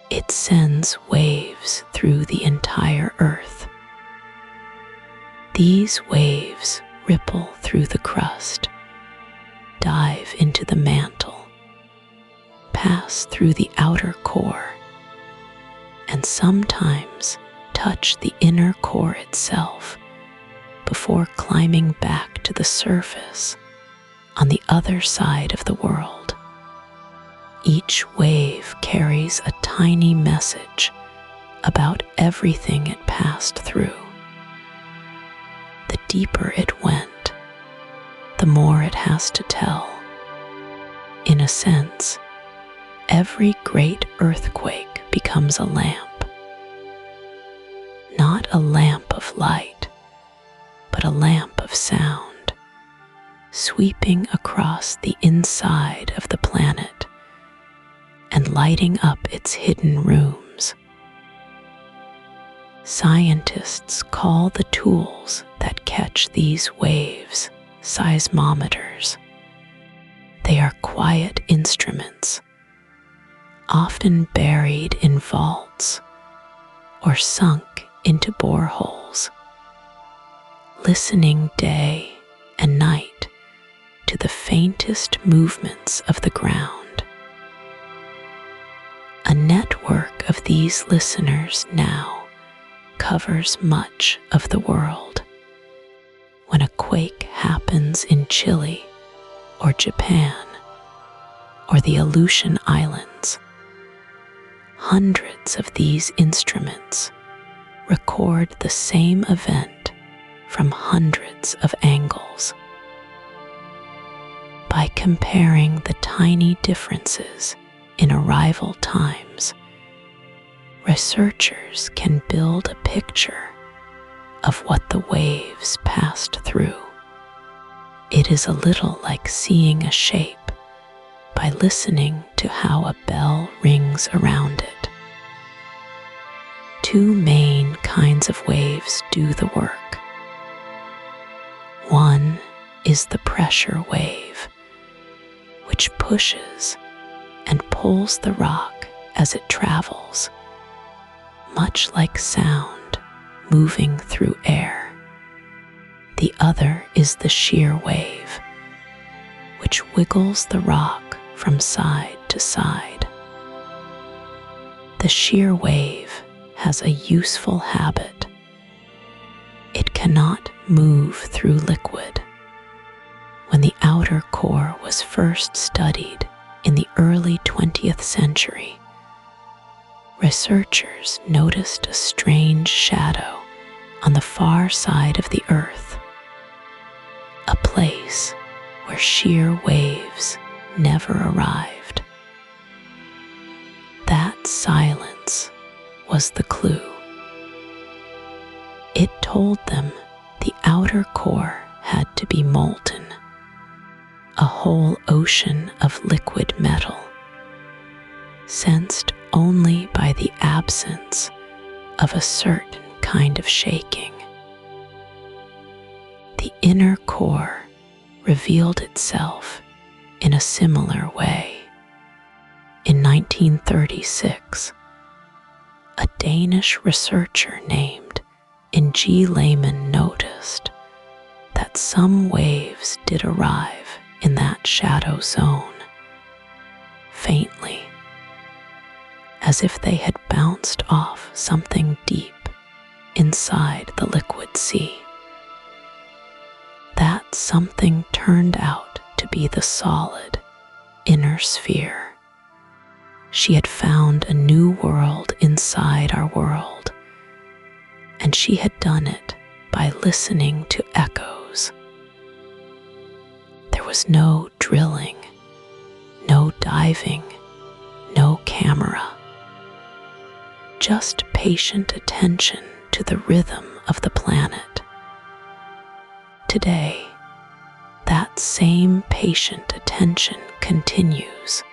It sends waves through the entire earth. These waves ripple through the crust, dive into the mantle, pass through the outer core, and sometimes touch the inner core itself before climbing back to the surface on the other side of the world. Each wave carries a tiny message about everything it passed through. The deeper it went, the more it has to tell. In a sense, every great earthquake becomes a lamp. Not a lamp of light, but a lamp of sound, sweeping across the inside of the planet and lighting up its hidden rooms. Scientists call the tools that catch these waves seismometers. They are quiet instruments, often buried in vaults or sunk into boreholes, listening day and night to the faintest movements of the ground. A network of these listeners now covers much of the world. when a quake happens in Chile or Japan or the Aleutian Islands. Hundreds of these instruments record the same event from hundreds of angles. By comparing the tiny differences in arrival times, researchers can build a picture of what the waves passed through. It is a little like seeing a shape by listening to how a bell rings around it. Two main kinds of waves do the work. One is the pressure wave, which pushes and pulls the rock as it travels, much like sound moving through air. The other is the shear wave, which wiggles the rock from side to side. The shear wave has a useful habit. It cannot move through liquid. When the outer core was first studied in the early 20th century, researchers noticed a strange shadow on the far side of the Earth, a place where shear waves never arrived. That silence was the clue. It told them the outer core had to be molten, a whole ocean of liquid metal, sensed only by the absence of a certain kind of shaking. The inner core revealed itself in a similar way. In 1936, a Danish researcher named Geodynamo noticed that some waves did arrive in that shadow zone, faintly, as if they had bounced off something deep inside the liquid sea. That something turned out to be the solid inner sphere. She had found a new world inside our world, and she had done it by listening to echoes. There was no drilling, no diving, no camera, just patient attention to the rhythm of the planet. Today, that same patient attention continues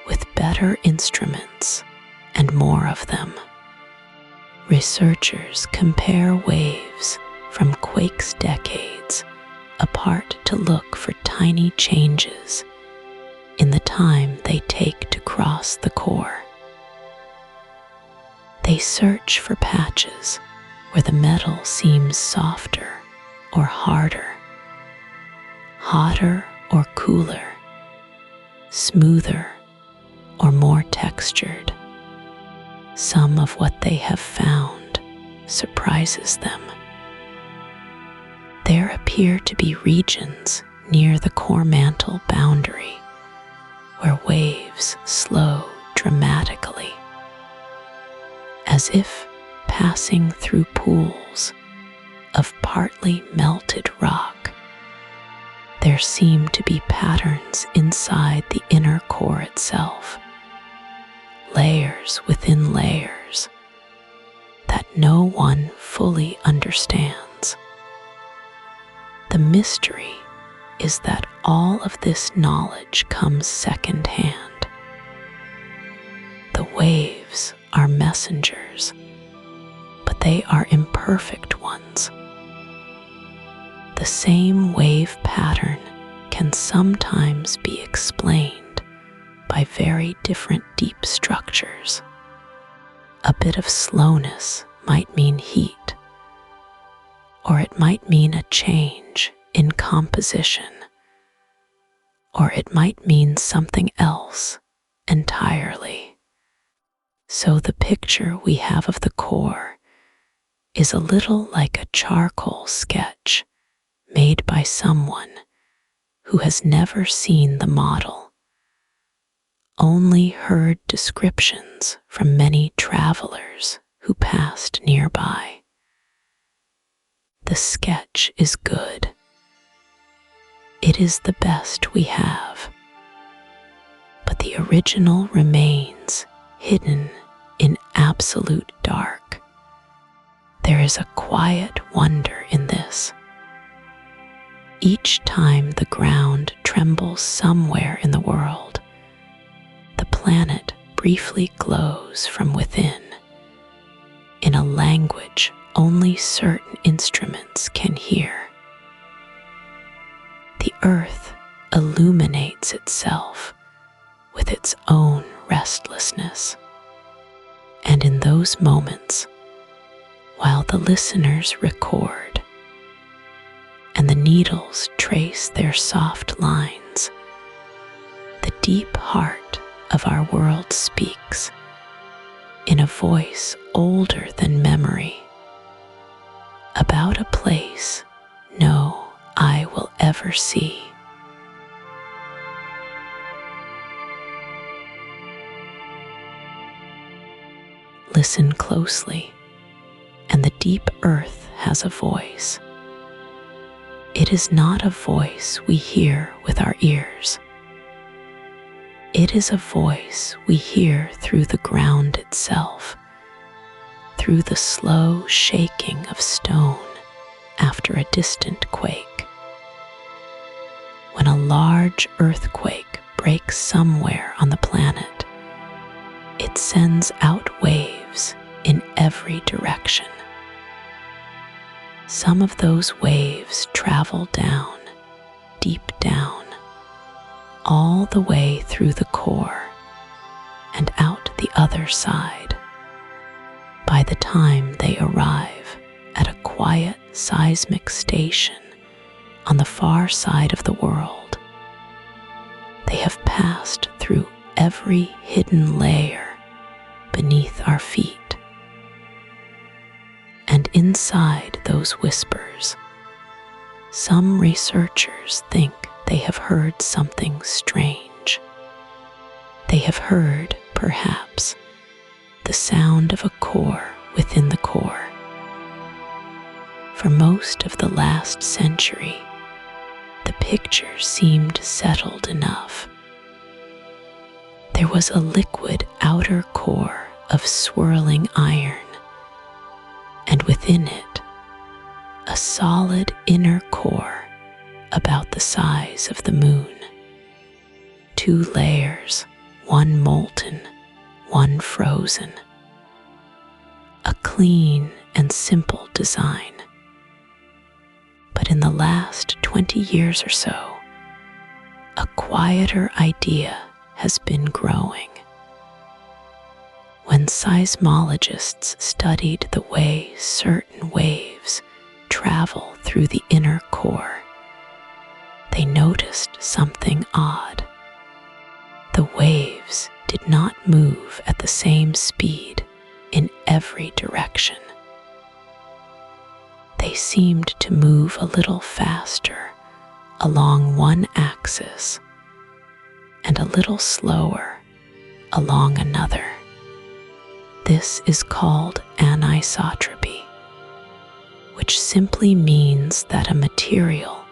with better instruments and more of them. Researchers compare waves from quakes decades apart to look for tiny changes in the time they take to cross the core. They search for patches where the metal seems softer or harder, hotter or cooler, smoother or more textured. Some of what they have found surprises them. There appear to be regions near the Core-Mantle boundary where waves slow dramatically, as if passing through pools of partly melted rock. There seem to be patterns inside the inner core itself, layers within layers that no one fully understands. The mystery is that all of this knowledge comes secondhand. The waves are messengers, but they are imperfect ones. The same wave pattern can sometimes be explained by very different deep structures. A bit of slowness might mean heat, or it might mean a change in composition, or it might mean something else entirely. So the picture we have of the core is a little like a charcoal sketch made by someone who has never seen the model, only heard descriptions from many travelers who passed nearby. The sketch is good. It is the best we have, but the original remains hidden in absolute dark. There is a quiet wonder in this. Each time the ground trembles somewhere in the world, the planet briefly glows from within, in a language only certain instruments can hear. The earth illuminates itself with its own restlessness, and in those moments, while the listeners record and the needles trace their soft lines, the deep heart of our world speaks in a voice older than memory about a place no eye will ever see. Listen closely, and the deep earth has a voice. It is not a voice we hear with our ears. It is a voice we hear through the ground itself, through the slow shaking of stone after a distant quake. When a large earthquake breaks somewhere on the planet, it sends out waves in every direction. Some of those waves travel down, deep down, all the way through the core and out the other side. By the time they arrive at a quiet seismic station on the far side of the world, they have passed through every hidden layer beneath our feet. And inside those whispers, some researchers think they have heard something strange. They have heard, perhaps, the sound of a core within the core. For most of the last century, the picture seemed settled enough. There was a liquid outer core of swirling iron, and within it, a solid inner core about the size of the moon. 2 layers, one molten, one frozen. A clean and simple design. But in the last 20 years or so, a quieter idea has been growing. When seismologists studied the way certain waves travel through the inner core, they noticed something odd. The waves did not move at the same speed in every direction. They seemed to move a little faster along one axis and a little slower along another. This is called anisotropy, which simply means that a material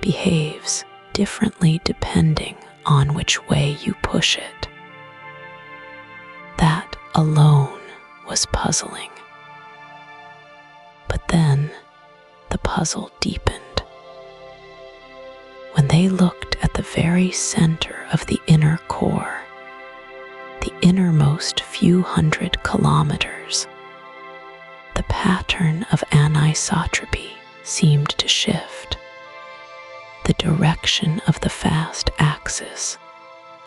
behaves differently depending on which way you push it. That alone was puzzling. But then the puzzle deepened. When they looked at the very center of the inner core, the innermost few hundred kilometers, the pattern of anisotropy seemed to shift. The direction of the fast axis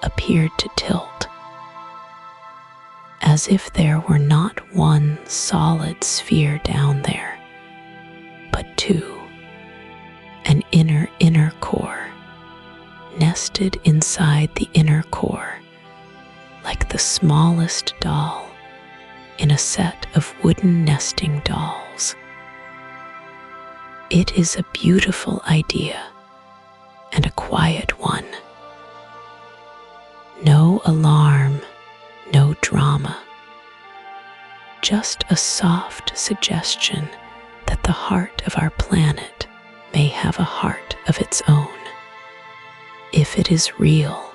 appeared to tilt, as if there were not one solid sphere down there, but 2, an inner core, nested inside the inner core, like the smallest doll in a set of wooden nesting dolls. It is a beautiful idea and a quiet one. No alarm, no drama. Just a soft suggestion that the heart of our planet may have a heart of its own. If it is real,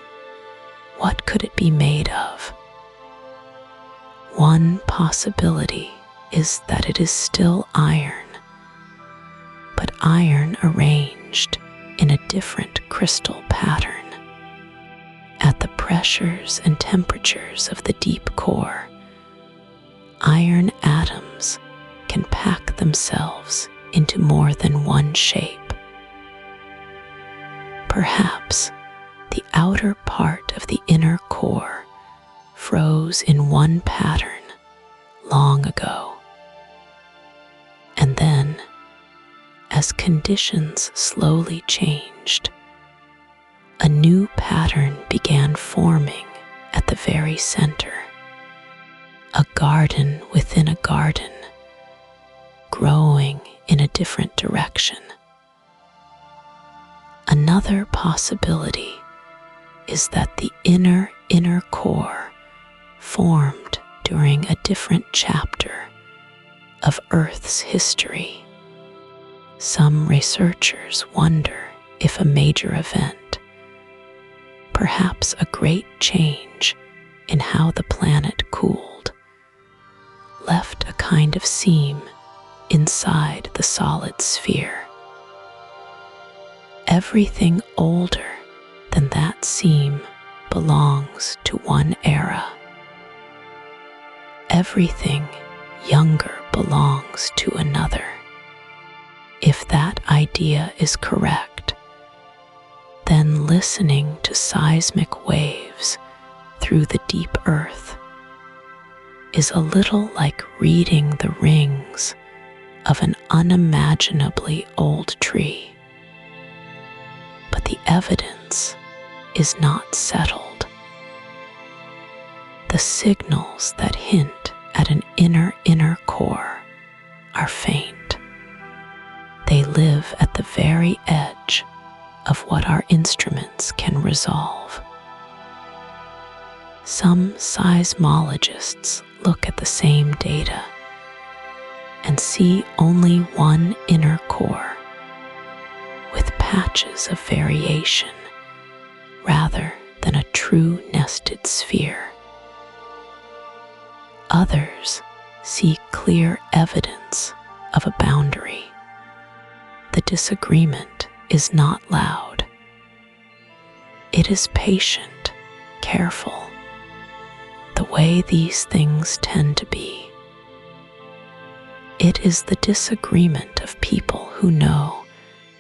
what could it be made of? One possibility is that it is still iron, but iron arranged in a different crystal pattern. At the pressures and temperatures of the deep core, iron atoms can pack themselves into more than one shape. Perhaps the outer part of the inner core froze in one pattern long ago. And then, as conditions slowly changed, a new pattern began forming at the very center. A garden within a garden, growing in a different direction. Another possibility is that the inner core formed during a different chapter of Earth's history. Some researchers wonder if a major event, perhaps a great change in how the planet cooled, left a kind of seam inside the solid sphere. Everything older than that seam belongs to one era. Everything younger belongs to another. If that idea is correct, then listening to seismic waves through the deep earth is a little like reading the rings of an unimaginably old tree. But the evidence is not settled. The signals that hint at an inner core are faint. They live at the very edge of what our instruments can resolve. Some seismologists look at the same data and see only one inner core with patches of variation rather than a true nested sphere. Others see clear evidence of a boundary. The disagreement is not loud. It is patient, careful, the way these things tend to be. It is the disagreement of people who know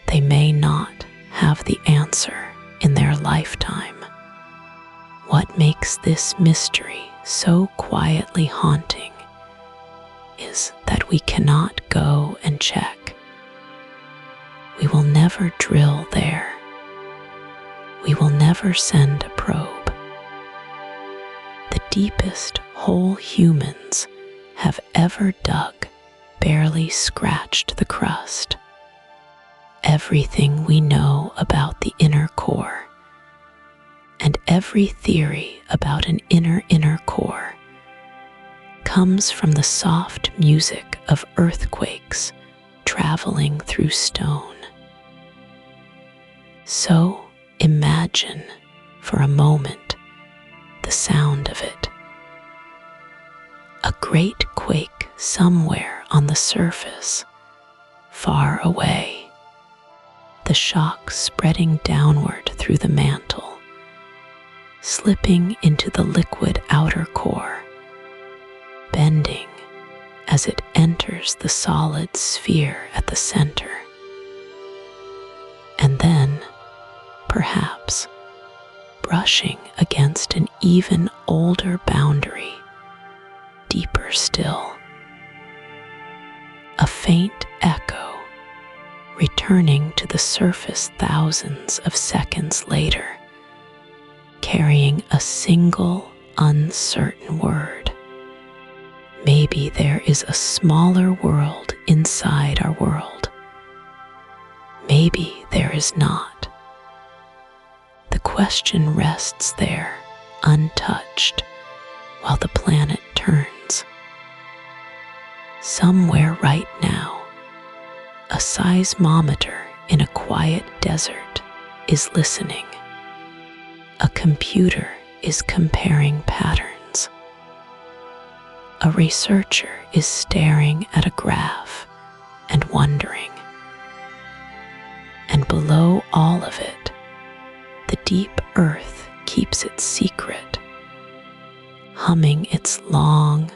they may not have the answer in their lifetime. What makes this mystery so quietly haunting is that we cannot go and check. We will never drill there. We will never send a probe. The deepest hole humans have ever dug barely scratched the crust. Everything we know about the inner core and every theory about an inner core comes from the soft music of earthquakes traveling through stone. So imagine for a moment the sound of it. A great quake somewhere on the surface, far away. The shock spreading downward through the mantle, slipping into the liquid outer core, bending as it enters the solid sphere at the center. And then, perhaps, brushing against an even older boundary, deeper still. A faint echo returning to the surface thousands of seconds later, carrying a single uncertain word. Maybe there is a smaller world inside our world, maybe there is not. The question rests there, untouched, while the planet turns. Somewhere right now, a seismometer in a quiet desert is listening. A computer is comparing patterns. A researcher is staring at a graph and wondering. And below all of it, the deep earth keeps its secret, humming its long,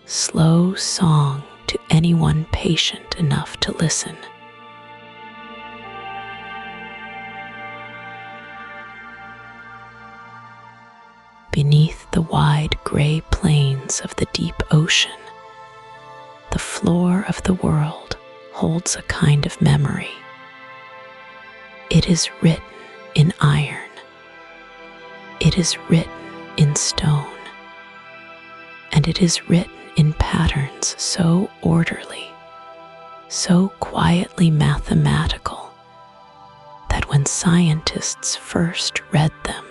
slow song to anyone patient enough to listen. Beneath the wide gray plains of the deep ocean, the floor of the world holds a kind of memory. It is written in iron. It is written in stone. And it is written in patterns so orderly, so quietly mathematical, that when scientists first read them,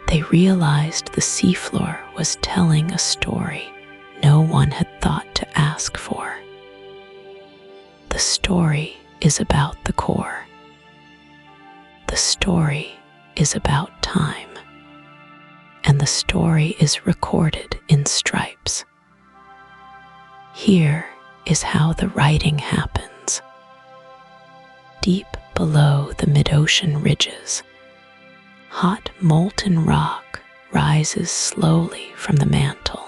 they realized the seafloor was telling a story no one had thought to ask for. The story is about the core. The story is about time. And the story is recorded in stripes. Here is how the writing happens. Deep below the mid-ocean ridges, hot molten rock rises slowly from the mantle.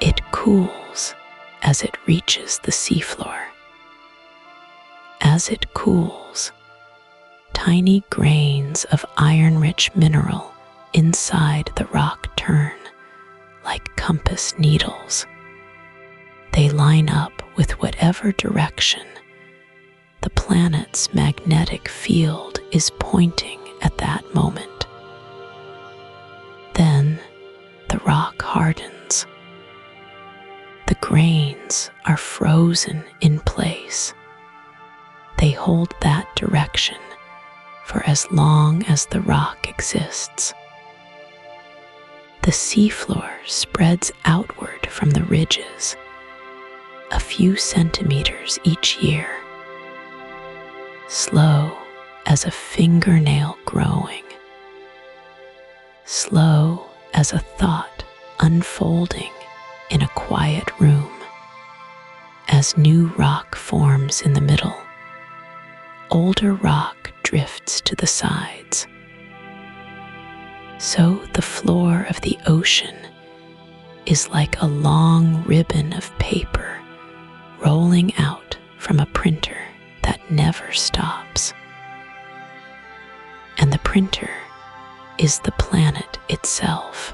It cools as it reaches the seafloor. As it cools, tiny grains of iron-rich mineral inside the rock turn like compass needles. They line up with whatever direction the planet's magnetic field is pointing at that moment. Then the rock hardens. The grains are frozen in place. They hold that direction for as long as the rock exists. The seafloor spreads outward from the ridges, a few centimeters each year, slow as a fingernail growing, slow as a thought unfolding in a quiet room. As new rock forms in the middle, older rock drifts to the sides. So the floor of the ocean is like a long ribbon of paper rolling out from a printer that never stops. And the printer is the planet itself.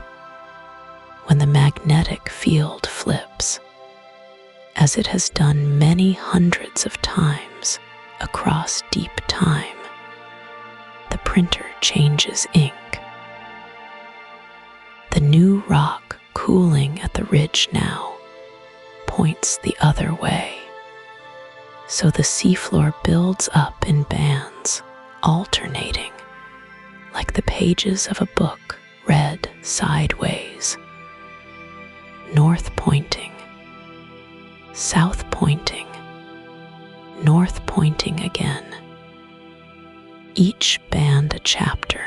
When the magnetic field flips, as it has done many hundreds of times across deep time, the printer changes ink. The new rock cooling at the ridge now points the other way. So the seafloor builds up in bands, alternating, like the pages of a book read sideways. North pointing, south pointing, north pointing again. Each band a chapter.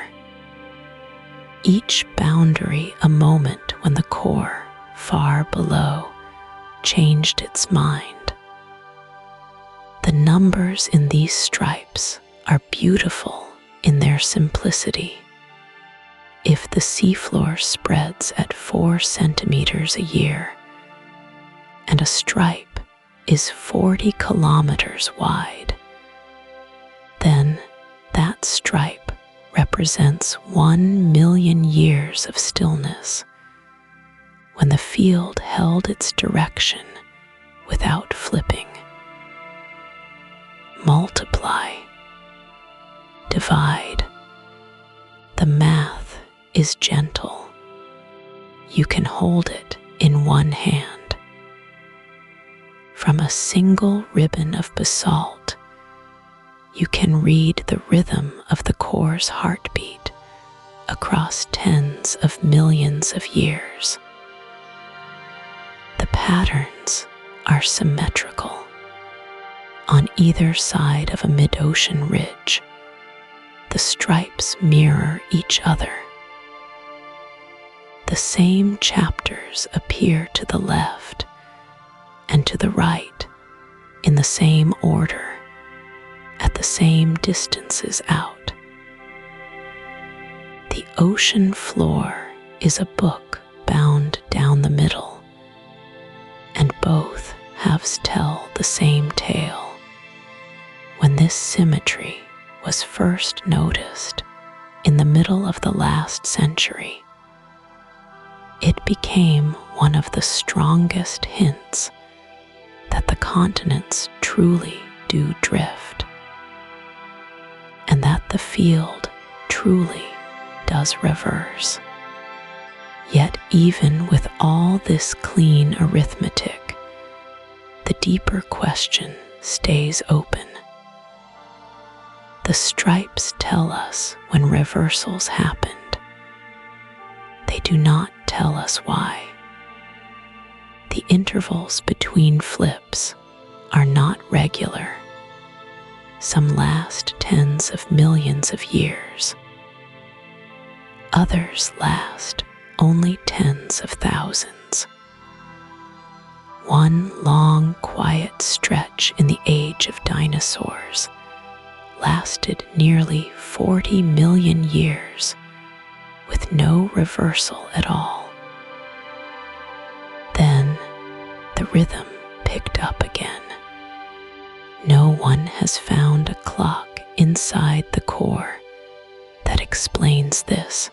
Each boundary a moment when the core, far below, changed its mind. The numbers in these stripes are beautiful in their simplicity. If the seafloor spreads at 4 centimeters a year, and a stripe is 40 kilometers wide, then that stripe represents 1 million years of stillness, when the field held its direction without flipping. Multiply, divide. The math is gentle. You can hold it in one hand. From a single ribbon of basalt, you can read the rhythm of the core's heartbeat across tens of millions of years. The patterns are symmetrical. On either side of a mid-ocean ridge, the stripes mirror each other. The same chapters appear to the left and to the right in the same order, at the same distances out. The ocean floor is a book bound down the middle, and both halves tell the same tale. When this symmetry was first noticed in the middle of the last century, it became one of the strongest hints that the continents truly do drift, and that the field truly does reverse. Yet even with all this clean arithmetic, the deeper question stays open. The stripes tell us when reversals happened. They do not tell us why. The intervals between flips are not regular. Some last tens of millions of years. Others last only tens of thousands. One long, quiet stretch in the age of dinosaurs lasted nearly 40 million years with no reversal at all. Then the rhythm picked up again. No one has found a clock inside the core that explains this.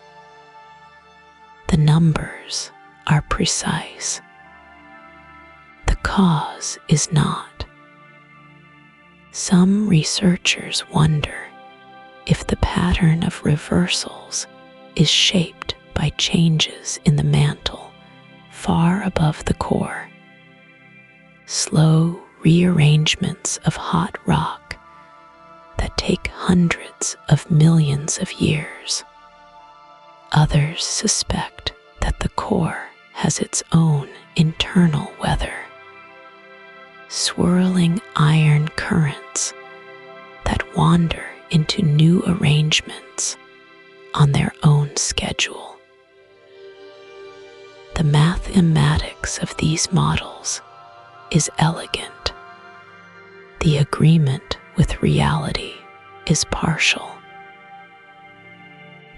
The numbers are precise. The cause is not. Some researchers wonder if the pattern of reversals is shaped by changes in the mantle far above the core. Slow rearrangements of hot rock that take hundreds of millions of years. Others suspect that the core has its own internal weather. Swirling iron currents that wander into new arrangements on their own schedule. The mathematics of these models is elegant. The agreement with reality is partial.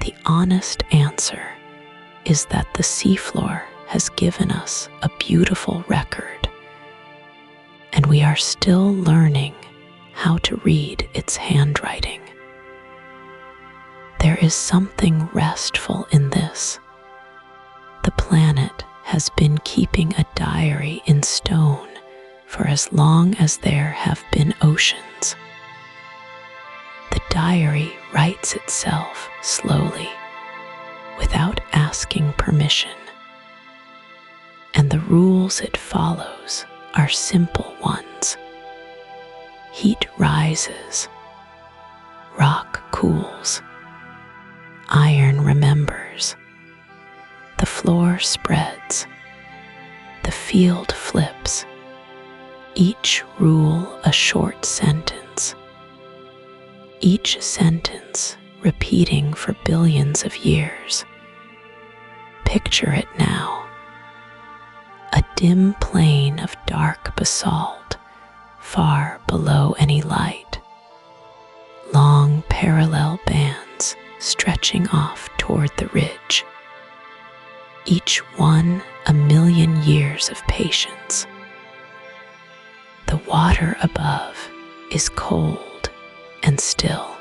The honest answer is that the seafloor has given us a beautiful record, and we are still learning how to read its handwriting. There is something restful in this. The planet has been keeping a diary in stone for as long as there have been oceans. The diary writes itself slowly, without asking permission, and the rules it follows are simple ones. Heat rises, rock cools, iron remembers, the floor spreads, the field flips, each rule a short sentence, each sentence repeating for billions of years. Picture it now. A dim plain of dark basalt, far below any light. Long parallel bands stretching off toward the ridge. Each one a million years of patience. The water above is cold and still.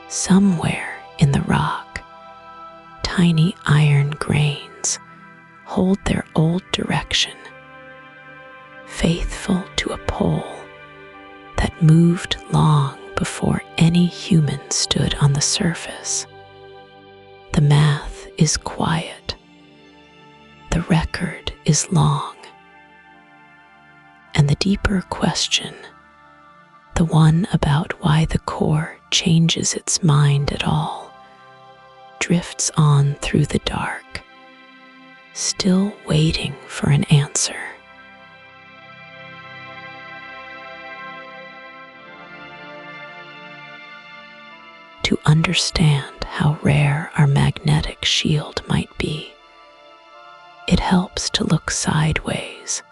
Somewhere in the rock, tiny iron grains hold their old direction, faithful to a pole that moved long before any human stood on the surface. The math is quiet. The record is long. And the deeper question, the the one about why the core changes its mind at all, drifts on through the dark, still waiting for an answer. To understand how rare our magnetic shield might be, it helps to look sideways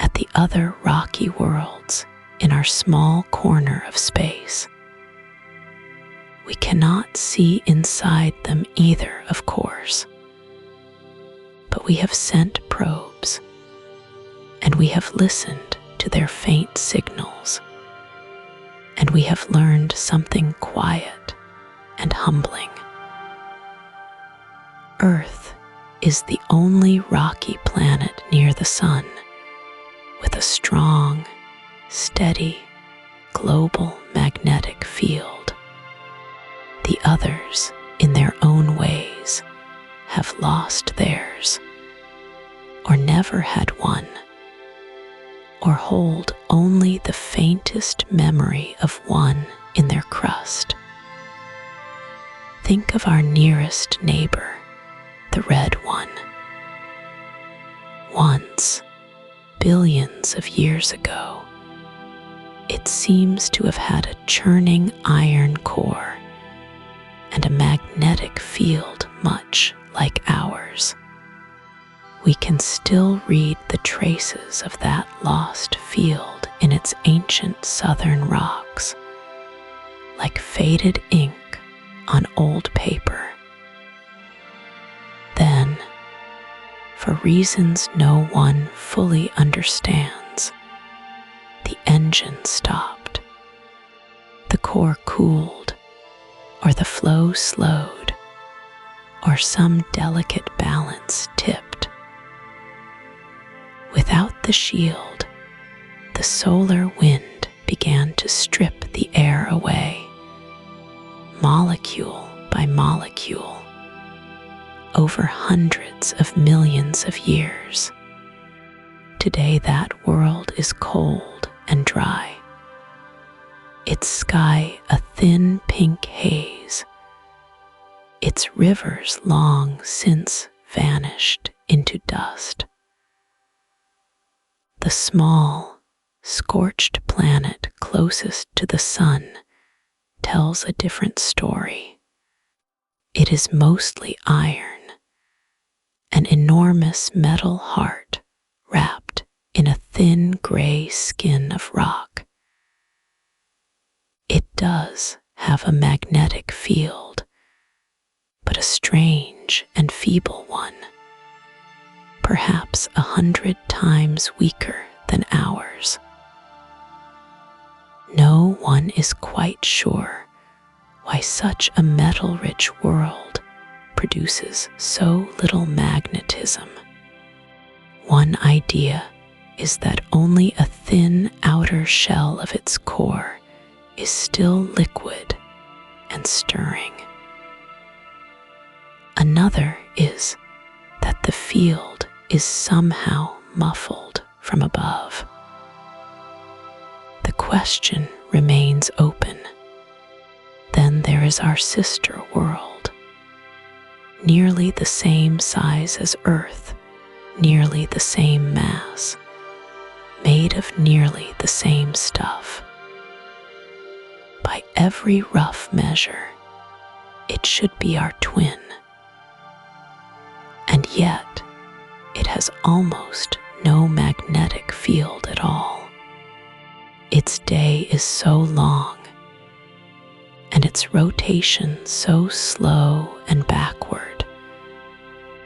at the other rocky worlds in our small corner of space. We cannot see inside them either, of course, but we have sent probes, and we have listened to their faint signals, and we have learned something quiet and humbling. Earth is the only rocky planet near the sun with a strong, steady, global magnetic field. The others, in their own ways, have lost theirs, or never had one, or hold only the faintest memory of one in their crust. Think of our nearest neighbor, the red one. Once, billions of years ago, it seems to have had a churning iron core and a magnetic field much like ours. We can still read the traces of that lost field in its ancient southern rocks, like faded ink on old paper. Then, for reasons no one fully understands, the engine stopped, the core cooled, or the flow slowed, or some delicate balance tipped. Without the shield, the solar wind began to strip the air away, molecule by molecule, over hundreds of millions of years. Today that world is cold and dry, its sky a thin pink haze, its rivers long since vanished into dust. The small, scorched planet closest to the sun tells a different story. It is mostly iron, an enormous metal heart wrapped in a thin gray skin of rock. It does have a magnetic field, but a strange and feeble one, perhaps 100 times weaker than ours. No one is quite sure why such a metal-rich world produces so little magnetism. One idea is that only a thin outer shell of its core is still liquid and stirring. Another is that the field is somehow muffled from above. The question remains open. Then there is our sister world, nearly the same size as Earth, nearly the same mass, made of nearly the same stuff. By every rough measure, it should be our twin. And yet, it has almost no magnetic field at all. Its day is so long, and its rotation so slow and backward,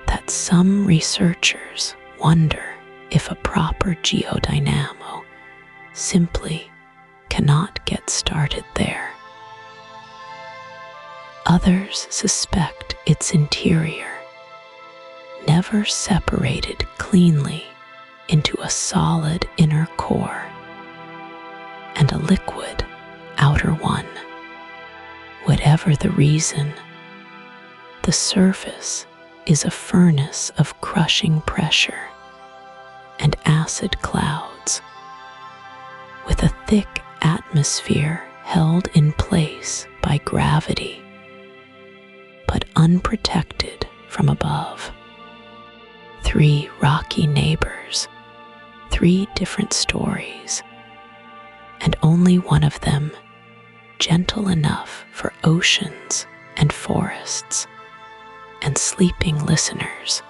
that some researchers wonder if a proper geodynamo simply cannot get started there. Others suspect its interior never separated cleanly into a solid inner core and a liquid outer one. Whatever the reason, the surface is a furnace of crushing pressure and acid clouds, with a thick atmosphere held in place by gravity, but unprotected from above. 3 rocky neighbors, 3 different stories, and only one of them gentle enough for oceans and forests and sleeping listeners.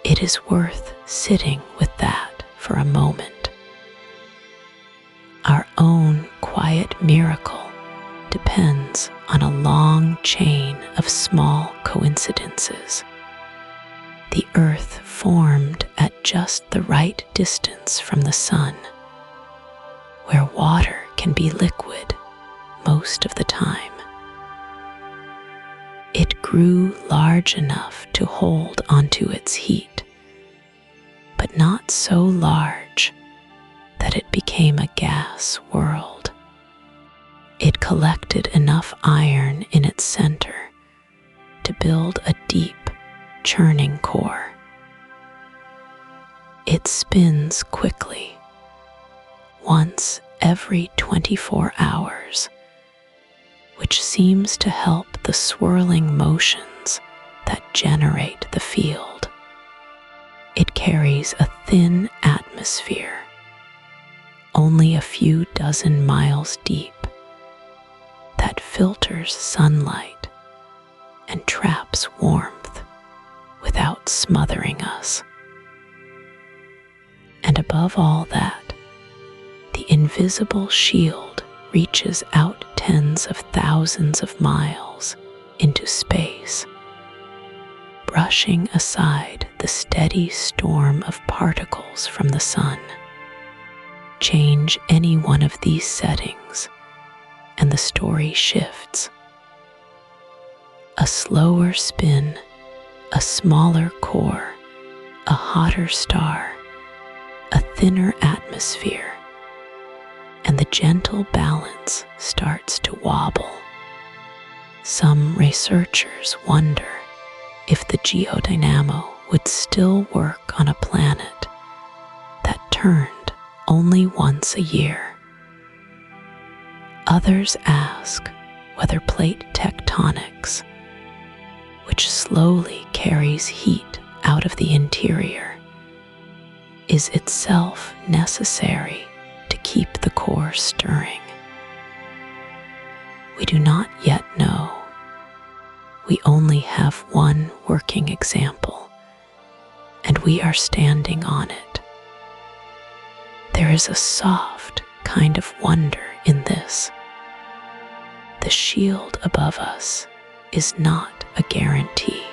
It is worth sitting with that for a moment. Our own quiet miracle depends on a long chain of small coincidences. The earth formed at just the right distance from the sun, where water can be liquid most of the time. It grew large enough to hold onto its heat, but not so large that it became a gas world. It collected enough iron in its center to build a deep, churning core. It spins quickly, once every 24 hours, which seems to help the swirling motions that generate the field. It carries a thin atmosphere, only a few dozen miles deep, that filters sunlight and traps warmth without smothering us. And above all that, the invisible shield reaches out tens of thousands of miles into space, brushing aside the steady storm of particles from the sun. Change any one of these settings, and the story shifts. A slower spin, a smaller core, a hotter star, a thinner atmosphere, and the gentle balance starts to wobble. Some researchers wonder if the Geodynamo would still work on a planet that turned only once a year. Others ask whether plate tectonics, which slowly carries heat out of the interior, is itself necessary to keep the core stirring. We do not yet know. We only have one working example, and we are standing on it. There is a soft kind of wonder in this. The shield above us is not a guarantee.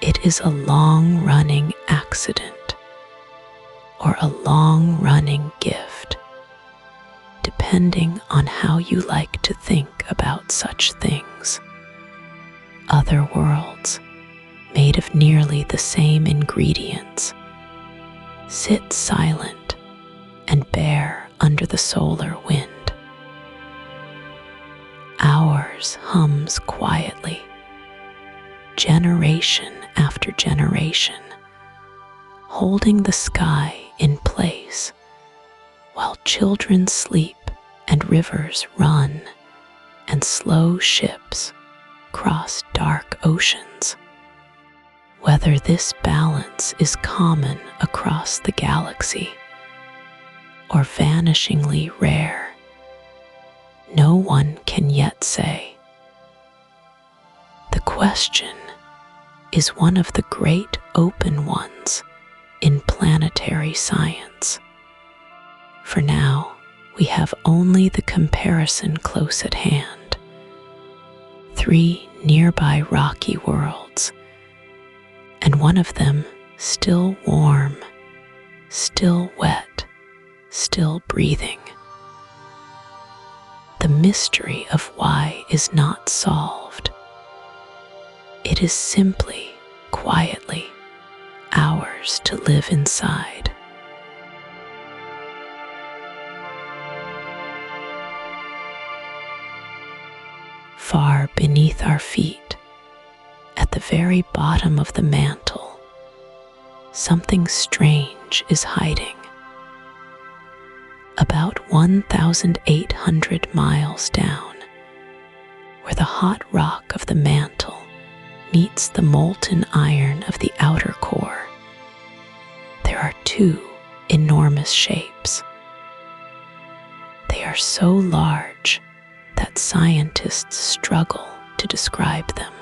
It is a long-running accident or a long-running gift, depending on how you like to think about such things. Other worlds, made of nearly the same ingredients, sit silent and bare under the solar wind. Ours hums quietly, generation after generation, holding the sky in place while children sleep and rivers run and slow ships cross dark oceans. Whether this balance is common across the galaxy or vanishingly rare, no one can yet say. The question is one of the great open ones in planetary science. For now, we have only the comparison close at hand. 3 nearby rocky worlds, and one of them still warm, still wet, still breathing. The mystery of why is not solved. It is simply, quietly, ours to live inside. Far beneath our feet, at the very bottom of the mantle, something strange is hiding. About 1,800 miles down, where the hot rock of the mantle meets the molten iron of the outer core, there are two enormous shapes. They are so large that scientists struggle to describe them.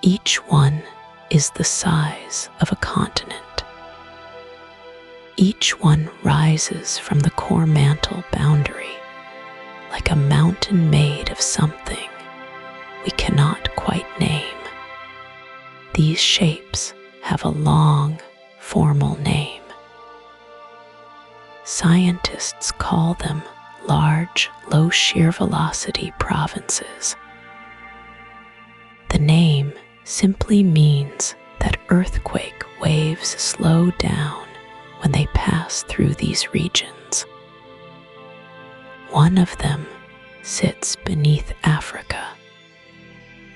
Each one is the size of a continent. Each one rises from the Core-Mantle boundary like a mountain made of something we cannot quite name. These shapes have a long, formal name. Scientists call them large, low shear velocity provinces. The name simply means that earthquake waves slow down when they pass through these regions. One of them sits beneath Africa.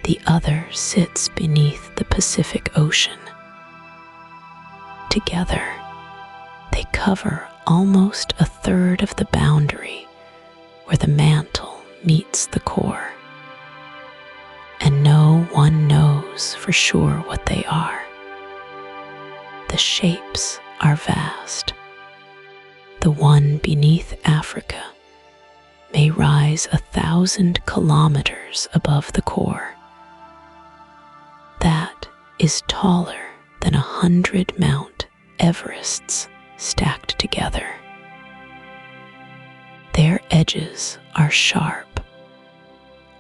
The other sits beneath the Pacific Ocean. Together, they cover almost a third of the boundary where the mantle meets the core. And no one knows for sure what they are. The shapes are vast. The one beneath Africa may rise 1,000 kilometers above the core. That is taller than 100 Mount Everests stacked together. Their edges are sharp,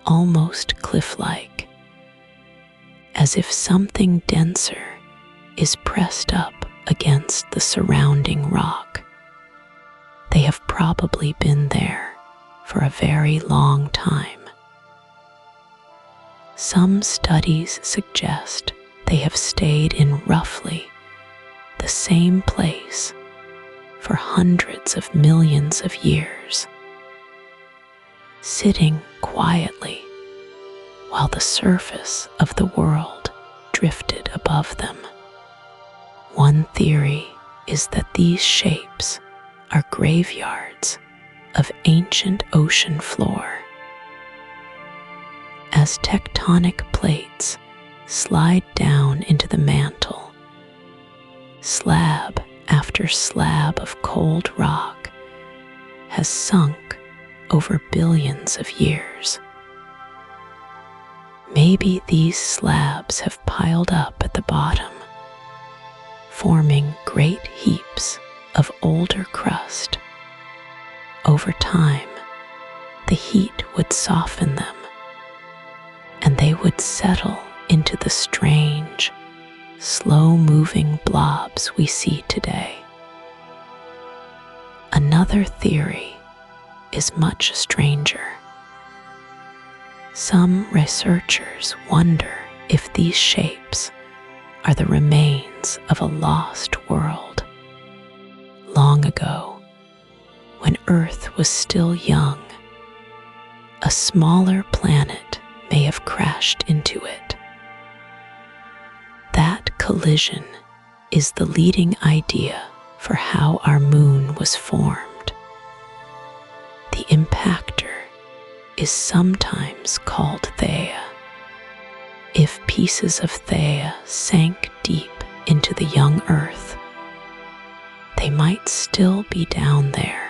almost cliff-like, as if something denser is pressed up against the surrounding rock. They have probably been there for a very long time. Some studies suggest they have stayed in roughly the same place for hundreds of millions of years, sitting quietly while the surface of the world drifted above them. One theory is that these shapes are graveyards of ancient ocean floor. As tectonic plates slide down into the mantle, slab after slab of cold rock has sunk over billions of years. Maybe these slabs have piled up at the bottom, forming great heaps of older crust. Over time, the heat would soften them, and they would settle into the strange, slow-moving blobs we see today. Another theory is much stranger. Some researchers wonder if these shapes are the remains of a lost world. Long ago, when Earth was still young, a smaller planet may have crashed into it. That collision is the leading idea for how our moon was formed. The impactor is sometimes called Theia. If pieces of Theia sank deep into the young Earth, they might still be down there,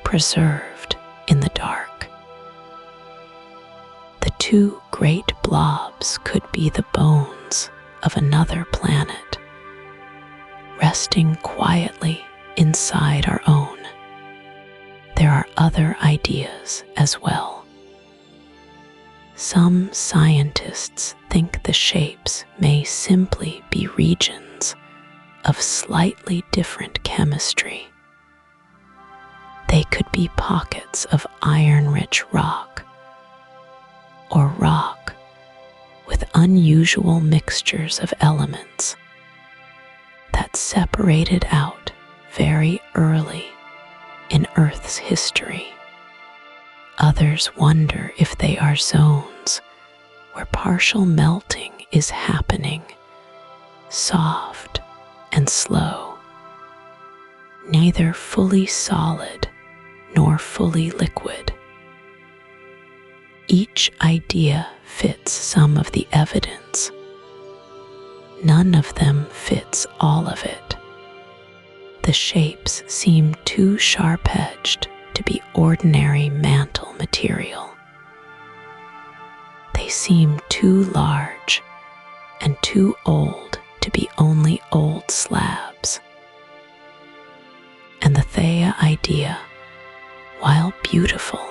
preserved in the dark. The two great blobs could be the bones of another planet, resting quietly inside our own. There are other ideas as well. Some scientists think the shapes may simply be regions of slightly different chemistry. They could be pockets of iron-rich rock, or rock with unusual mixtures of elements that separated out very early in Earth's history. Others wonder if they are zones where partial melting is happening, soft and slow. neither fully solid nor fully liquid. Each idea fits some of the evidence. None of them fits all of it. The shapes seem too sharp-edged to be ordinary mantle material. They seem too large and too old to be only old slabs. And the Theia idea, while beautiful,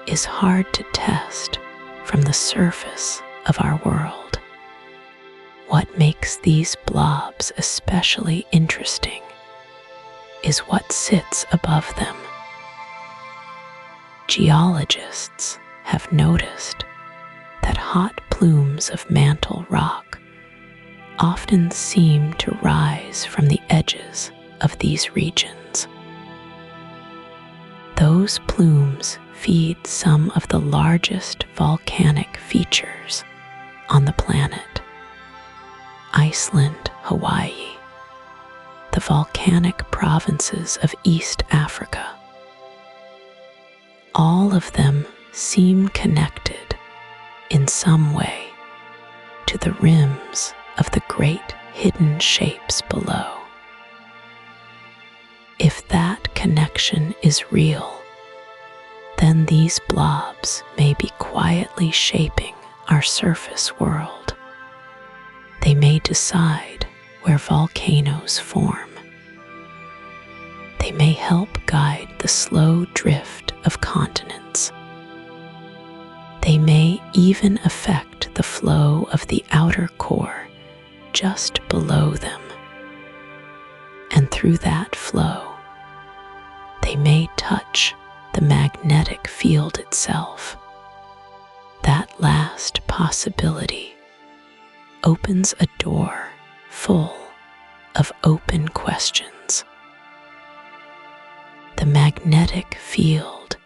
is hard to test from the surface of our world. What makes these blobs especially interesting is what sits above them. Geologists have noticed that hot plumes of mantle rock often seem to rise from the edges of these regions. Those plumes feed some of the largest volcanic features on the planet. Iceland, Hawaii, the volcanic provinces of East Africa. All of them seem connected in some way to the rims of the great hidden shapes below. If that connection is real, then these blobs may be quietly shaping our surface world. They may decide where volcanoes form. They may help guide the slow drift of continents. They may even affect the flow of the outer core just below them. And through that flow, they may touch the magnetic field itself. That last possibility opens a door full of open questions. The magnetic field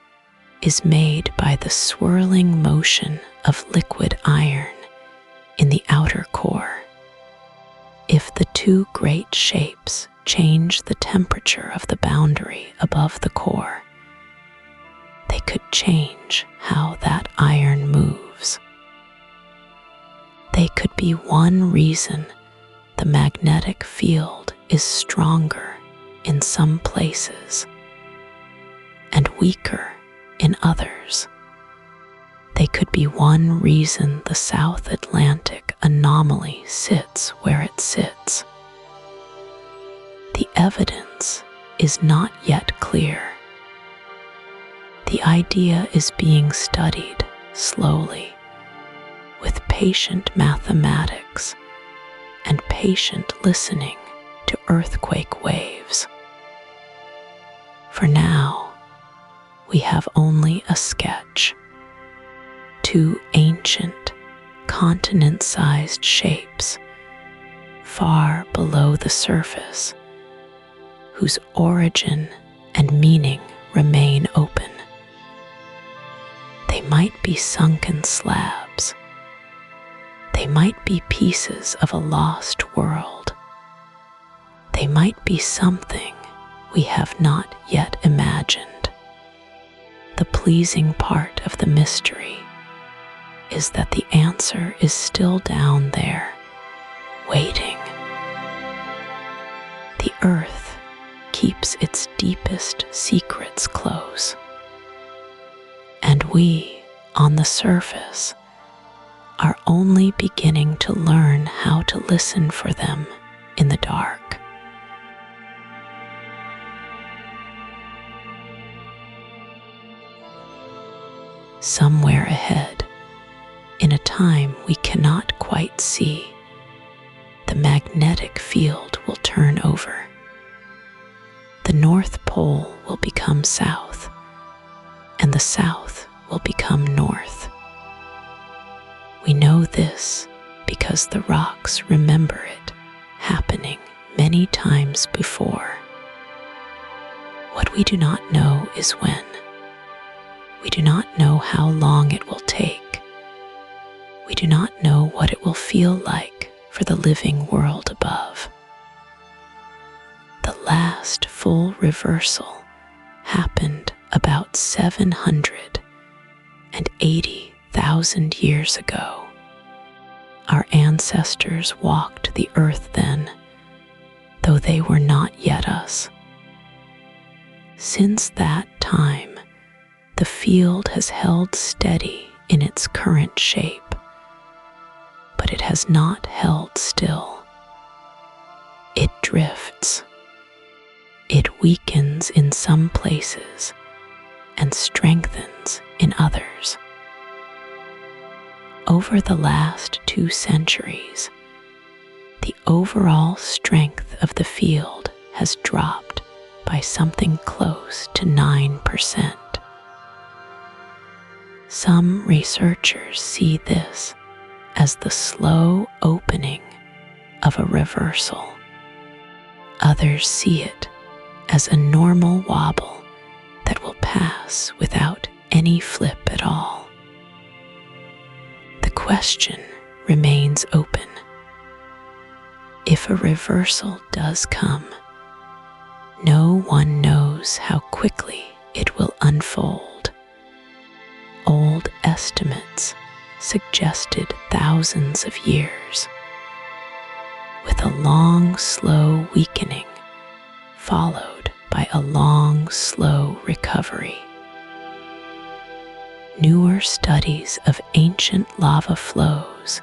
is made by the swirling motion of liquid iron in the outer core. If the two great shapes change the temperature of the boundary above the core, they could change how that iron moves. They could be one reason the magnetic field is stronger in some places and weaker in others. They could be one reason the South Atlantic anomaly sits where it sits. The evidence is not yet clear. The idea is being studied slowly, with patient mathematics and patient listening to earthquake waves. For now, we have only a sketch. Two ancient, continent-sized shapes, far below the surface, whose origin and meaning remain open. They might be sunken slabs. They might be pieces of a lost world. They might be something we have not yet imagined. The pleasing part of the mystery is that the answer is still down there, waiting. The earth keeps its deepest secrets close, and we, on the surface, are only beginning to learn how to listen for them in the dark. Somewhere ahead, in a time we cannot quite see, the magnetic field will turn over. The North Pole will become south, and the south will become north. We know this because the rocks remember it happening many times before. What we do not know is when. We do not know how long it will take. We do not know what it will feel like for the living world above. The last last full reversal happened about 780,000 years ago. Our ancestors walked the earth then, though they were not yet us. Since that time, the field has held steady in its current shape, but it has not held still. It drifts. It weakens in some places and strengthens in others. Over the last 2 centuries, the overall strength of the field has dropped by something close to 9%. Some researchers see this as the slow opening of a reversal. Others see it as a normal wobble that will pass without any flip at all. The question remains open. If a reversal does come, no one knows how quickly it will unfold. Old estimates suggested thousands of years, with a long, slow weakening followed by a long, slow recovery. Newer studies of ancient lava flows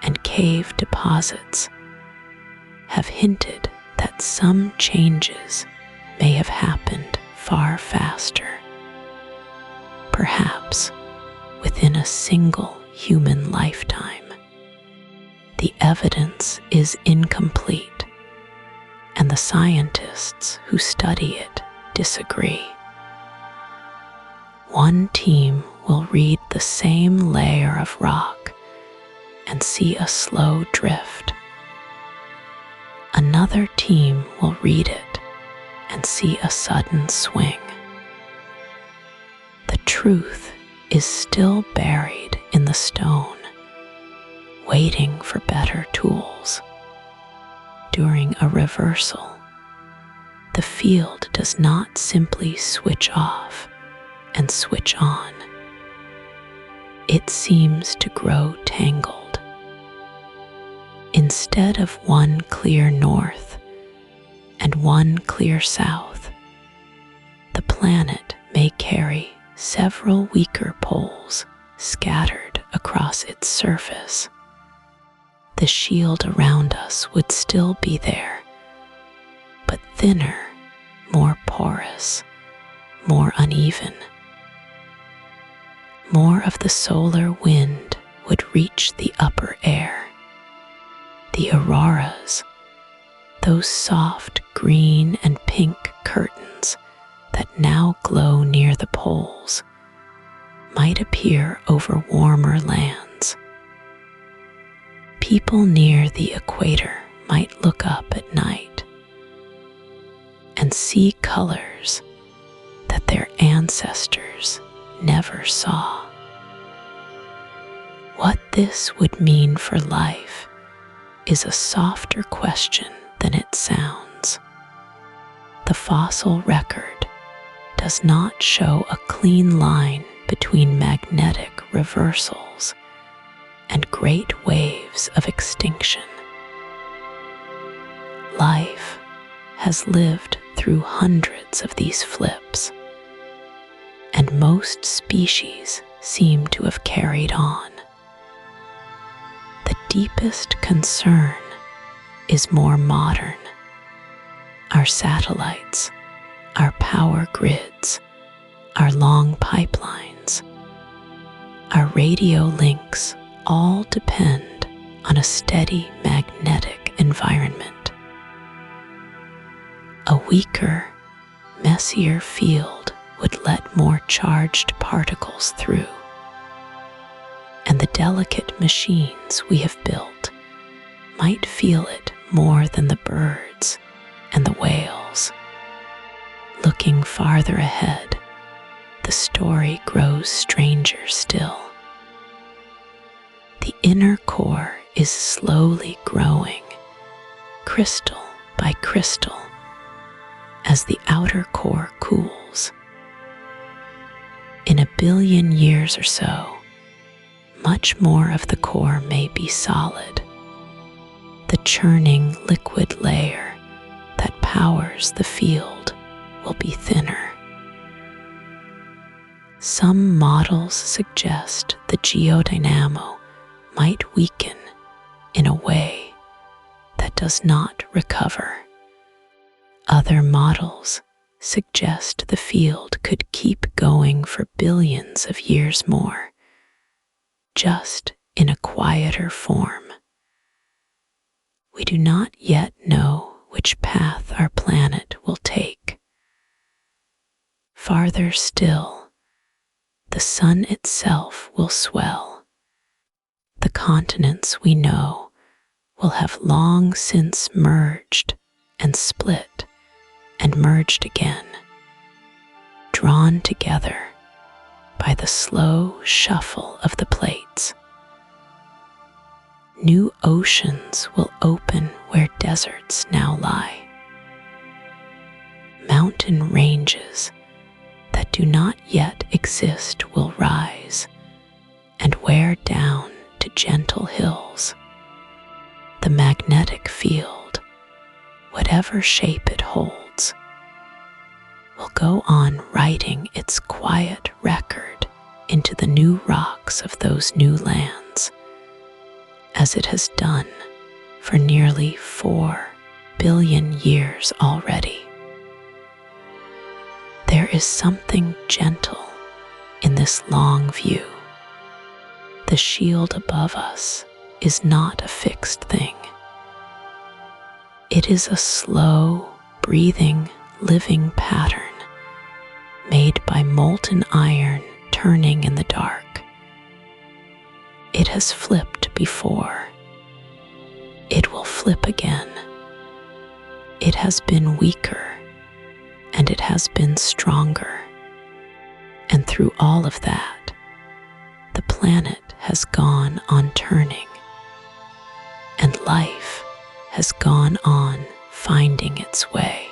and cave deposits have hinted that some changes may have happened far faster, perhaps within a single human lifetime. The evidence is incomplete, and the scientists who study it disagree. One team will read the same layer of rock and see a slow drift. Another team will read it and see a sudden swing. The truth is still buried in the stone, waiting for better tools. During a reversal, the field does not simply switch off and switch on. It seems to grow tangled. Instead of one clear north and one clear south, the planet may carry several weaker poles scattered across its surface. The shield around us would still be there, but thinner, more porous, more uneven. More of the solar wind would reach the upper air. The Auroras, those soft green and pink curtains that now glow near the poles, might appear over warmer lands. People near the equator might look up at night and see colors that their ancestors never saw. What this would mean for life is a softer question than it sounds. The fossil record does not show a clean line between magnetic reversals and great waves of extinction. Life has lived through hundreds of these flips, and most species seem to have carried on. The deepest concern is more modern. Our satellites, our power grids, our long pipelines, our radio links all depend on a steady magnetic environment. A weaker, messier field would let more charged particles through, and the delicate machines we have built might feel it more than the birds and the whales. Looking farther ahead, the story grows stranger still. The inner core is slowly growing, crystal by crystal, as the outer core cools. In 1 billion years or so, much more of the core may be solid. The churning liquid layer that powers the field will be thinner. Some models suggest the Geodynamo might weaken in a way that does not recover. Other models suggest the field could keep going for billions of years more, just in a quieter form. We do not yet know which path our planet will take. Farther still, the sun itself will swell. The continents we know will have long since merged and split and merged again, drawn together by the slow shuffle of the plates. New oceans will open where deserts now lie. Mountain ranges that do not yet exist will rise and wear down to gentle hills. The magnetic field, whatever shape it holds, will go on writing its quiet record into the new rocks of those new lands, as it has done for nearly 4 billion years already. There is something gentle in this long view. The shield above us is not a fixed thing. It is a slow, breathing, living pattern made by molten iron turning in the dark. It has flipped before. It will flip again. It has been weaker, and it has been stronger. And through all of that, the planet has gone on turning, and life has gone on finding its way.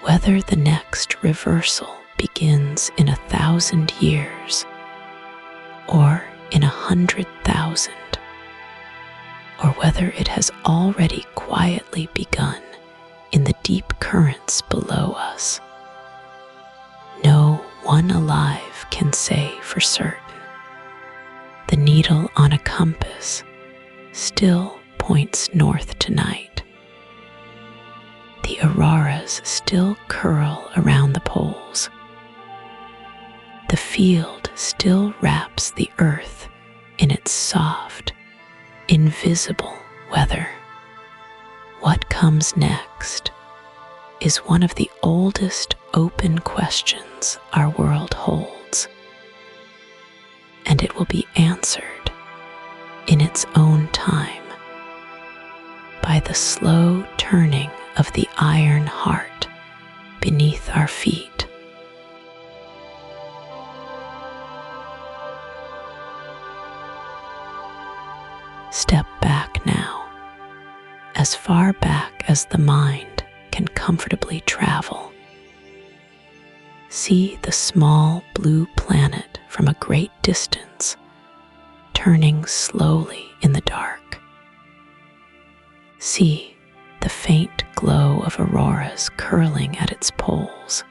Whether the next reversal begins in 1,000 years, or in 100,000, or whether it has already quietly begun in the deep currents below us, no one alive can say for certain. The needle on a compass still points north tonight. The Auroras still curl around the poles. The field still wraps the earth in its soft, invisible weather. What comes next is one of the oldest open questions our world holds, and it will be answered in its own time by the slow turning of the iron heart beneath our feet. Step back now, as far back as the mind can comfortably travel. See the small blue planet from a great distance, turning slowly in the dark. See the faint glow of auroras curling at its poles.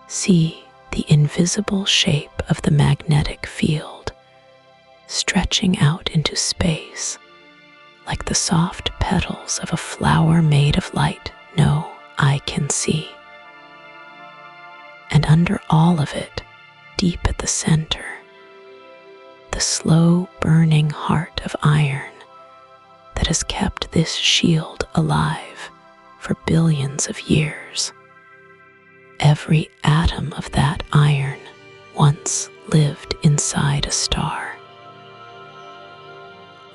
See the invisible shape of the magnetic field stretching out into space like the soft petals of a flower made of light no eye can see. And under all of it, deep at the center, the slow burning heart of iron that has kept this shield alive for billions of years. Every atom of that iron once lived inside a star.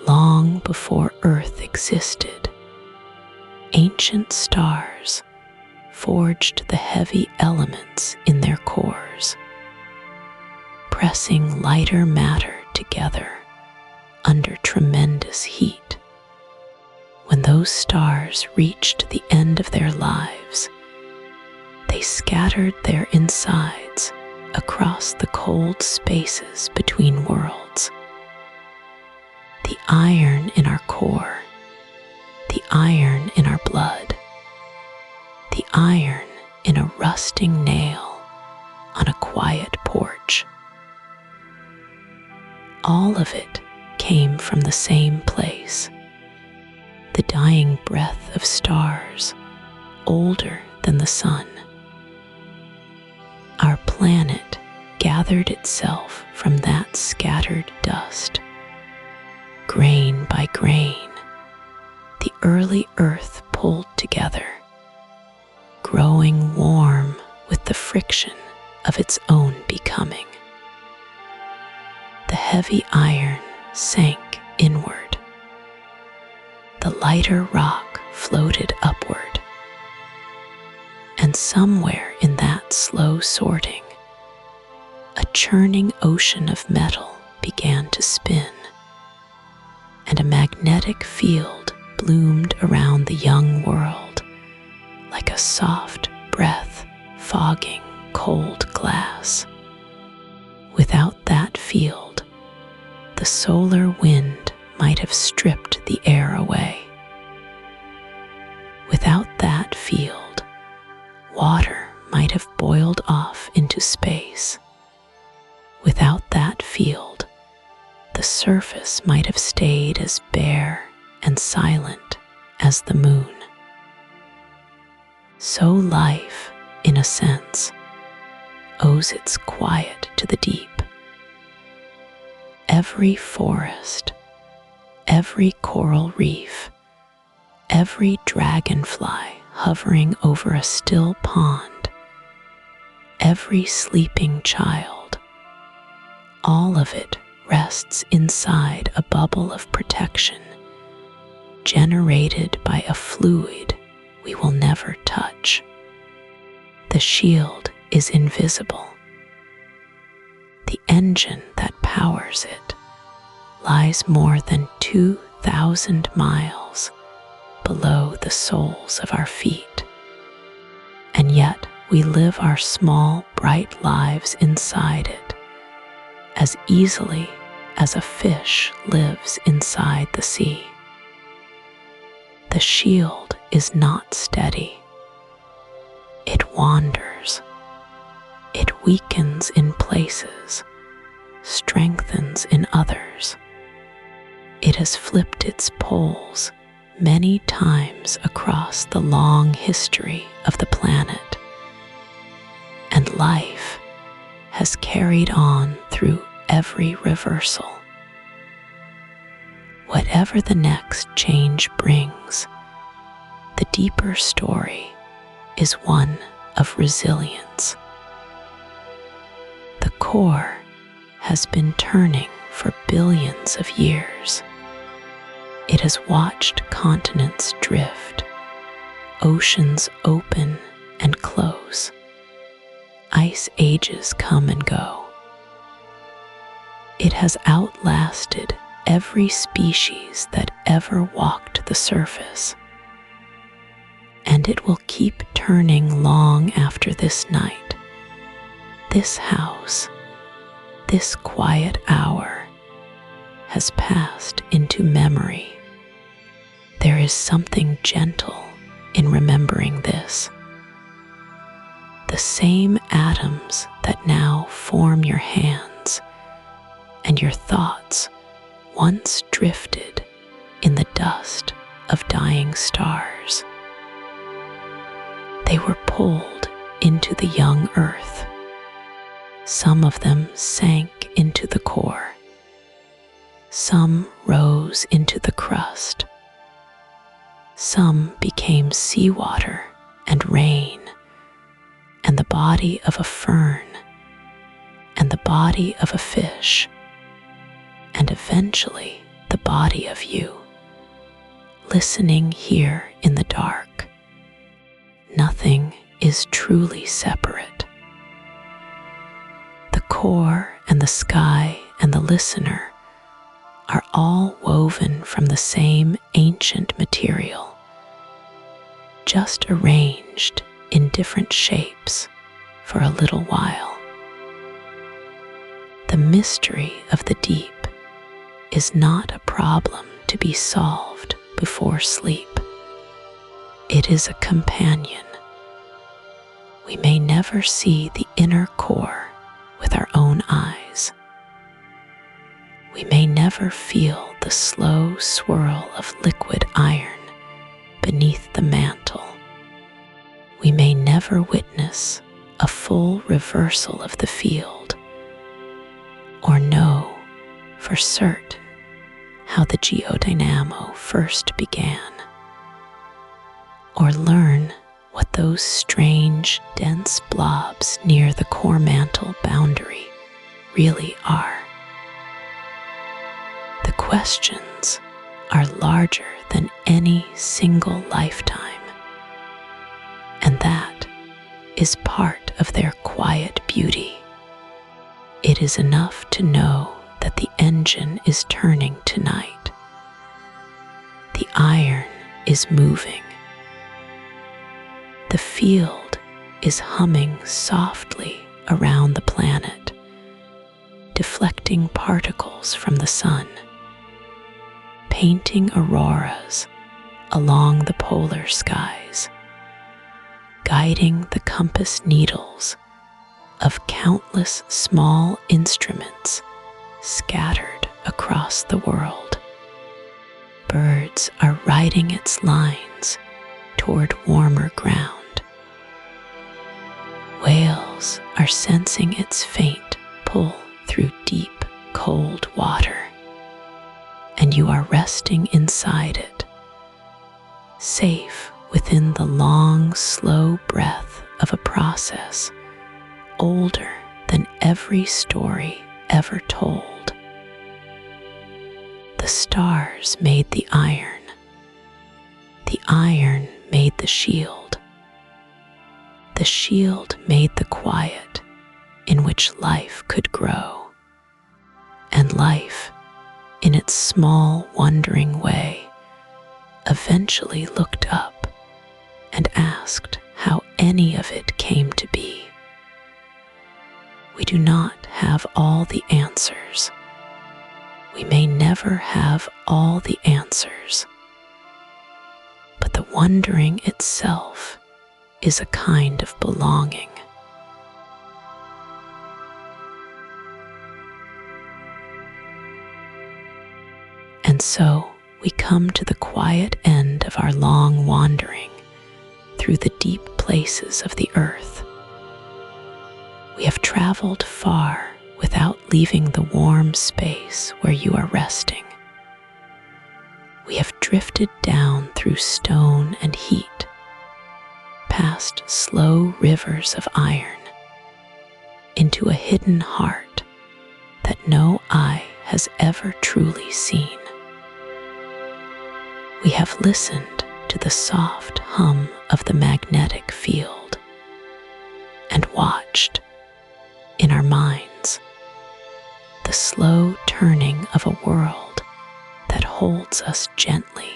Long before Earth existed, ancient stars forged the heavy elements in their cores, pressing lighter matter together under tremendous heat. When those those stars reached the end of their lives, they scattered their insides across the cold spaces between worlds. The iron in our core, the iron in our blood, the iron in a rusting nail on a quiet porch. All of it came from the same place, the dying breath of stars older than the sun. Our planet gathered itself from that scattered dust. Grain by grain, the early earth pulled together, growing warm with the friction of its own becoming. The heavy iron sank inward. The lighter rock floated upward. And somewhere in that slow sorting, a churning ocean of metal began to spin, and a magnetic field bloomed around the young world like a soft breath fogging cold glass. Without that field, the solar wind might have stripped the air away. Without that field, water might have boiled off into space. Without that field, the surface might have stayed as bare and silent as the moon. So life, in a sense, owes its quiet to the deep. Every forest, every coral reef, every dragonfly hovering over a still pond, every sleeping child, all of it rests inside a bubble of protection generated by a fluid we will never touch. The shield is invisible. The engine that powers it lies more than 2,000 miles below the soles of our feet, and yet we live our small, bright lives inside it as easily as a fish lives inside the sea. The shield is not steady. It wanders. It weakens in places, strengthens in others. It has flipped its poles many times across the long history of the planet, and life has carried on through every reversal. Whatever the next change brings, the deeper story is one of resilience. The core has been turning for billions of years. It has watched continents drift, oceans open and close, ice ages come and go. It has outlasted every species that ever walked the surface, and it will keep turning long after this night, this house, this quiet hour has passed into memory. There is something gentle in remembering this. The same atoms that now form your hands and your thoughts once drifted in the dust of dying stars. They were pulled into the young earth. Some of them sank into the core. Some rose into the crust. Some became seawater and rain, and the body of a fern, and the body of a fish, and eventually the body of you, listening here in the dark. Nothing is truly separate. The core and the sky and the listener are all woven from the same ancient material, just arranged in different shapes for a little while. The mystery of the deep is not a problem to be solved before sleep. It is a companion. We may never see the inner core with our own eyes. We may never feel the slow swirl of liquid iron beneath the mantle. We may never witness a full reversal of the field, or know for certain how the Geodynamo first began, or learn what those strange, dense blobs near the Core-Mantle boundary really are. The questions are larger than any single lifetime, and that is part of their quiet beauty. It is enough to know that the engine is turning tonight. The iron is moving. The field is humming softly around the planet, deflecting particles from the sun, painting auroras along the polar skies, guiding the compass needles of countless small instruments scattered across the world. Birds are riding its lines toward warmer ground. Whales are sensing its faint pull through deep, cold water, and you are resting inside it, safe within the long, slow breath of a process older than every story ever told. The stars made the iron made the shield made the quiet in which life could grow, and life, in its small, wondering way, eventually looked up and asked how any of it came to be. We do not have all the answers. We may never have all the answers. But the wondering itself is a kind of belonging. And so we come to the quiet end of our long wandering through the deep places of the earth. We have traveled far without leaving the warm space where you are resting. We have drifted down through stone and heat, past slow rivers of iron, into a hidden heart that no eye has ever truly seen. We have listened to the soft hum of the magnetic field and watched, in our minds, the slow turning of a world that holds us gently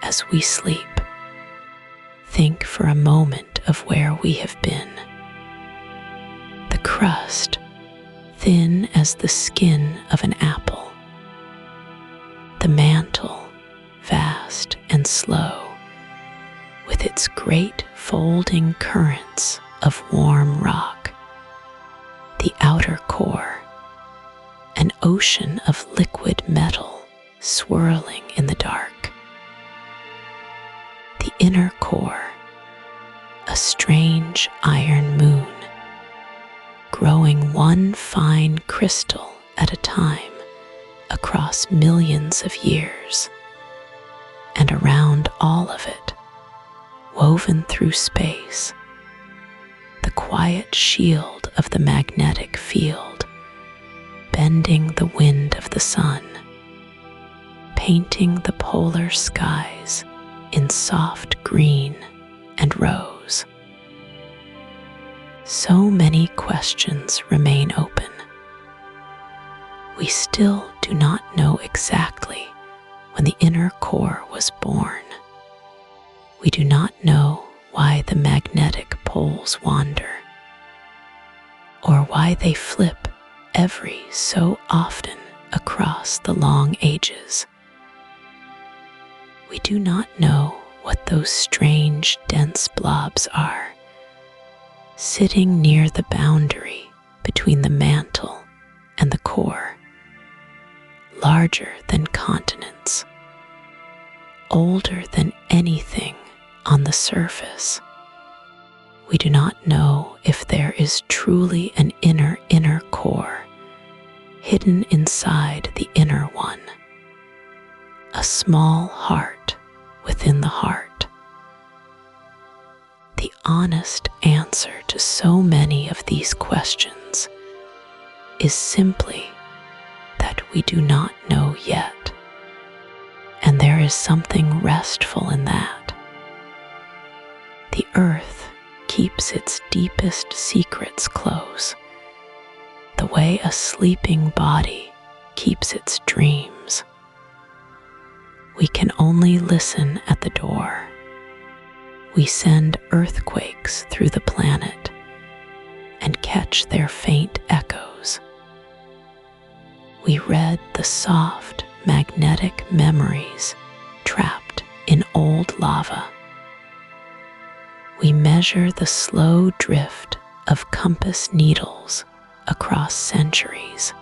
as we sleep. Think for a moment of where we have been. The crust, thin as the skin of an apple. The mantle, vast and slow, with its great folding currents of warm rock. The outer core, an ocean of liquid metal swirling in the dark. The inner core, a strange iron moon, growing one fine crystal at a time across millions of years. And around all of it, woven through space, the quiet shield of the magnetic field, bending the wind of the sun, painting the polar skies in soft green and rose. So many questions remain open. We still do not know exactly when the inner core was born. We do not know why the magnetic poles wander, or why they flip every so often across the long ages. We do not know what those strange, dense blobs are, sitting near the boundary between the mantle and the core, larger than continents, older than anything on the surface. We do not know if there is truly an inner core hidden inside the inner one, a small heart within the heart. The honest answer to so many of these questions is simply that we do not know yet, and there is something restful in that. The earth keeps its deepest secrets close, the way a sleeping body keeps its dreams. We can only listen at the door. We send earthquakes through the planet and catch their faint echoes. We read the soft, magnetic memories trapped in old lava. We measure the slow drift of compass needles across centuries.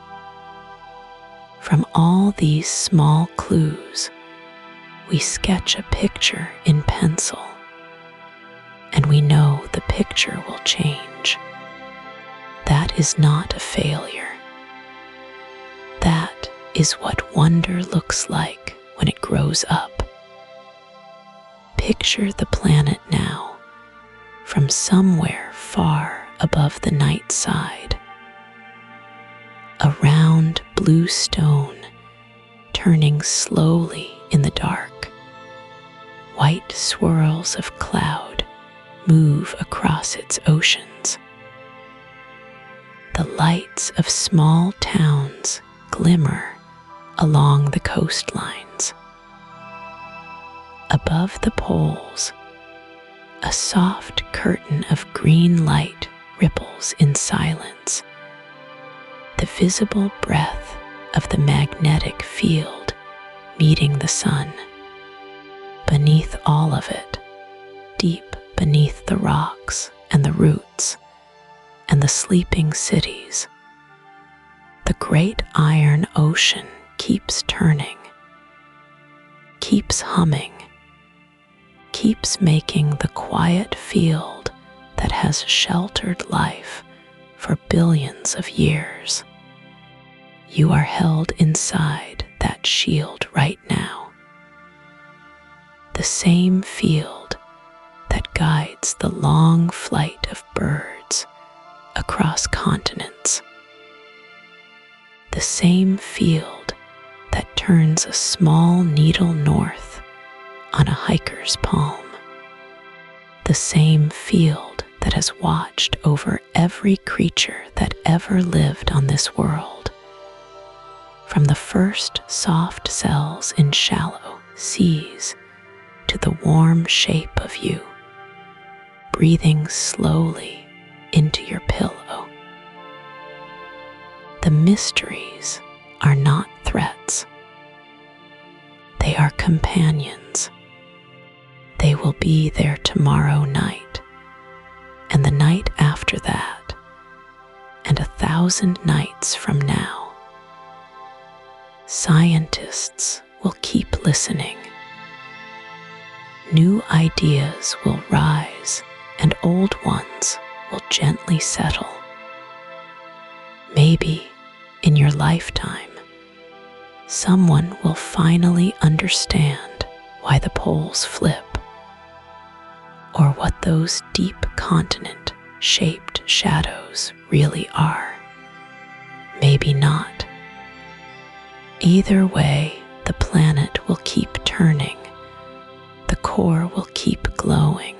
From all these small clues, we sketch a picture in pencil, and we know the picture will change. That is not a failure. That is what wonder looks like when it grows up. Picture the planet now, from somewhere far above the night side. A round blue stone turning slowly in the dark. White swirls of cloud move across its oceans. The lights of small towns glimmer along the coastlines. Above the poles, a soft curtain of green light ripples in silence, the visible breath of the magnetic field meeting the sun. Beneath all of it, deep beneath the rocks and the roots and the sleeping cities, the great iron ocean keeps turning, keeps humming, keeps making the quiet field that has sheltered life for billions of years. You are held inside that shield right now. The same field that guides the long flight of birds across continents. The same field that turns a small needle north on a hiker's palm. The same field that has watched over every creature that ever lived on this world, from the first soft cells in shallow seas to the warm shape of you, breathing slowly into your pillow. The mysteries are not threats. They are companions. They will be there tomorrow night, and the night after that, and 1,000 nights from now. Scientists will keep listening. New ideas will rise, and old ones will gently settle. Maybe in your lifetime, someone will finally understand why the poles flip, or what those deep continent-shaped shadows really are. Maybe not. Either way, the planet will keep turning. The core will keep glowing.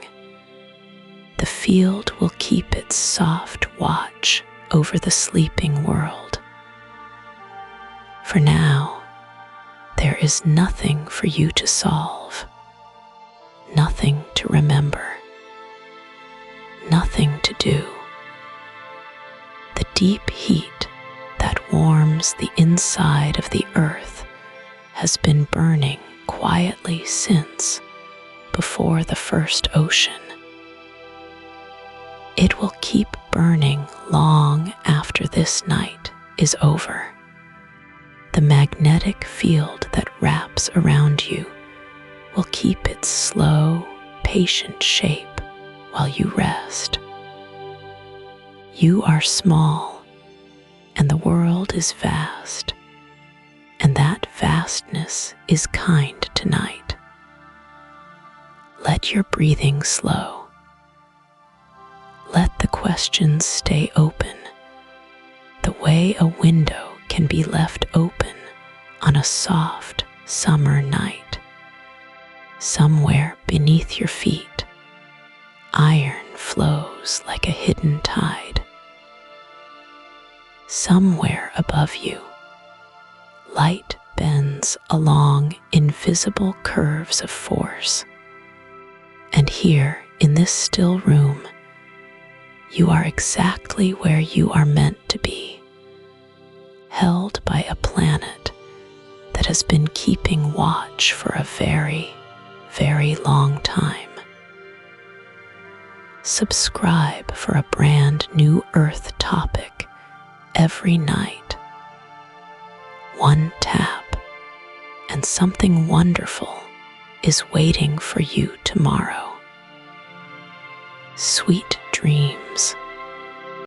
The field will keep its soft watch over the sleeping world. For now, there is nothing for you to solve, nothing to remember, nothing to do. The deep heat that warms the inside of the earth has been burning quietly since before the first ocean. It will keep burning long after this night is over. The magnetic field that wraps around you will keep its slow, patient shape while you rest. You are small, and the world is vast, and that vastness is kind tonight. Let your breathing slow. Let the questions stay open, the way a window can be left open on a soft summer night. Somewhere beneath your feet, iron flows like a hidden tide. Somewhere above you, light bends along invisible curves of force. And here, in this still room, you are exactly where you are meant to be, held by a planet that has been keeping watch for a very, very long time. Subscribe for a brand new Earth topic every night. One tap, and something wonderful is waiting for you tomorrow. Sweet dreams.